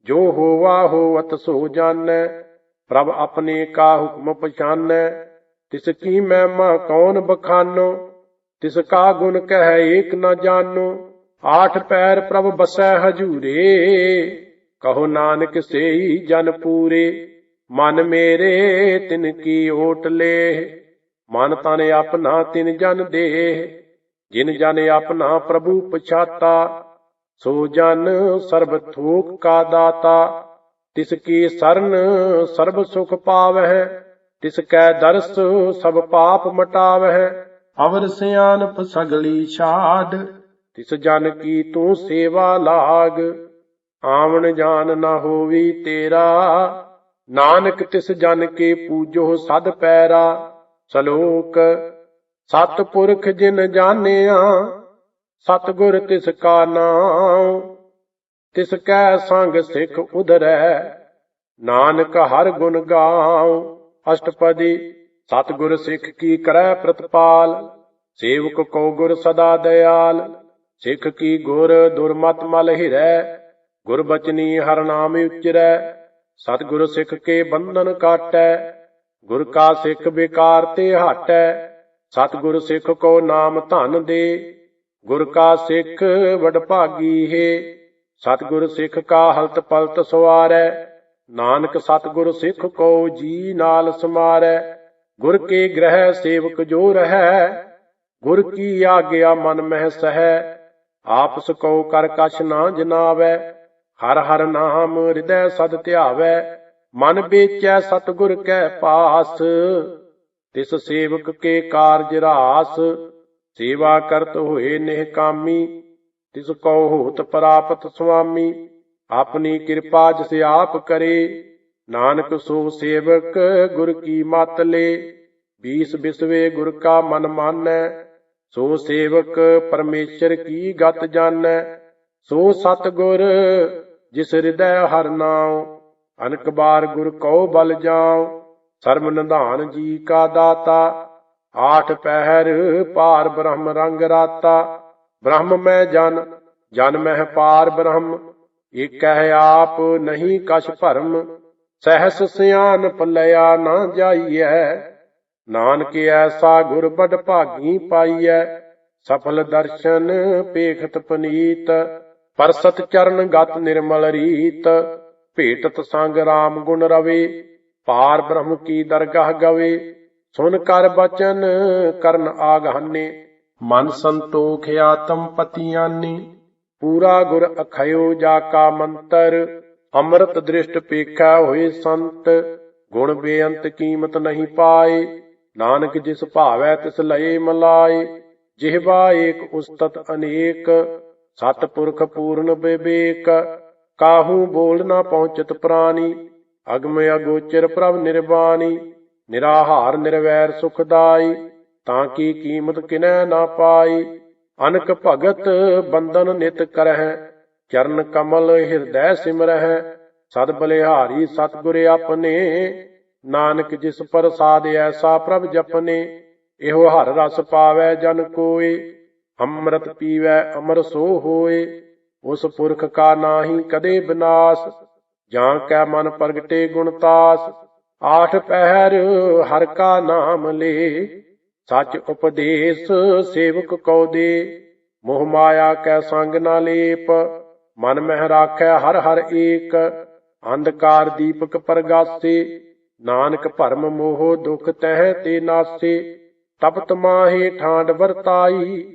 जो होवा होवत सो जानै, प्रभ अपने का हुक्म पछानै। तिसकी महिमा कौन बखानो, तिसका गुण कह एक न जानो। ਆਠ ਪੈਰ ਪ੍ਰਭ ਬਸੈ ਹਜੂਰੇ, ਕਹੋ ਨਾਨਕ ਸੇਈ ਜਨ ਪੂਰੇ। ਮਨ ਮੇਰੇ ਤਿਨ ਕੀ ਓਟ ਲੇ, ਮਨ ਤਨ ਆਪਣਾ ਤਿਨ ਜਨ ਦੇਹ। ਜਿਨ ਜਨ ਆਪਣਾ ਪ੍ਰਭੂ ਪਛਾਤਾ, ਸੋ ਜਨ ਸਰਬ ਥੋਕ ਕਾ ਦਾਤਾ। ਤਿਸ ਕੀ ਸਰਨ ਸਰਬ ਸੁਖ ਪਾਵਹਿ, ਤਿਸ ਕੈ ਦਰਸ ਸਭ ਪਾਪ ਮਟਾਵਹਿ। ਅਵਰ ਸਿਆਨਪ ਸਗਲੀ ਛਾਡ, ਤਿਸ ਜਨ ਕੀ ਤੂੰ ਸੇਵਾ ਲਾਗ। ਆਵਣ ਜਾਨ ਨਾ ਹੋਵੀ ਤੇਰਾ, ਨਾਨਕ ਤਿਸ ਜਨ ਕੇ ਪੂਜੋ ਸਦ ਪੈਰਾ। ਸਲੋਕ ਸਤ ਪੁਰਖ ਜਿਨ ਜਾਣਿਆ, ਸਤਿਗੁਰ ਤਿਸ ਕਾ ਨਾਮ। ਤਿਸ ਕੈ ਸੰਗ ਸਿੱਖ ਉਧਰੈ, ਨਾਨਕ ਹਰ ਗੁਣ ਗਾਉ। ਅਸ਼ਟਪਦੀ ਸਤਿਗੁਰ ਸਿੱਖ ਕੀ ਕਰੈ ਪ੍ਰਤਪਾਲ, ਸੇਵਕ ਕੋ ਗੁਰ ਸਦਾ ਦਇਆਲ। ਸਿੱਖ ਕੀ ਗੁਰ ਦੁਰਮਤ ਮਲ ਹਿਰੈ, ਗੁਰ ਬਚਨੀ ਹਰ ਨਾਮ ਉਚਰੈ। ਸਤਿਗੁਰ ਸਿੱਖ ਕੇ ਬੰਧਨ ਕਾਟੈ, ਗੁਰ ਕਾ ਸਿੱਖ ਬੇਕਾਰ ਤੇ ਹਟੈ। ਸਤਿਗੁਰ ਸਿੱਖ ਕੋ ਨਾਮ ਧਨ ਦੇ, ਗੁਰ ਕਾ ਸਿੱਖ ਵਡਭਾਗੀ ਹੈ। ਸਤਿਗੁਰ ਸਿੱਖ ਕਾ ਹਲਤ ਪਲਤ ਸਵਾਰੈ, ਨਾਨਕ ਸਤਿਗੁਰ ਸਿੱਖ ਕੋ ਜੀ ਨਾਲ ਸਮਾਰੈ। ਗੁਰ ਕੇ ਗ੍ਰਹਿ ਸੇਵਕ ਜੋ ਰਹੈ, ਗੁਰ ਕੀ ਆਗਿਆ ਮਨ ਮਹਿ ਸਹੈ। ਆਪਸ ਕੋ ਕਰ ਕਛ ਨਾ ਜਨਾਵੈ, ਹਰ ਹਰ ਨਾਮ ਹਿਰਦੈ ਸਦ ਧਿਆਵੈ। ਮਨ ਵੇਚੈ ਸਤਿਗੁਰ ਕੈ ਪਾਸ, ਤਿਸ ਸੇਵਕ ਕੇ ਕਾਰਜ ਰਾਸ। ਸੇਵਾ ਕਰਤ ਹੋਏ ਨਿਹ ਕਾਮੀ, ਤਿਸ ਕੋ ਹੋਤ ਪ੍ਰਾਪਤ ਸੁਆਮੀ। ਆਪਣੀ ਕਿਰਪਾ ਜਿਸ ਆਪ ਕਰੇ, ਨਾਨਕ ਸੋ ਸੇਵਕ ਗੁਰ ਕੀ ਮਤ ਲੇ। ਬੀਸ ਬਿਸਵੇ ਗੁਰ ਕਾ ਮਨ ਮਾਨੈ, ਸੋ ਸੇਵਕ ਪਰਮੇਸ਼ਰ ਕੀ ਗਤ ਜਾਣੈ। ਸੋ ਸਤਿਗੁਰ ਜਿਸ ਹਿਰਦੈ ਹਰਿ ਨਾਉ, ਅਨਕ ਬਾਰ ਗੁਰ ਕਉ ਬਲ ਜਾਉ। ਸਰਬ ਨਿਧਾਨ ਜੀ ਕਾ ਦਾਤਾ, ਆਠ ਪਹਿਰ ਪਾਰ ਬ੍ਰਹਮ ਰੰਗ ਰਾਤਾ। ਬ੍ਰਹਮ ਮੈਂ ਜਨ, ਜਨ ਮਹਿ ਪਾਰ ਬ੍ਰਹਮ, ਏਕਹਿ ਆਪ ਨਹੀਂ ਕਛ ਭਰਮ। ਸਹਿਸ ਸਿਆਨਪ ਲਿਆ ਨਾ ਜਾਈਐ, ਨਾਨਕ ਐਸਾ ਗੁਰ ਬਡ ਭਾਗੀ ਪਾਈਐ। ਸਫਲ ਦਰਸ਼ਨ ਪੇਖਤ ਪਨੀਤ, ਪਰਸਤ ਚਰਨ ਗਤ ਨਿਰਮਲ ਰੀਤ। ਭੇਟਤ ਸੰਗ ਰਾਮ ਗੁਣ ਰਵੇ, ਪਾਰ ਬ੍ਰਹਮ ਕੀ ਦਰਗਾਹ ਗਵੇ। ਸੁਨ ਕਰ ਬਚਨ ਕਰਨ ਆਗਾਨੇ, ਮਨ ਸੰਤੋਖ ਆਤਮ ਪਤਿਆਨੀ। ਪੂਰਾ ਗੁਰ ਅਖਇਓ ਜਾ ਕਾ ਮੰਤਰ, ਅੰਮ੍ਰਿਤ ਦ੍ਰਿਸ਼ਟ ਪੇਖਾ ਹੋਏ ਸੰਤ। ਗੁਣ ਬੇਅੰਤ ਕੀਮਤ ਨਹੀਂ ਪਾਏ, ਨਾਨਕ ਜਿਸ ਭਾਵੈ ਤਿਸ ਲਏ ਮਲਾਏ। ਜਿਹਵਾ ਏਕ ਉਸਤਤ ਅਨੇਕ, ਸਤਿਪੁਰਖ ਪੂਰਨ ਬਿਬੇਕ। ਕਾਹੂ ਬੋਲ ਨਾ ਪਹੁੰਚਤ ਪ੍ਰਾਨੀ, ਅਗਮ ਅਗੋਚਰ ਪ੍ਰਭ ਨਿਰਬਾਨੀ। ਨਿਰਾਹਾਰ ਨਿਰਵੈਰ ਸੁਖਦਾਈ, ਤਾਂ ਕੀ ਕੀਮਤ ਕਿਨੈ ਨਾ ਪਾਈ। ਅਨਕ ਭਗਤ ਬੰਦਨ ਨਿਤ ਕਰਹਿ, ਚਰਨ ਕਮਲ ਹਿਰਦੈ ਸਿਮਰਹਿ। ਸਦ ਬਲਿਹਾਰੀ ਸਤਿਗੁਰ ਆਪਣੇ, ਨਾਨਕ ਜਿਸ ਪ੍ਰਸਾਦ ਐਸਾ ਪ੍ਰਭ ਜਪਨੇ। ਇਹੋ ਹਰ ਰਸ ਪਾਵੈ ਜਨ ਕੋਇ, ਅੰਮ੍ਰਿਤ ਪੀਵੈ ਅਮਰ ਸੋ ਹੋਏ। ਉਸ ਪੁਰਖ ਕਾ ਨਾਹੀ ਕਦੇ ਬਿਨਾਸ਼, ਜਾਂ ਕੈ ਮਨ ਪ੍ਰਗਟੇ ਗੁਣਤਾਸ। ਆਠ ਪਹਿਰ ਹਰ ਕਾ ਨਾਮ ਲੇ, ਸਚ ਉਪਦੇਸ਼ ਸੇਵਕ ਕਉ ਦੇ। ਮੋਹ ਮਾਇਆ ਕੈ ਸੰਗ ਨਾ ਲੇਪ, ਮਨ ਮਹਿ ਰਾਖੈ ਹਰ ਹਰ ਏਕ। ਅੰਧਕਾਰ ਦੀਪਕ ਪ੍ਰਗਾਸੇ, ਨਾਨਕ ਭਰਮ ਮੋਹ ਦੁਖ ਤਹਿ ਤੇ ਨਾਸੇ। ਤਪਤ ਮਾਹੇ ਠਾਂਡ ਵਰਤਾਈ,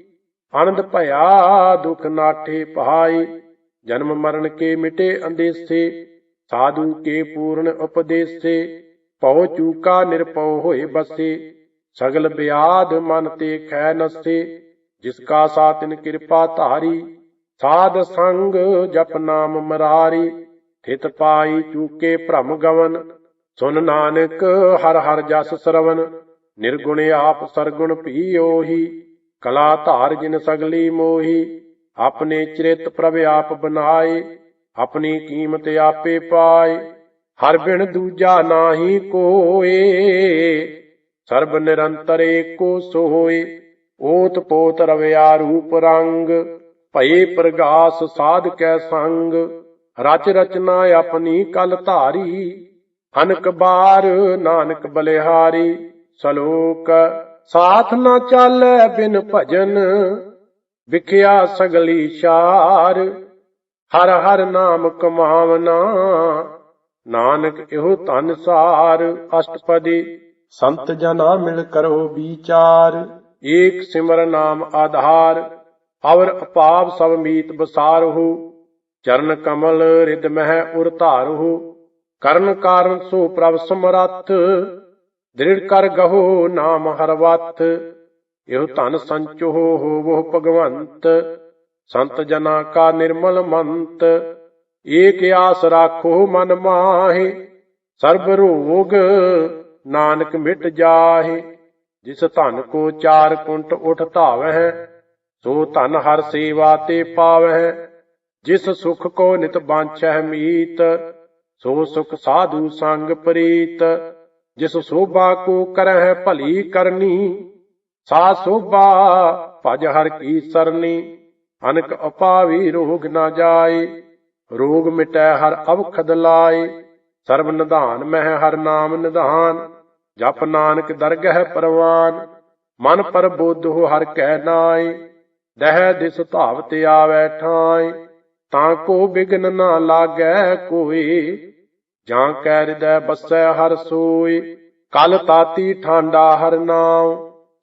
ਆਨੰਦ ਭਇਆ ਦੁਖ ਨਾਠੇ ਪਹਾਈ। ਜਨਮ ਮਰਨ ਕੇ ਮਿਟੇ ਅੰਦੇਸੇ, ਸਾਧੂ ਕੇ ਪੂਰਨ ਉਪਦੇਸੇ। ਭਉ ਚੂਕਾ ਨਿਰਭਉ ਹੋਏ ਬਸੇ, ਸਗਲ ਬਿਆਦ ਮਨ ਤੇ ਖੈ ਨਸੇ। ਜਿਸ ਕਾ ਸਾਤਿਨ ਕਿਰਪਾ ਧਾਰੀ, ਸਾਧ ਸੰਗ ਜਪ ਨਾਮ ਮਰਾਰੀ। ਥਿਤ ਪਾਈ ਚੂਕੇ ਭ੍ਰਮ ਗਵਨ, ਸੁਨ ਨਾਨਕ ਹਰ ਹਰ ਜਸ ਸਰਵਨ। ਨਿਰਗੁਣ ਆਪ ਸਰਗੁਣ ਭੀ ਓਹੀ, ਕਲਾ ਧਾਰ ਜਿਨ ਸਗਲੀ ਮੋਹੀ। ਆਪਣੇ ਚਰਿਤ ਪ੍ਰਭ ਆਪ ਬਨਾਏ, ਆਪਣੀ ਕੀਮਤ ਆਪੇ ਪਾਏ। ਹਰ ਬਿਨ ਦੂਜਾ ਨਾਹੀ ਕੋਏ, ਸਰਬ ਨਿਰੰਤਰ ਏਕੋ ਸੋਏ। ਓਤ ਪੋਤ ਰਵਿਆ ਰੂਪ ਰੰਗ, ਭਏ ਪ੍ਰਗਾਸ ਸਾਧ ਕੈ ਸੰਗ। ਰਚ ਰਚਨਾ ਆਪਣੀ ਕਲ ਧਾਰੀ, ਅਨਕ ਬਾਰ ਨਾਨਕ ਬਲਿਹਾਰੀ। ਸਲੋਕ ਸਾਥ ਨਾ ਚਾਲੈ ਬਿਨ ਭਜਨ, ਵਿਖਿਆ ਸਗਲੀ ਸ਼ਾਰ। ਹਰ ਹਰ ਨਾਮ ਕਮਾਵਨਾ, ਨਾਨਕ ਇਹੋ ਧਨ ਸਾਰ। ਅਸ਼ਟਪਦੀ। ਸੰਤ ਜਨਾ ਮਿਲ ਕਰੋ ਵਿਚਾਰ, ਏਕ ਸਿਮਰ ਨਾਮ ਆਧਾਰ। ਅਵਰ ਅਪਾਪ ਸਭ ਮੀਤ ਬਸਾਰਹੁ, ਚਰਨ ਕਮਲ ਰਿਦ ਮਹਿ ਉਰ ਧਾਰਹੁ। ਕਰਨ ਕਾਰਨ ਸੋ ਪ੍ਰਭ ਸਮਰੱਥ, ਦ੍ਰਿੜ ਕਰ ਗਹੋ ਨਾਮ ਹਰ ਵਤ। ਇਹੋ ਧਨ ਸੰਚੋ ਹੋਵੋ ਭਗਵੰਤ, ਸੰਤ ਜਨਾ ਕਾ ਨਿਰਮਲ ਮੰਤ। ਏਕ ਆਸ ਰਾਖੋ ਮਨ ਮਾਹਿ, ਸਰਬ ਰੋਗ ਨਾਨਕ ਮਿਟ ਜਾਹਿ। ਜਿਸ ਧਨ ਕੋ ਚਾਰ ਕੁੰਟ ਉਠ ਧਾਵਹਿ, ਸੋ ਧਨ ਹਰ ਸੇਵਾ ਤੇ ਪਾਵਹਿ। ਜਿਸ ਸੁਖ ਕੋ ਨਿਤ ਬਾਂਛਹਿ ਮੀਤ, ਸੋ ਸੁਖ ਸਾਧੂ ਸੰਗ ਪ੍ਰੀਤ। ਜਿਸ ਸੋਭਾ ਕੋ ਕਰਹਿ ਭਲੀ ਕਰਨੀ, ਸਾ ਸੋਭਾ ਭਜ ਹਰ ਕੀ ਸਰਨੀ। ਅਨਕ ਅਪਾਵੀ ਰੋਗ ਨਾ ਜਾਏ, ਰੋਗ ਮਿਟੈ ਹਰ ਅਵਖਦ ਲਾਏ। ਸਰਬ ਨਿਧਾਨ ਮਹਿ ਹਰ ਨਾਮ ਨਿਧਾਨ, ਜਪ ਨਾਨਕ ਦਰਗਹਿ ਪਰਵਾਨ। ਮਨ ਪ੍ਰਬੋਧੋ ਹਰ ਕੈ ਨਾਏ, ਦਹਿ ਦਿਸ ਧਾਵਤ ਆਵੈ ਠਾਏ। ਤਾਂ ਕੋ ਬਿਗਨ ਨਾ ਲਾਗੈ ਕੋਇ, ਜਾਂ ਕੈ ਹਿਰਦੈ ਬਸੈ ਹਰ ਸੋਇ। ਕਲ ਤਾਤੀ ਠਾਂਡਾ ਹਰ ਨਾਉ,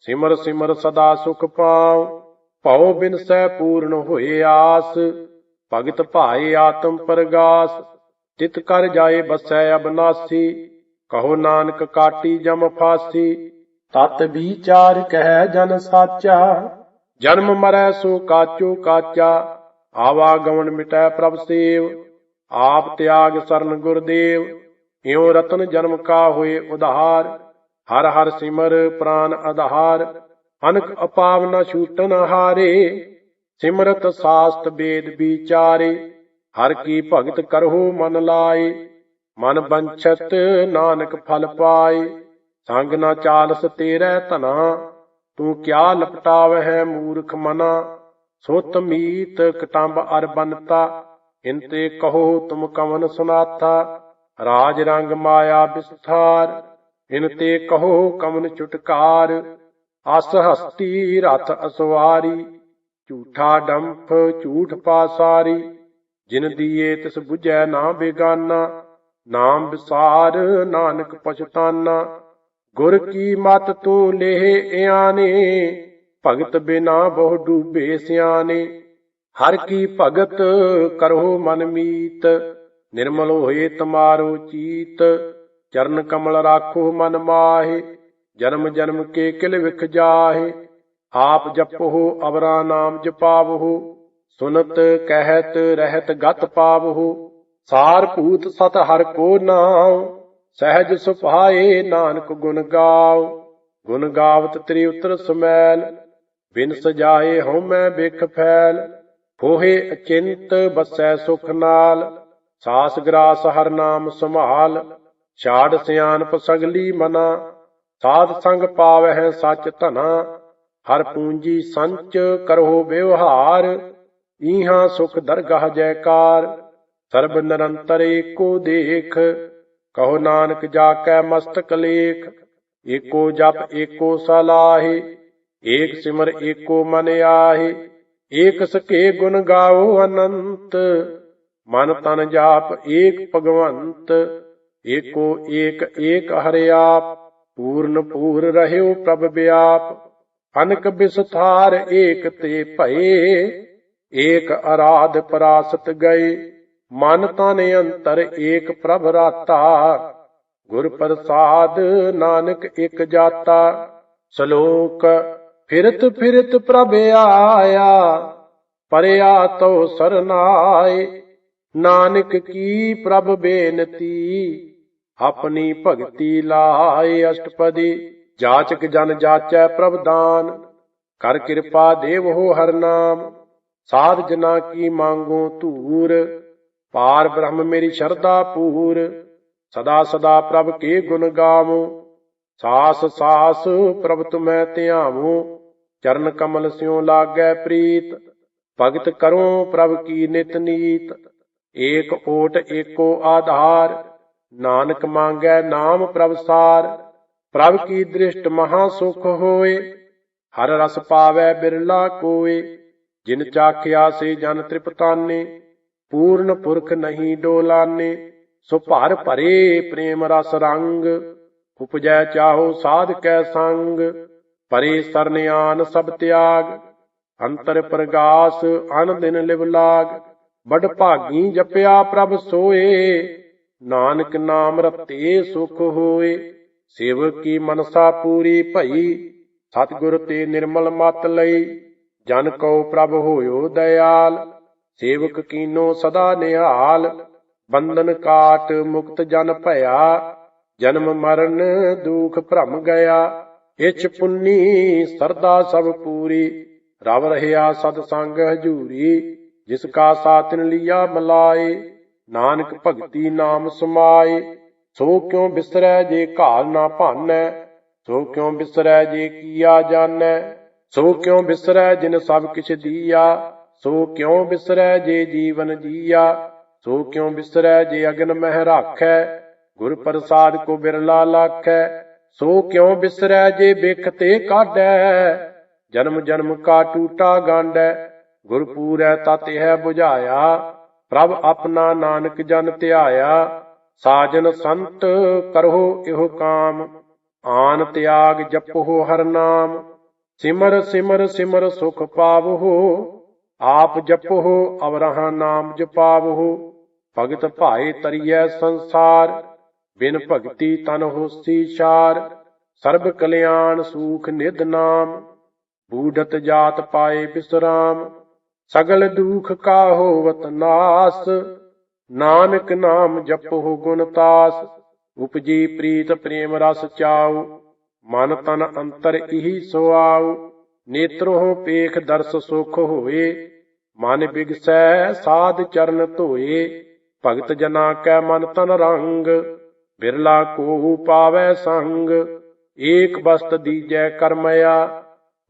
ਸਿਮਰ ਸਿਮਰ ਸਦਾ ਸੁਖ ਪਾਉ। ਭਉ ਬਿਨਸੈ ਪੂਰਨ ਹੋਏ ਆਸ, ਭਗਤ ਭਾਏ ਆਤਮ ਪਰਗਾਸ। ਤਿਤ ਕਰ ਜਾਏ ਬਸੈ ਅਬਨਾਸੀ, ਕਹੋ ਨਾਨਕ ਕਾਟੀ ਜਮ ਫਾਸੀ। ਤਤ ਵਿਚਾਰ ਕਹਿ ਜਨ ਸਾਚਾ, ਜਨਮ ਮਰੈ ਸੋ ਕਾਚੋ ਕਾਚਾ। ਆਵਾਗਮਨ ਮਿਟੈ ਪ੍ਰਭ ਸੇਵ, ਆਪ ਤਿਆਗ ਸਰਨ ਗੁਰਦੇਵ। ਇਉ ਰਤਨ ਜਨਮ ਕਾ ਹੋਏ ਉਧਾਰ, ਹਰ ਹਰ ਸਿਮਰ ਪ੍ਰਾਨ ਆਧਾਰ। ਅਨਕ ਅਪਾਵ ਨ ਛੂਟਨ ਹਾਰੇ, ਸਿਮਰਤ ਸਾਸਤ ਵੇਦ ਵਿਚਾਰੇ। ਹਰ ਕੀ ਭਗਤ ਕਰਹੁ ਮਨ ਲਾਏ, ਮਨ ਬੰਛਤ ਨਾਨਕ ਫਲ ਪਾਏ। ਸੰਗ ਨਾ ਚਾਲਸ ਤੇਰੈ ਧਨਾ, ਤੂੰ ਕਿਆ ਲਪਟਾਵਹਿ ਮੂਰਖ ਮਨਾ। ਸੁਤ ਮੀਤ ਕਟੰਬ ਅਰ ਬਨਤਾ, ਇਨਤੇ ਕਹੋ ਤੁਮ ਕਵਨ ਸੁਨਾਥਾ। ਰਾਜ ਰੰਗ ਮਾਇਆ ਵਿਸਥਾਰ, ਇਨਤੇ ਕਹੋ ਕਵਨ ਚੁਟਕਾਰ। ਅਸ ਹਸਤੀ ਰਥ ਅਸਵਾਰੀ, ਝੂਠਾ ਡੰਫ ਝੂਠ ਪਾਸਾਰੀ। ਜਿਨ ਦੀਏ ਤਿਸ ਬੁਝੈ ਨਾ ਬੇਗਾਨਾ, ਨਾਮ ਵਿਸਾਰ ਨਾਨਕ ਪਛਤਾਨਾ। ਗੁਰ ਕੀ ਮਤ ਤੂੰ ਲੇਹ ਇਆਨੇ, ਭਗਤ ਬਿਨਾ ਬਹੁ ਡੂਬੇ ਸਿਆਣੇ। ਹਰ ਕੀ ਭਗਤ ਕਰਹੁ ਮਨ ਮੀਤ, ਨਿਰਮਲ ਹੋਏ ਤੁਮਾਰੋ ਚੀਤ। ਚਰਨ ਕਮਲ ਰਾਖੋ ਮਨ ਮਾਹਿ, ਜਨਮ ਜਨਮ ਕੇ ਕਿਲ ਵਿਖ ਜਾਹਿ। ਆਪ ਜਪਹੁ ਅਵਰਾ ਨਾਮ ਜਪਾਵਹੁ, ਸੁਨਤ ਕਹਿਤ ਰਹਿਤ ਗਤ ਪਾਵਹੁ। ਸਾਰ ਭੂਤ ਸਤ ਹਰ ਕੋ ਨਾਉ, ਸਹਿਜ ਸੁਭਾਏ ਨਾਨਕ ਗੁਣ ਗਾਉ। ਗੁਣ ਗਾਵਤ ਤ੍ਰਿ ਉਤਰ ਸਮੈਲ, ਬਿਨ ਸਜਾਏ ਹਉਮੈ ਬਿਖ ਫੈਲ। ਹੋਏ ਅਚਿੰਤ ਬਸੈ ਸੁਖ ਨਾਲ, ਸਾਸ ਗਰਾਸ ਹਰ ਨਾਮ ਸੰਭਾਲ। ਛਾੜ ਸਿਆਣਪ ਸਗਲੀ ਮਨਾ, ਸਾਧ ਸੰਗ ਪਾਵਹਿ ਸਚ ਧਨਾ। ਹਰ ਪੂੰਜੀ ਸੰਚ ਕਰਹੁ ਵਿਵਹਾਰ, ਈਹਾਂ ਸੁਖ ਦਰਗਹ ਜੈਕਾਰ। ਸਰਬ ਨਿਰੰਤਰ ਏਕੋ ਦੇਖ, ਕਹੋ ਨਾਨਕ ਜਾ ਕੈ ਮਸਤਕ ਲੇਖ। ਏਕੋ ਜਪ ਏਕੋ ਸਲਾਹੀ, ਏਕ ਸਿਮਰ ਏਕੋ ਮਨ ਆਹੀ। ਏਕ ਸਕੇ ਗੁਣ ਗਾਓ ਅਨੰਤ, ਮਨ ਤਨ ਜਾਪ ਏਕ ਭਗਵੰਤ। ਏਕੋ ਏਕ ਏਕ ਹਰਿ ਆਪ, ਪੂਰਨ ਪੂਰ ਰਹਿਓ ਪ੍ਰਭ ਵਿਆਪ। ਅਨਕ ਬਿਸਥਾਰ ਏਕ ਤੇ ਭਏ, ਏਕ ਅਰਾਧ ਪਰਾਸਤ ਗਏ। ਮਨ ਤਨ ਅੰਤਰ ਏਕ ਪ੍ਰਭ ਰਾਤਾ, ਗੁਰ ਪ੍ਰਸਾਦ ਨਾਨਕ ਇਕ ਜਾਤਾ। ਸ਼ਲੋਕ। ਫਿਰਤ ਫਿਰਤ ਪ੍ਰਭ ਆਇਆ, ਪਰਿਆ ਤਉ ਸਰਨਾਏ। ਨਾਨਕ ਕੀ ਪ੍ਰਭ ਬੇਨਤੀ, ਆਪਣੀ ਭਗਤੀ ਲਾਏ। ਅਸ਼ਟਪਦੀ। ਜਾਚਕ ਜਨ ਜਾਚੈ ਪ੍ਰਭ ਦਾਨ, ਕਰ ਕਿਰਪਾ ਦੇਵਹੁ ਹਰ ਨਾਮ। ਸਾਧ ਜਨਾ ਕੀ ਮੰਗੋ ਧੂਰ, ਪਾਰ ਬ੍ਰਹਮ ਮੇਰੀ ਸ਼ਰਧਾ ਪੂਰ। ਸਦਾ ਸਦਾ ਪ੍ਰਭ ਕੇ ਗੁਣ ਗਾਵੋ, ਸਾਸ ਸਾਸ ਪ੍ਰਭ ਤੁਮੈ ਧਿਆਵੋ। ਚਰਨ ਕਮਲ ਸਿਉ ਲਾਗੈ ਪ੍ਰੀਤ, ਭਗਤ ਕਰੋ ਪ੍ਰਭ ਕੀ ਨਿਤ ਨੀਤ। ਏਕ ਓਟ ਏਕੋ ਆਧਾਰ, ਨਾਨਕ ਮੰਗੈ ਨਾਮ ਪ੍ਰਭ ਸਾਰ। ਪ੍ਰਭ ਕੀ ਦ੍ਰਿਸ਼ਟ ਮਹਾ ਸੁਖ ਹੋਏ, ਹਰ ਰਸ ਪਾਵੈ ਬਿਰਲਾ ਕੋਏ। जिन चाखिया से जन तृपताने, पूर्ण पुरख नहीं डोलाने। सो भर भरे प्रेम रस रंग, उपजै चाहो साध कै संग। परे सरन आन सब त्याग, अंतर प्रगास अन दिन लिव लाग। बड़ भागी जपया प्रभ सोए, नानक नाम रते सुख होए। सेवक की मनसा पूरी भई, सतगुर ते निर्मल मत लई। जन को प्रभ होयो दयाल, सेवक कीनो सदा निहाल। बंधन काट मुक्त जन भया, जन्म मरण दुख भ्रम गया। इछ पुन्नी सरदा सब पूरी, रव रहया सतसंग हजूरी। जिसका सातिन लिया मलाए, नानक भगति नाम समाए। सो क्यों बिसरै जे घाल ना भानै, सो क्यों बिसरै जे किया जानै। सो क्यों बिसरै जिन सब किछ दिया, सो क्यों बिसरै जे जीवन जिया। सो क्यों बिसरै जे अगन मह राखै, गुर प्रसाद को बिरला लाखै। सो क्यों बिसरै जे बिख ते काढै, जन्म जन्म का टूटा गांडै। गुरपूरै तत है बुझाया, प्रभ अपना नानक जन ध्याया। साजन संत करहो इहो काम, आन त्याग जपहो हर नाम। सिमर सिमर सिमर सुख पावहो, आप जपहो अवरहा नाम जपावहो। भगत भाए तरियै संसार, बिन भगति तन होसी चार। सर्ब कल्याण सूख निध नाम, बूढ़त जात पाए विश्राम। सगल दुख का होवत नास, नानक नाम जपो गुण तास। उपजी प्रीत प्रेम रस चाऊ, मन तन अंतर इही सुआऊ। नेत्रो पेख दर्श सुख होए, मन बिगसै साध चरण धोए। भगत जना कै मन तन रंग, बिरला को पावै संग। एक बस्त दीजै करमया,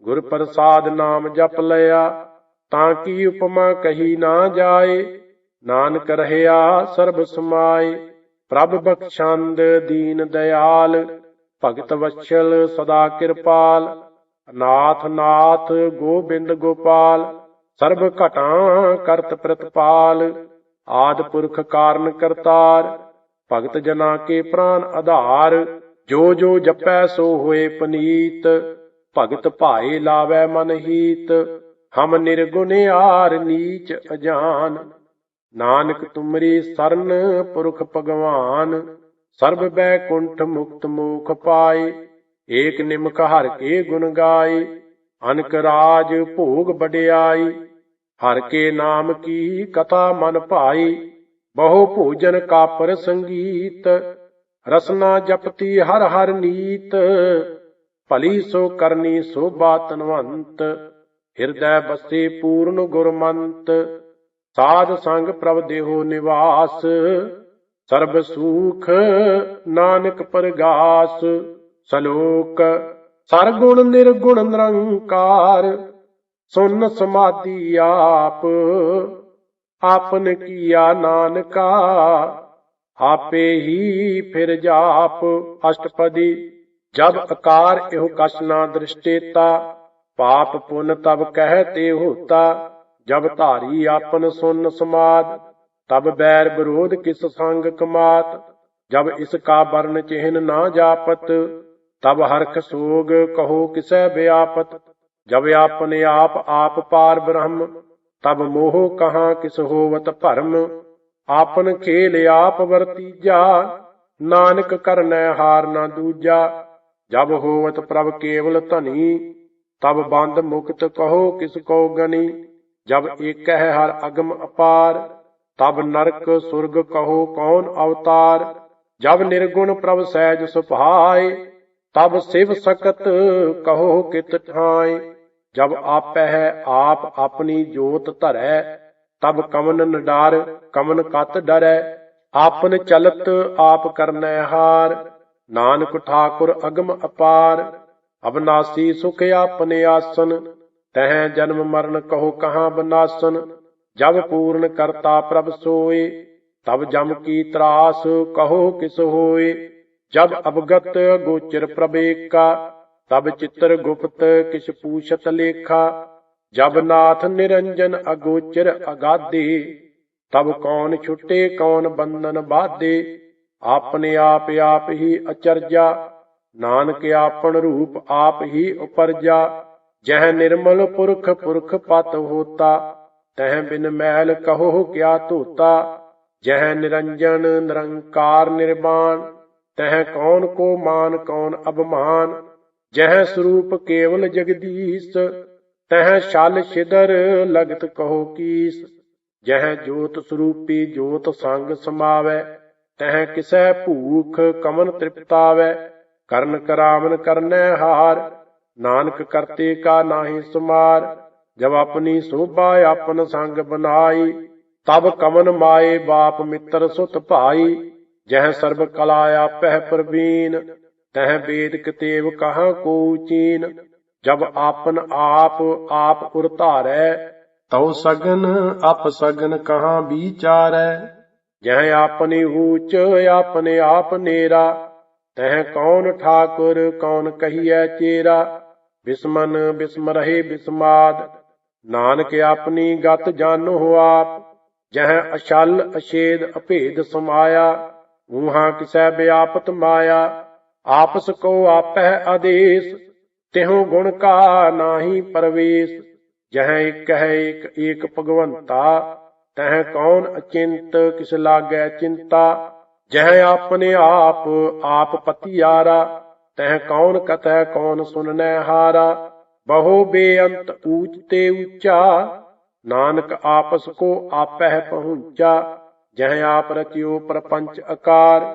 गुर प्रसाद नाम जप लया। ताकि उपमा कही ना जाए, नानक रहया सर्ब समाए। प्रभ बख्शंद दीन दयाल, भगत वत्सल सदा कृपाल। नाथ नाथ गोबिंद गोपाल, सर्ब घटा करत प्रतपाल। आद पुरख कारण करतार, भगत जना के प्राण आधार। जो जो जपै सो होए पनीत, भगत भाए लावै मन हीत। हम निर्गुण आर नीच अजान, नानक तुमरी सरन पुरख भगवान। सर्ब बैकुंठ मुक्त मोख पाए, एक निमक हर के गुण गाए। अनक राज भोग बड़ियाई, हर के नाम की कथा मन भाई। बहु भोजन का पर संगीत, रसना जपती हर हर नीत। भली सो करनी शोभा तनवंत, हिरदै बसे पूर्ण गुरमंत। साध संग प्रभ देहो निवास, सर्ब सुख नानक परगास। सलोक सरगुण निर्गुण निरंकार, सुन समाधि आप। आपन किया नानका, आपे ही फिर जाप। अष्टपदी। जब अकार एहो कछ ना दृष्टेता, पाप पुन तब कहते होता। जब धारी आपन सुन समाद, तब बैर विरोध किस संग कमात। जब इसका वर्ण चिन्ह ना जापत, तब हर्ख सोग कहो किसै व्यापत। जब आपने आप पार ब्रह्म, तब मोह कहाँ किस होवत भरम। आपन खेल आप वर्तीजा, नानक करनै हार ना दूजा। जब होवत प्रभ केवल धनी, तब बंद मुक्त कहो किसको गनी। जब एक है हर अगम अपार, तब नरक सुर्ग कहो कौन अवतार। जब निर्गुण प्रभ सहज सुभाए, तब शिव सकत कहो कित ठाय। जब आपै है आप अपनी जोत धरै, तब कमन न डार कमन कत डरै। आपन चलत आप करनै हार, नानक ठाकुर अगम अपार। अविनाशी सुख आपने आसन, तह जन्म मरण कहो कहाँ बनासन। जब पूर्ण करता प्रभ सोए, तब जम की त्रास कहो किस होए। जब अवगत गोचर प्रभेका, तब चित्र गुप्त किस पूछत लेखा। जब नाथ निरंजन अगोचर अगाधे, तब कौन छुटे कौन बंधन बाधे। आपने आप ही अचरजा, नानक आपन रूप आप ही उपरजा। जह निर्मल पुरख पुरख पत होता, तह बिन मैल कहो क्या धोता। जह निरंजन निरंकार निर्वाण, तह कौन को मान कौन अभिमान। जह स्वरूप केवल जगदीश, तह छल छिदर लगत कहो कीस। जह जोत स्वरूपी जोत संग समावै, तह किसै भूख कमन तृप्तावै। करन करावन करनै हार, नानक करते का नाहि सुमार। जब अपनी शोभा आपन संग बनाई, तब कमन माए बाप मित्र सुत भाई। जह सर्ब कला आपह प्रवीण, तह वेद कितेव कहाँ को चीन। जब आपन आप उर धारै, तौ सगन अप सगन कहाँ विचारै। जह आपनी ऊंच आपने आप नेरा, तह कौन ठाकुर कौन कहिए चेरा। बिस्मन बिस्म रहे बिस्माद, नानक अपनी गत जानो आप। जह अछल अछेद अभेद समाया, ऊहा किसै व्यापत माया। आपस को आपह आदेश, तिहु गुण का नाही प्रवेश। जह एक है एक भगवंता, तह कौन अचिंत किस लागै चिंता। जह आपने आप पतियारा, तह कौन कथै कौन सुननै हारा। बहु बेअंत ऊच ते ऊंचा, नानक आपस को आपह पहुंचा। जह आप रचियो प्रपंच आकार,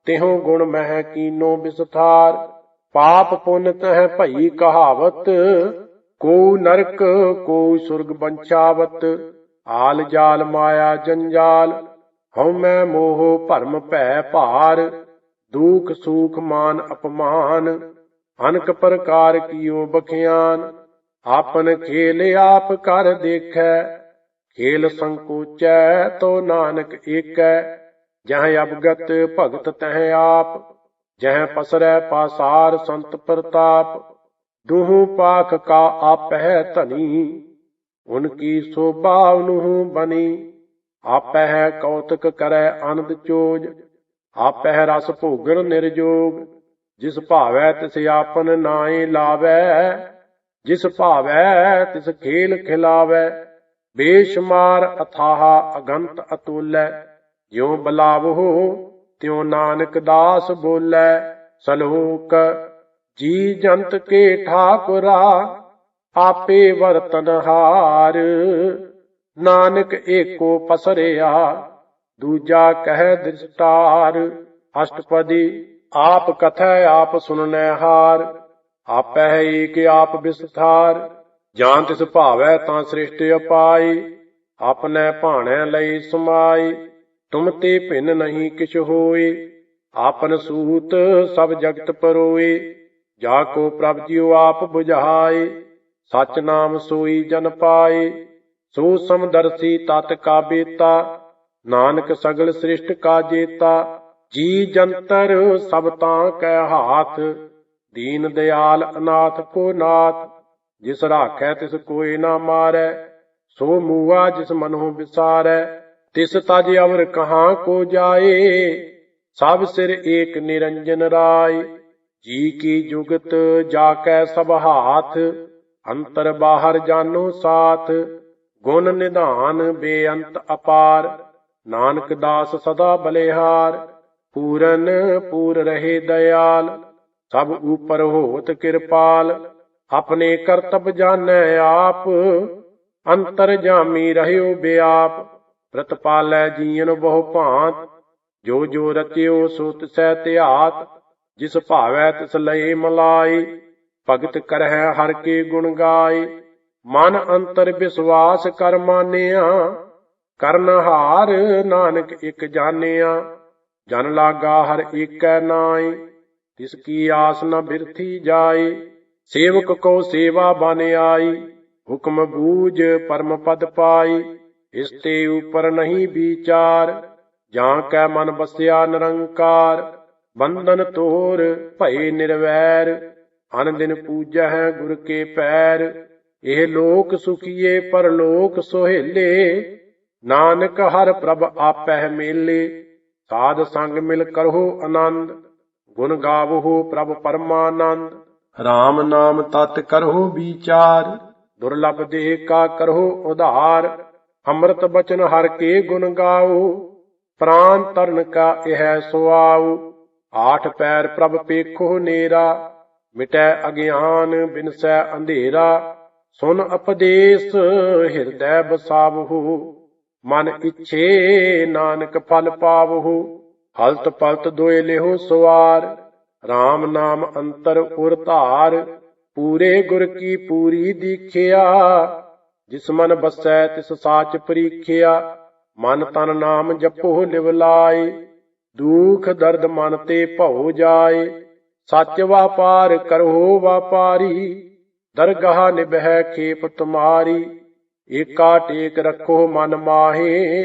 तिहु गुण मह कीनो विस्तार। पाप पुण्य तह भई कहावत, को नरक को सुर्ग बंचावत। आल जाल माया जंजाल, हउमੈ मोह भरम भੈ भार। दुख सुख मान अपमान, अनक प्रकार कियो बखियान। आपन खेल आप कर देखै, खेल संकोचै तो नानक एकै। जह अवगत भगत तह आप, जह पसरै पासार संत प्रताप। दुहु पाख का आपह धनी, उनकी शोभा उनहु बनी। आपह कौतक करै आनंद चोज, आपह रस भोगन निर्जोग। जिस भावै तिस आपन नाए लावै, जिस भावै तिस खेल खिलावै। बेशुमार अथाह अगंत अतुलै, ज्यों बलावहु त्यों नानक दास बोलै। सलोक जी जंत के ठाकुरा, आपे वरतनहार। नानक एको पसरिया, दूजा कह दृष्टार। अष्टपदी आप कथै आप सुननै हार, आपह एक आप विस्तार। ਜਾਂ ਤਿਸ ਭਾਵੈ ਤਾਂ ਸ੍ਰਿਸ਼ਟ ਅਪਾਈ, ਆਪਣੈ ਭਾਣੈ ਲਈ ਸਮਾਈ। ਤੁਮ ਤੇ ਭਿੰਨ ਨਹੀਂ ਕਿਛ ਹੋਏ, ਆਪਨ ਸੂਤ ਸਭ ਜਗਤ ਪਰੋਏ। ਜਾ ਕੋ ਪ੍ਰਭ ਜਿਉ ਆਪ ਬੁਝਾਏ, ਸਚ ਨਾਮ ਸੋਈ ਜਨ ਪਾਏ। ਸੋ ਸਮਦਰਸੀ ਤਤ ਕਾ ਬੇਤਾ, ਨਾਨਕ ਸਗਲ ਸ੍ਰਿਸ਼ਟ ਕਾ ਜੇਤਾ। ਜੀ ਜੰਤਰ ਸਭ ਤਾਂ ਕੈ ਹਾਥ, ਦੀਨ ਦਿਆਲ ਅਨਾਥ ਕੋ ਨਾਥ। ਜਿਸ ਰਾਖੈ ਤਿਸ ਕੋਇ ਨਾ ਮਾਰੈ, ਸੋ ਮੂਆ ਜਿਸ ਮਨਹੁ ਵਿਸਾਰੈ। ਤਿਸ ਤਜ ਅਵਰ ਕਹਾਂ ਕੋ ਜਾਏ, ਸਭ ਸਿਰ ਏਕ ਨਿਰੰਜਨ ਰਾਏ। ਜੀ ਕੀ ਜੁਗਤ ਜਾ ਕੈ ਸਭ ਹਾਥ, ਅੰਤਰ ਬਾਹਰ ਜਾਨੋ ਸਾਥ। ਗੁਣ ਨਿਧਾਨ ਬੇਅੰਤ ਅਪਾਰ, ਨਾਨਕ ਦਾਸ ਸਦਾ ਬਲਿਹਾਰ। ਪੂਰਨ ਪੂਰ ਰਹੇ ਦਇਆਲ, ਸਭ ਉਪਰ ਹੋਤ ਕਿਰਪਾਲ। ਆਪਣੇ ਕਰਤਬ ਜਾਣੈ ਆਪ, ਅੰਤਰ ਜਾਮੀ ਰਹਿਓ ਬਿਆਪ। ਪ੍ਰਤਪਾਲੈ ਜੀਵਨ ਬਹੁ ਭਾਂਤ, ਜੋ ਜੋ ਰਚਿਓ ਸੋ ਤਿਸੈ ਧਿਆਤ। ਜਿਸ ਭਾਵੈ ਤਿਸ ਲਏ ਮਲਾਈ, ਭਗਤ ਕਰਹਿ ਹਰ ਕੇ ਗੁਣ ਗਾਏ। ਮਨ ਅੰਤਰ ਵਿਸ਼ਵਾਸ ਕਰ ਮਾਨਿਆ, ਕਰਨਹਾਰ ਨਾਨਕ ਇਕ ਜਾਣਿਆ। ਜਨ ਲਾਗਾ ਹਰ ਏਕੈ ਨਾਏ, ਤਿਸ ਕੀ ਆਸ ਨ ਬਿਰਥੀ ਜਾਏ। ਸੇਵਕ ਕੋ ਸੇਵਾ ਬਨ ਆਈ, ਹੁਕਮ ਬੂਝ ਪਰਮ ਪਦ ਪਾਈ। ਇਸ ਤੇ ਉਪਰ ਨਹੀਂ ਵਿਚਾਰ, ਜਾਂ ਕੈ ਮਨ ਬਸਿਆ ਨਿਰੰਕਾਰ। ਬੰਧਨ ਤੋਰ ਭਏ ਨਿਰਵੈਰ, ਅਨ ਦਿਨ ਪੂਜੈ ਗੁਰ ਕੇ ਪੈਰ। ਇਹ ਲੋਕ ਸੁਖੀਏ ਪਰਲੋਕ ਸੁਹੇਲੇ। ਨਾਨਕ ਹਰ ਪ੍ਰਭ ਆਪਹਿ ਮੇਲੇ। ਸਾਧ ਸੰਗ ਮਿਲ ਕਰਹੁ ਆਨੰਦ। ਗੁਣ ਗਾਵਹੁ ਪ੍ਰਭ ਪਰਮਾਨੰਦ। RAM ਨਾਮ ਤਤ ਕਰਹੁ ਵਿਚਾਰ। ਦੁਰਲਭ ਦੇਹ ਕਾ ਕਰਹੁ ਉਧਾਰ। ਅੰਮ੍ਰਿਤ ਬਚਨ ਹਰ ਕੇ ਗੁਣ ਗਾਓ। ਪ੍ਰਾਨ ਤਰਨ ਕਾ ਇਹ ਸੁਆਉ। ਆਠ ਪੈਰ ਪ੍ਰਭ ਪੇਖੋ ਨੇਰਾ। ਮਿਟੈ ਅਗਿਆਨ ਬਿਨਸੈ ਅੰਧੇਰਾ। ਸੁਨ ਉਪਦੇਸ ਹਿਰਦੈ ਬਸਾਵਹੁ। ਮਨ ਇੱਛੇ ਨਾਨਕ ਫਲ ਪਾਵਹੁ। ਹਲਤ ਪਲਤ ਦੋਇ ਲਿਹੁ ਸਵਾਰ। RAM ਨਾਮ ਅੰਤਰ ਉਰ ਧਾਰ। ਪੂਰੇ ਗੁਰ ਕੀ ਪੂਰੀ ਦੀਖਿਆ। ਜਿਸ ਮਨ ਬਸੈ ਤਿਸ ਸਾਚ ਪਰੀਖਿਆ। ਮਨ ਤਨ ਨਾਮ ਜਪੋ ਲਿਵ ਲਾਏ। ਦੁਖ ਦਰਦ ਮਨ ਤੇ ਭਉ ਜਾਏ। ਸੱਚ ਵਾਪਾਰ ਕਰੋ ਵਾਪਾਰੀ। ਦਰਗਾਹ ਨਿਭੈ ਖੇਪ ਤੁਮਾਰੀ। ਏਕਾ ਟੇਕ ਰੱਖੋ ਮਨ ਮਾਹੇ।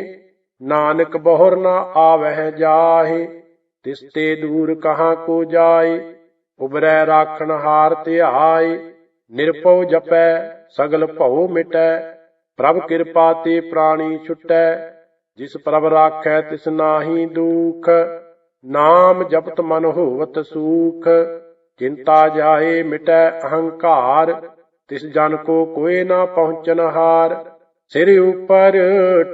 ਨਾਨਕ ਬਹੁਰ ਨਾ ਆਵਹਿ ਜਾਹੇ। ਤਿਸ ਤੇ ਦੂਰ ਕਹਾਂ ਕੋ ਜਾਏ। ਉਬਰੈ ਰਾਖਣ ਹਾਰ ਧਿਆਏ। ਨਿਰਭਉ ਜਪੈ ਸਗਲ ਭਉ ਮਿਟੈ। ਪ੍ਰਭ ਕਿਰਪਾ ਤੇ ਪ੍ਰਾਣੀ ਛੁਟੈ। ਜਿਸ ਪ੍ਰਭ ਰਾਖੈ ਤਿਸ ਨਾਹੀ ਦੁਖ। ਨਾਮ ਜਪਤ ਮਨ ਹੋਵਤ ਸੂਖ। ਚਿੰਤਾ ਜਾਏ ਮਿਟੈ ਅਹੰਕਾਰ। ਤਿਸ ਜਨ ਕੋ ਕੋਇ ਨਾ ਪਹੁੰਚਨ ਹਾਰ। ਸਿਰ ਉਪਰ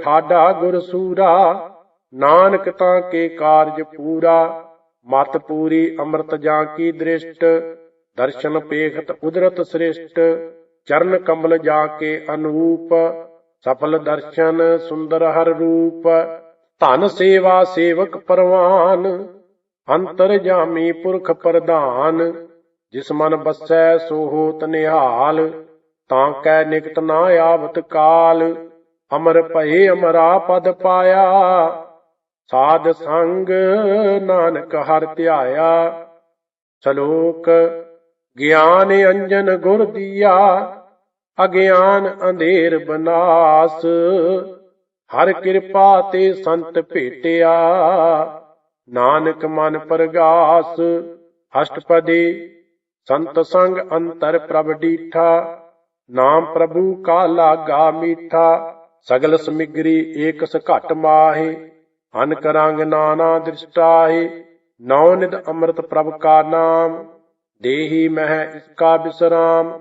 ਠਾਡਾ ਗੁਰ ਸੂਰਾ। ਨਾਨਕ ਤਾਂ ਕੇ ਕਾਰਜ ਪੂਰਾ। ਮਤ ਪੂਰੀ ਅੰਮ੍ਰਿਤ ਜਾਂ ਕੀ ਦ੍ਰਿਸ਼ਟ। ਦਰਸ਼ਨ ਪੇਖਤ ਉਦਰਤ ਸ੍ਰਿਸ਼ਟ। ਚਰਨ ਕਮਲ ਜਾ ਕੇ ਅਨੂਪ। ਸਫਲ ਦਰਸ਼ਨ ਸੁੰਦਰ ਹਰ ਰੂਪ। ਧਨ ਸੇਵਾ ਸੇਵਕ ਪਰਵਾਨ। ਅੰਤਰ ਜਾਮੀ ਪੁਰਖ ਪ੍ਰਧਾਨ। ਜਿਸ ਮਨ ਬਸੈ ਸੋ ਹੋਤ ਨਿਹਾਲ। ਤਾਂ ਕੈ ਨਿਕਟ ਨਾ ਆਵਤ ਕਾਲ। ਅਮਰ ਭਏ ਅਮਰਾ ਪਦ ਪਾਇਆ। ਸਾਧ ਸੰਗ ਨਾਨਕ ਹਰਿ ਧਿਆਇਆ। ਸ਼ਲੋਕ ਗਿਆਨ ਅੰਜਨ ਗੁਰ ਦੀਆ। ਅਗਿਆਨ ਅੰਧੇਰ ਬਨਾਸ। ਹਰ ਕਿਰਪਾ ਤੇ ਸੰਤ ਭੇਟਿਆ। ਨਾਨਕ ਮਨ ਪਰਗਾਸ। ਅਸ਼ਟਪਦੀ ਸੰਤ ਸੰਗ ਅੰਤਰ ਪ੍ਰਭ ਡੀਠਾ। ਨਾਮ ਪ੍ਰਭੂ ਕਾ ਲਾਗਾ ਮੀਠਾ। ਸਗਲ ਸਮਿਗਰੀ ਏਕਸ ਘਟ ਮਾਹੇ। ਅਨਕ ਰੰਗ ਨਾਨਾ ਦ੍ਰਿਸ਼ਟਾਹੇ। ਨੌ ਨਿਧ ਅੰਮ੍ਰਿਤ ਪ੍ਰਭ ਕਾ ਨਾਮ। ਦੇਹੀ ਮਹਿ ਇਸਕਾ ਬਿਸਰਾਮ।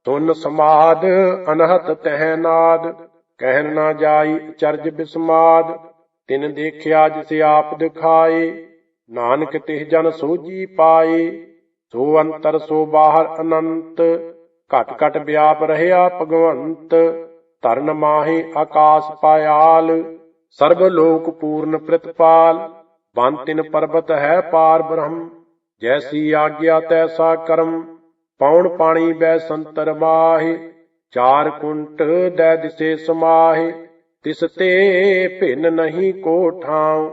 ਸੁਨ ਸਮਾਦ ਅਨਹਤ ਤਹਿ ਨਾਦ। ਕਹਿਨ ਨਾ ਜਾਈ ਅਚਰਜ ਬਿਸਮਾਦ। ਤਿਨ ਦੇਖਿਆ ਜਿਸ ਆਪ ਦਿਖਾਏ। ਨਾਨਕ ਤਿਸ ਜਨ ਸੋਝੀ ਪਾਏ। ਸੋ ਅੰਤਰ ਸੋ ਬਾਹਰ ਅਨੰਤ। ਘਟ ਘਟ ਵਿਆਪ ਰਹਿਆ ਭਗਵੰਤ। ਧਰਨ ਮਾਹੇ ਆਕਾਸ ਪਾਇਆਲ। ਸਰਬ ਲੋਕ ਪੂਰਨ ਪ੍ਰਿਤਪਾਲ। ਬਨ ਤਿਨ ਪਰਬਤ ਹੈ ਪਾਰ ਬ੍ਰਹਮ। ਜੈਸੀ ਆਗਿਆ ਤੈਸਾ ਕਰਮ। ਪੌਣ ਪਾਣੀ ਬੈ ਸੰਤਰ ਮਾਹੇ। ਚਾਰ ਕੁੰਟ ਦੈ ਦਿਸੇ ਸਮਾਹੇ। ਤਿਸ ਤੇ ਭਿੰਨ ਨਹੀਂ ਕੋ ਠਾਉ।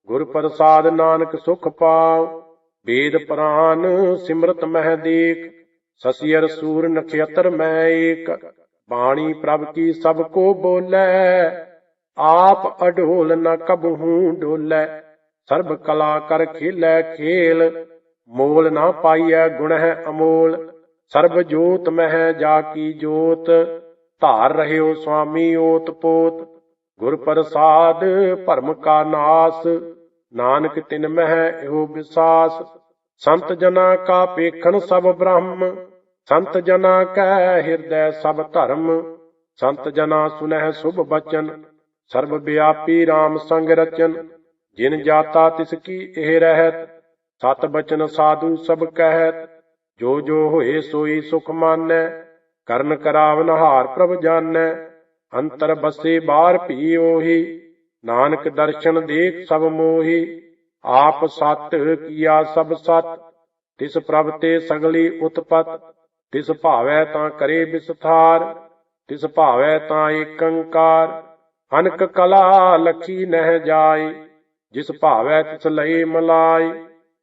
ਗੁਰ ਪ੍ਰਸਾਦ ਨਾਨਕ ਸੁਖ ਪਾਉ। ਵੇਦ ਪ੍ਰਾਨ ਸਿਮਰਤ ਮਹਿ ਦੇਖ। ਸਸਿਅਰ ਸੂਰ ਨਖਯਤਰ ਮੈਂ ਏਕ। ਬਾਣੀ ਪ੍ਰਭ ਕੀ ਸਭ ਕੋ ਬੋਲੇ। ਆਪ ਅਡੋਲ ਨ ਕਬਹੂ ਡੋਲੇ। ਸਰਬ ਕਲਾ ਕਰ ਖੇਲੇ ਖੇਲ। ਮੋਲ ਨਾ ਪਾਈਐ ਗੁਣ ਹੈ ਅਮੋਲ। ਸਰਬ ਜੋਤ ਮਹਿ ਜਾ ਕੀ ਜੋਤ। ਧਾਰ ਰਹਿਓ ਸੁਆਮੀ ਓਤ ਪੋਤ। ਗੁਰ ਪ੍ਰਸਾਦ ਭਰਮ ਕਾ ਨਾਸ। ਨਾਨਕ ਤਿਨ ਮਹਿ ਇਹੋ ਵਿਸਾਸ। ਸੰਤ ਜਨਾ ਕਾ ਪੇਖਣ ਸਭ ਬ੍ਰਹਮ। ਸੰਤ ਜਨਾ ਕੈ ਹਿਰਦੈ ਸਭ ਧਰਮ। ਸੰਤ ਜਨਾ ਸੁਨਹਿ ਸੁਭ ਬਚਨ। ਸਰਬ ਵਿਆਪੀ RAM ਸੰਗ ਰਚਨ। ਜਿਨ ਜਾਤਾ ਤਿਸ ਕੀ ਇਹ ਰਹਿਤ। ਸਤ ਬਚਨ ਸਾਧੂ ਸਭ ਕਹਿਤ। ਜੋ ਜੋ ਹੋਏ ਸੋਈ ਸੁਖ ਮਾਨੈ। ਕਰਨ ਕਰਾਵਨ ਹਾਰ ਪ੍ਰਭ ਜਾਨੈ। ਅੰਤਰ ਬਸੇ ਬਾਹਰ ਭੀ ਉਹੀ। ਨਾਨਕ ਦਰਸ਼ਨ ਦੇਖ ਸਭ ਮੋਹੀ। ਆਪ ਸਤ ਕੀਆ ਸਭ ਸਤ। ਤਿਸ ਪ੍ਰਭ ਤੇ ਸਗਲੀ ਉਤਪਤ। ਤਿਸ ਭਾਵੈ ਤਾਂ ਕਰੇ ਵਿਸਥਾਰ। ਤਿਸ ਭਾਵੈ ਤਾਂ ਏਕੰਕਾਰ। ਅਨਕ ਕਲਾ ਲਖੀ ਨਹਿ ਜਾਏ। ਜਿਸ ਭਾਵੈ ਤਿਸ ਲਏ ਮਲਾਈ।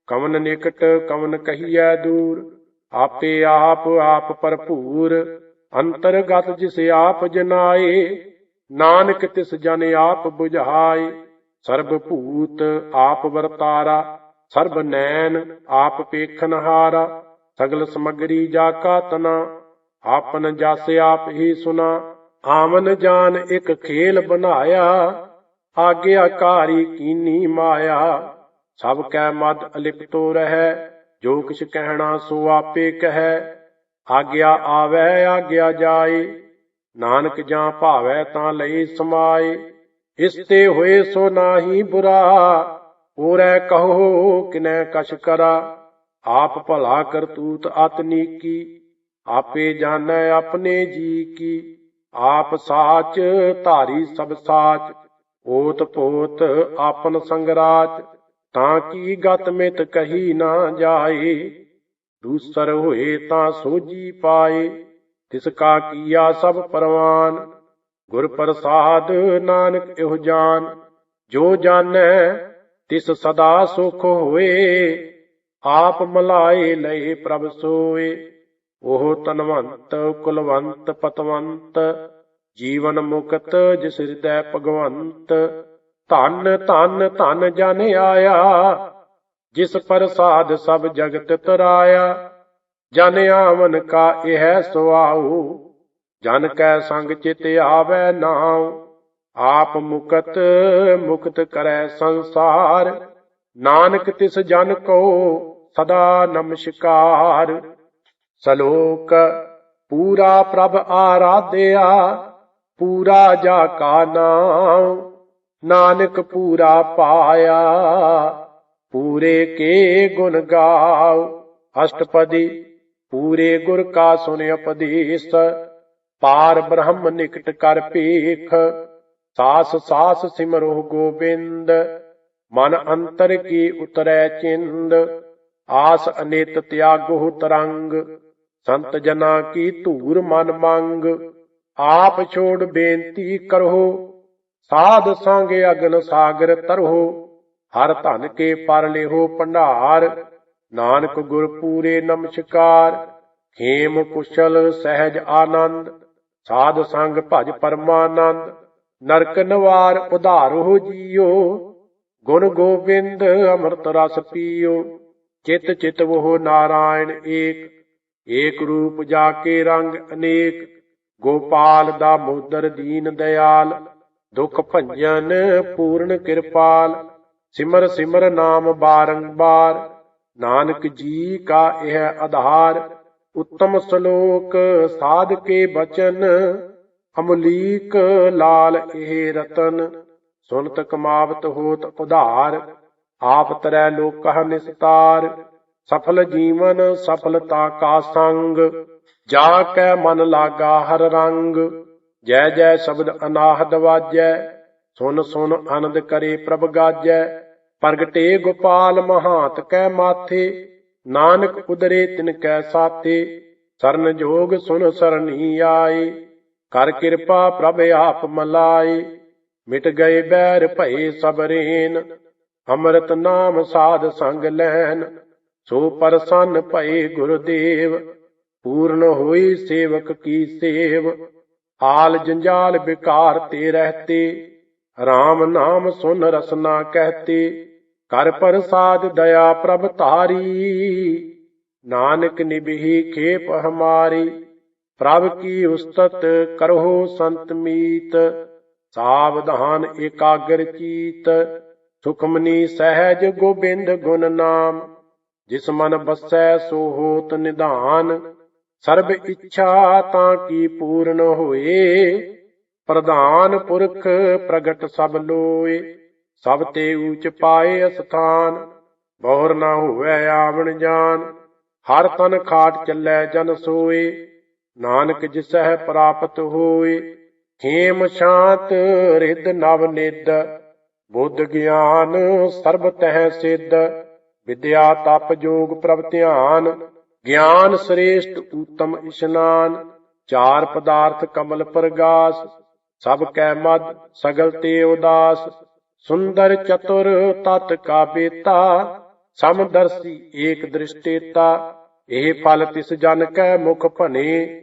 ਕਵਨ ਨਿਕਟ ਕਵਨ ਕਹੀਐ ਦੂਰ। ਆਪੇ ਆਪ ਆਪ ਭਰਪੂਰ। ਅੰਤਰਗਤ ਜਿਸ ਆਪ ਜਨਾਏ। ਨਾਨਕ ਤਿਸ ਜਨ ਆਪ ਬੁਝਾਏ। ਸਰਬ ਭੂਤ ਆਪ ਵਰਤਾਰਾ। ਸਰਬ ਨੈਣ ਆਪ ਪੇਖਨਹਾਰਾ। ਸਗਲ ਸਮਗਰੀ ਜਾ ਕਾ ਤਨਾ। ਆਪਨ ਜਸ ਆਪ ਹੀ ਸੁਨਾ। ਆਮਨ ਜਾਨ ਇੱਕ ਖੇਲ ਬਨਾਇਆ, ਆਗਿਆਕਾਰੀ ਕੀਨੀ ਮਾਇਆ। ਸਭ ਕੈ ਮਦ ਅਲਿਪਤੋ ਰਹੈ, ਜੋ ਕਿਛ ਕਹਿਣਾ ਸੋ ਆਪੇ ਕਹੈ। ਆਗਿਆ ਆਵੈ ਆਗਿਆ ਜਾਏ, ਨਾਨਕ ਜਾਂ ਭਾਵੈ ਤਾਂ ਲਈ ਸਮਾਏ। ਇਸ ਤੇ ਹੋਏ ਸੋ ਨਾਹੀ ਬੁਰਾ, ਓਰੈ ਕਹੋ ਕਿਨੈ ਕਛ ਕਰਾ। ਆਪ ਭਲਾ ਕਰਤੂਤ ਅਤ ਨੀਕੀ, ਆਪੇ ਜਾਣੈ ਆਪਣੇ ਜੀ ਕੀ। ਆਪ ਸਾਚ ਧਾਰੀ ਸਭ ਸਾਚ, ਓਤ ਪੋਤ ਆਪਨ ਸੰਗਰਾਚ। ਤਾਂ ਕੀ ਗਤ ਮਿਤ ਕਹੀ ਨਾ ਜਾਏ, ਦੂਸਰ ਹੋਏ ਤਾਂ ਸੋਝੀ ਪਾਏ। ਤਿਸ ਕਾ ਕੀਆ ਸਭ ਪਰਵਾਨ, ਗੁਰ ਪ੍ਰਸਾਦ ਨਾਨਕ ਇਹੋ ਜਾਨ। ਜੋ ਜਾਣੈ ਤਿਸ ਸਦਾ ਸੁਖ ਹੋਏ, ਆਪ ਮਲਾਏ ਲਏ ਪ੍ਰਭ ਸੋਏ। ਉਹ ਤਨਵੰਤ ਕੁਲਵੰਤ ਪਤਵੰਤ, ਜੀਵਨ ਮੁਕਤ ਜਿਸ ਹਿਰਦੈ ਭਗਵੰਤ। ਧਨ ਧਨ ਧਨ ਜਨ ਆਇਆ, ਜਿਸ ਪ੍ਰਸਾਦ ਸਭ ਜਗਤ ਤਰਾਇਆ। ਜਨ ਆਵਨ ਕਾ ਇਹ ਸੁਆਉ, ਜਨ ਕੈ ਸੰਗ ਚਿਤ ਆਵੈ ਨਾਉ। ਆਪ ਮੁਕਤ ਮੁਕਤ ਕਰੈ ਸੰਸਾਰ, ਨਾਨਕ ਤਿਸ ਜਨ ਕੋ ਸਦਾ ਨਮਸਕਾਰ। ਸਲੋਕ ਪੂਰਾ ਪ੍ਰਭ ਆਰਾਧਿਆ, ਪੂਰਾ ਜਾ ਕਾ ਨਾਮ। ਨਾਨਕ ਪੂਰਾ ਪਾਇਆ, ਪੂਰੇ ਕੇ ਗੁਣ ਗਾਓ। ਅਸ਼ਟਪਦੀ ਪੂਰੇ ਗੁਰ ਕਾ ਸੁਨ ਉਪਦੇਸ਼, ਪਾਰ ਬ੍ਰਹਮ ਨਿਕਟ ਕਰ ਭੇਖ। ਸਾਸ ਸਾਸ ਸਿਮਰੋ ਗੋਬਿੰਦ, ਮਨ ਅੰਤਰ ਕੀ ਉਤਰੈ ਚਿੰਦ। ਆਸ ਅਨੇਤ ਤਿਆਗੋ ਤਰੰਗ, ਸੰਤ ਜਨਾ ਕੀ ਧੂਰ ਮਨ ਮੰਗ। ਆਪ ਛੋੜ ਬੇਨਤੀ ਕਰੋ, ਸਾਧ ਸੰਗ ਅਗਨ ਸਾਗਰ ਤਰੋ। ਹਰ ਧਨ ਕੇ ਪਰ ਲਿਹੋ ਭੰਡਾਰ, ਨਾਨਕ ਗੁਰ ਪੂਰੇ ਨਮਸਕਾਰ। ਖੇਮ ਕੁਸ਼ਲ ਸਹਿਜ ਆਨੰਦ, ਸਾਧ ਸੰਗ ਭਜ ਪਰਮਾਨੰਦ। ਨਰਕ ਨਿਵਾਰ ਉਧਾਰੋ ਜੀਓ, ਗੁਣ ਗੋਬਿੰਦ ਅੰਮ੍ਰਿਤ ਰਸ ਪੀਓ। ਚਿਤ ਚਿਤ ਵੋ ਨਾਰਾਇਣ ਏਕ, ਏਕ ਰੂਪ ਜਾ ਕੇ ਰੰਗ ਅਨੇਕ। ਗੋਪਾਲ ਦਾਮੋਦਰ ਦੀਨ ਦਿਆਲ, ਦੁਖ ਭੰਜਨ ਪੂਰਨ ਕਿਰਪਾਲ। ਸਿਮਰ ਸਿਮਰ ਨਾਮ ਬਾਰੰਬਾਰ, ਨਾਨਕ ਜੀ ਕਾ ਇਹ ਆਧਾਰ। ਉੱਤਮ ਸ਼ਲੋਕ ਸਾਧ ਕੇ ਬਚਨ, ਅਮਲੀਕ ਲਾਲ ਇਹ ਰਤਨ। ਸੁਨਤ ਕਮਾਵਤ ਹੋਤ ਉਧਾਰ, ਆਪ ਤਰੈ ਲੋਕਹ ਨਿਸਤਾਰ। ਸਫਲ ਜੀਵਨ ਸਫਲਤਾ ਕਾ ਸੰਗ, ਜਾ ਕੈ ਮਨ ਲਾਗਾ ਹਰ ਰੰਗ। ਜੈ ਜੈ ਸ਼ਬਦ ਅਨਾਹਦ ਵਾਜੈ, ਸੁਨ ਸੁਨ ਆਨੰਦ ਕਰੇ ਪ੍ਰਭ ਗਾਜੈ। ਪ੍ਰਗਟੇ ਗੋਪਾਲ ਮਹਾਤ ਕੈ ਮਾਥੇ, ਨਾਨਕ ਉਦਰੇ ਤਿਨ ਕੈ ਸਾਥੇ। ਸਰਨ ਜੋਗ ਸੁਨ ਸਰਣੀ ਆਏ, ਕਰ ਕਿਰਪਾ ਪ੍ਰਭ ਆਪ ਮਲਾਏ। ਮਿਟ ਗਏ ਬੈਰ ਭਏ ਸਭ ਰੇਨ, ਅੰਮ੍ਰਿਤ ਨਾਮ ਸਾਧ ਸੰਗ ਲੈਨ। ਸੋ ਪ੍ਰਸੰਨ ਭਏ ਗੁਰਦੇਵ, ਪੂਰਨ ਹੋਈ ਸੇਵਕ ਕੀ ਸੇਵ। ਆਲ ਜੰਜਾਲ ਬਿਕਾਰ ਤੇ ਰਹਤੇ, ਰਾਮ ਨਾਮ ਸੁਨ ਰਸਨਾ ਕਹਤੇ। ਕਰ ਪ੍ਰਸਾਦ ਦਇਆ ਪ੍ਰਭ ਧਾਰੀ, ਨਾਨਕ ਨਿਭੀ ਖੇਪ ਹਮਾਰੀ। ਪ੍ਰਭ ਕੀ ਉਸਤਤ ਕਰਹੁ ਸੰਤ ਮੀਤ, ਸਾਵਧਾਨ ਏਕਾਗਰ ਚੀਤ। ਸੁਖਮਨੀ ਸਹਿਜ ਗੋਬਿੰਦ ਗੁਣ ਨਾਮ, ਜਿਸ ਮਨ ਬਸੈ ਸੋ ਹੋਤ ਨਿਧਾਨ। ਸਰਬ ਇੱਛਾ ਤਾਂ ਕੀ ਪੂਰਨ ਹੋਏ, ਪ੍ਰਧਾਨ ਪੁਰਖ ਪ੍ਰਗਟ ਸਭ ਲੋਏ। ਸਭ ਤੇ ਊਚ ਪਾਏ ਅਸਥਾਨ, ਬਹੁਰ ਨਾ ਹੋਵੈ ਆਵਣ ਜਾਨ। ਹਰ ਤਨ ਖਾਟ ਚੱਲੈ ਜਨ ਸੋਏ, ਨਾਨਕ ਜਿਸਹਿ ਪ੍ਰਾਪਤ ਹੋਏ। ਖੇਮ ਸ਼ਾਂਤ ਰਿਦ ਨਵ ਨਿਦ, ਬੁੱਧ ਗਿਆਨ ਸਰਬ ਤਹਿ ਸਿੱਧ। ਵਿਦਿਆ ਤਪ ਜੋਗ ਪ੍ਰਭ ਧਿਆਨ, ਗਿਆਨ ਸ੍ਰੇਸ਼ਟ ਊਤਮ ਇਸ਼ਨਾਨ। ਚਾਰ ਪਦਾਰਥ ਕਮਲ ਪ੍ਰਗਾਸ, ਸਭ ਕੈ ਮਦ ਸਗਲ ਤੇ ਉਦਾਸ। ਸੁੰਦਰ ਚਤੁਰ ਤਤ ਕਾ ਬੇਤਾ, ਸਮਦਰਸੀ ਏਕ ਦ੍ਰਿਸ਼ਟੇਤਾ। ਇਹ ਫਲ ਤਿਸ ਜਨ ਕੈ ਮੁਖ ਭਨੇ,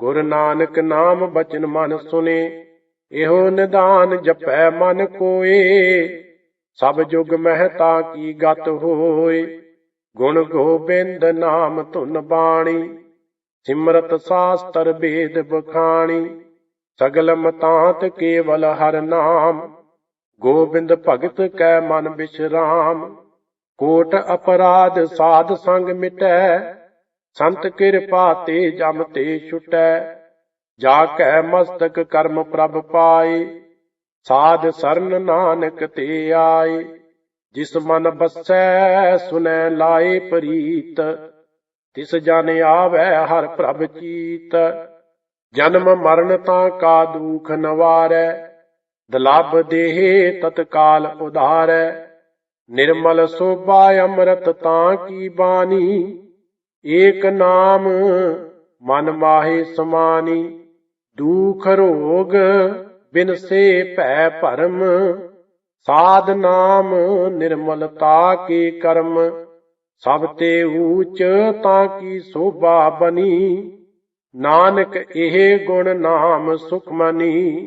ਗੁਰ ਨਾਨਕ ਨਾਮ ਬਚਨ ਮਨ ਸੁਨੇ। ਇਹੋ ਨਿਦਾਨ ਜਪੈ ਮਨ ਕੋਏ, ਸਭ ਜੁਗ ਮਹਿਤਾ ਕੀ ਗਤ ਹੋਏ। ਗੁਣ ਗੋਬਿੰਦ ਨਾਮ ਧੁਨ ਬਾਣੀ, ਸਿਮਰਤ ਸਾਸਤਰ ਭੇਦ ਬਖਾਣੀ। ਸਗਲ ਮਤਾਂਤ ਕੇਵਲ ਹਰ ਨਾਮ। ਗੋਬਿੰਦ ਭਗਤ ਕੈ ਮਨ ਬਿਸ਼ਰਾਮ। ਕੋਟ ਅਪਰਾਧ ਸਾਧ ਸੰਗ ਮਿਟੈ। ਸੰਤ ਕਿਰਪਾ ਤੇ ਜਮ ਤੇ ਛੁਟੈ। ਜਾ ਕੈ ਮਸਤਕ ਕਰਮ ਪ੍ਰਭ ਪਾਏ। ਸਾਧ ਸਰਨ ਨਾਨਕ ਤੇ ਆਏ। ਜਿਸ ਮਨ ਬਸੈ ਸੁਨੈ ਲਾਏ ਪ੍ਰੀਤ। ਤਿਸ ਜਨ ਆਵੈ ਹਰ ਪ੍ਰਭ ਚੀਤ। ਜਨਮ ਮਰਨ ਤਾਂ ਕਾ ਦੁਖ ਨਵਾਰੈ। ਦੁਲਭ ਦੇਹ ਤਤਕਾਲ ਉਧਾਰੈ। ਨਿਰਮਲ ਸੋਭਾ ਅੰਮ੍ਰਿਤ ਤਾਂ ਕੀ ਬਾਣੀ। ਏਕ ਨਾਮ ਮਨ ਮਾਹੇ ਸਮਾਨੀ। ਦੁਖ ਰੋਗ ਬਿਨਸੇ ਭੈ ਭਰਮ। ਸਾਧ ਨਾਮ ਨਿਰਮਲਤਾ ਕੇ ਕਰਮ। ਸਭ ਤੇ ਊਚ ਤਾਂ ਕੀ ਸੋਭਾ ਬਨੀ। ਨਾਨਕ ਇਹ ਗੁਣ ਨਾਮ ਸੁਖਮਨੀ।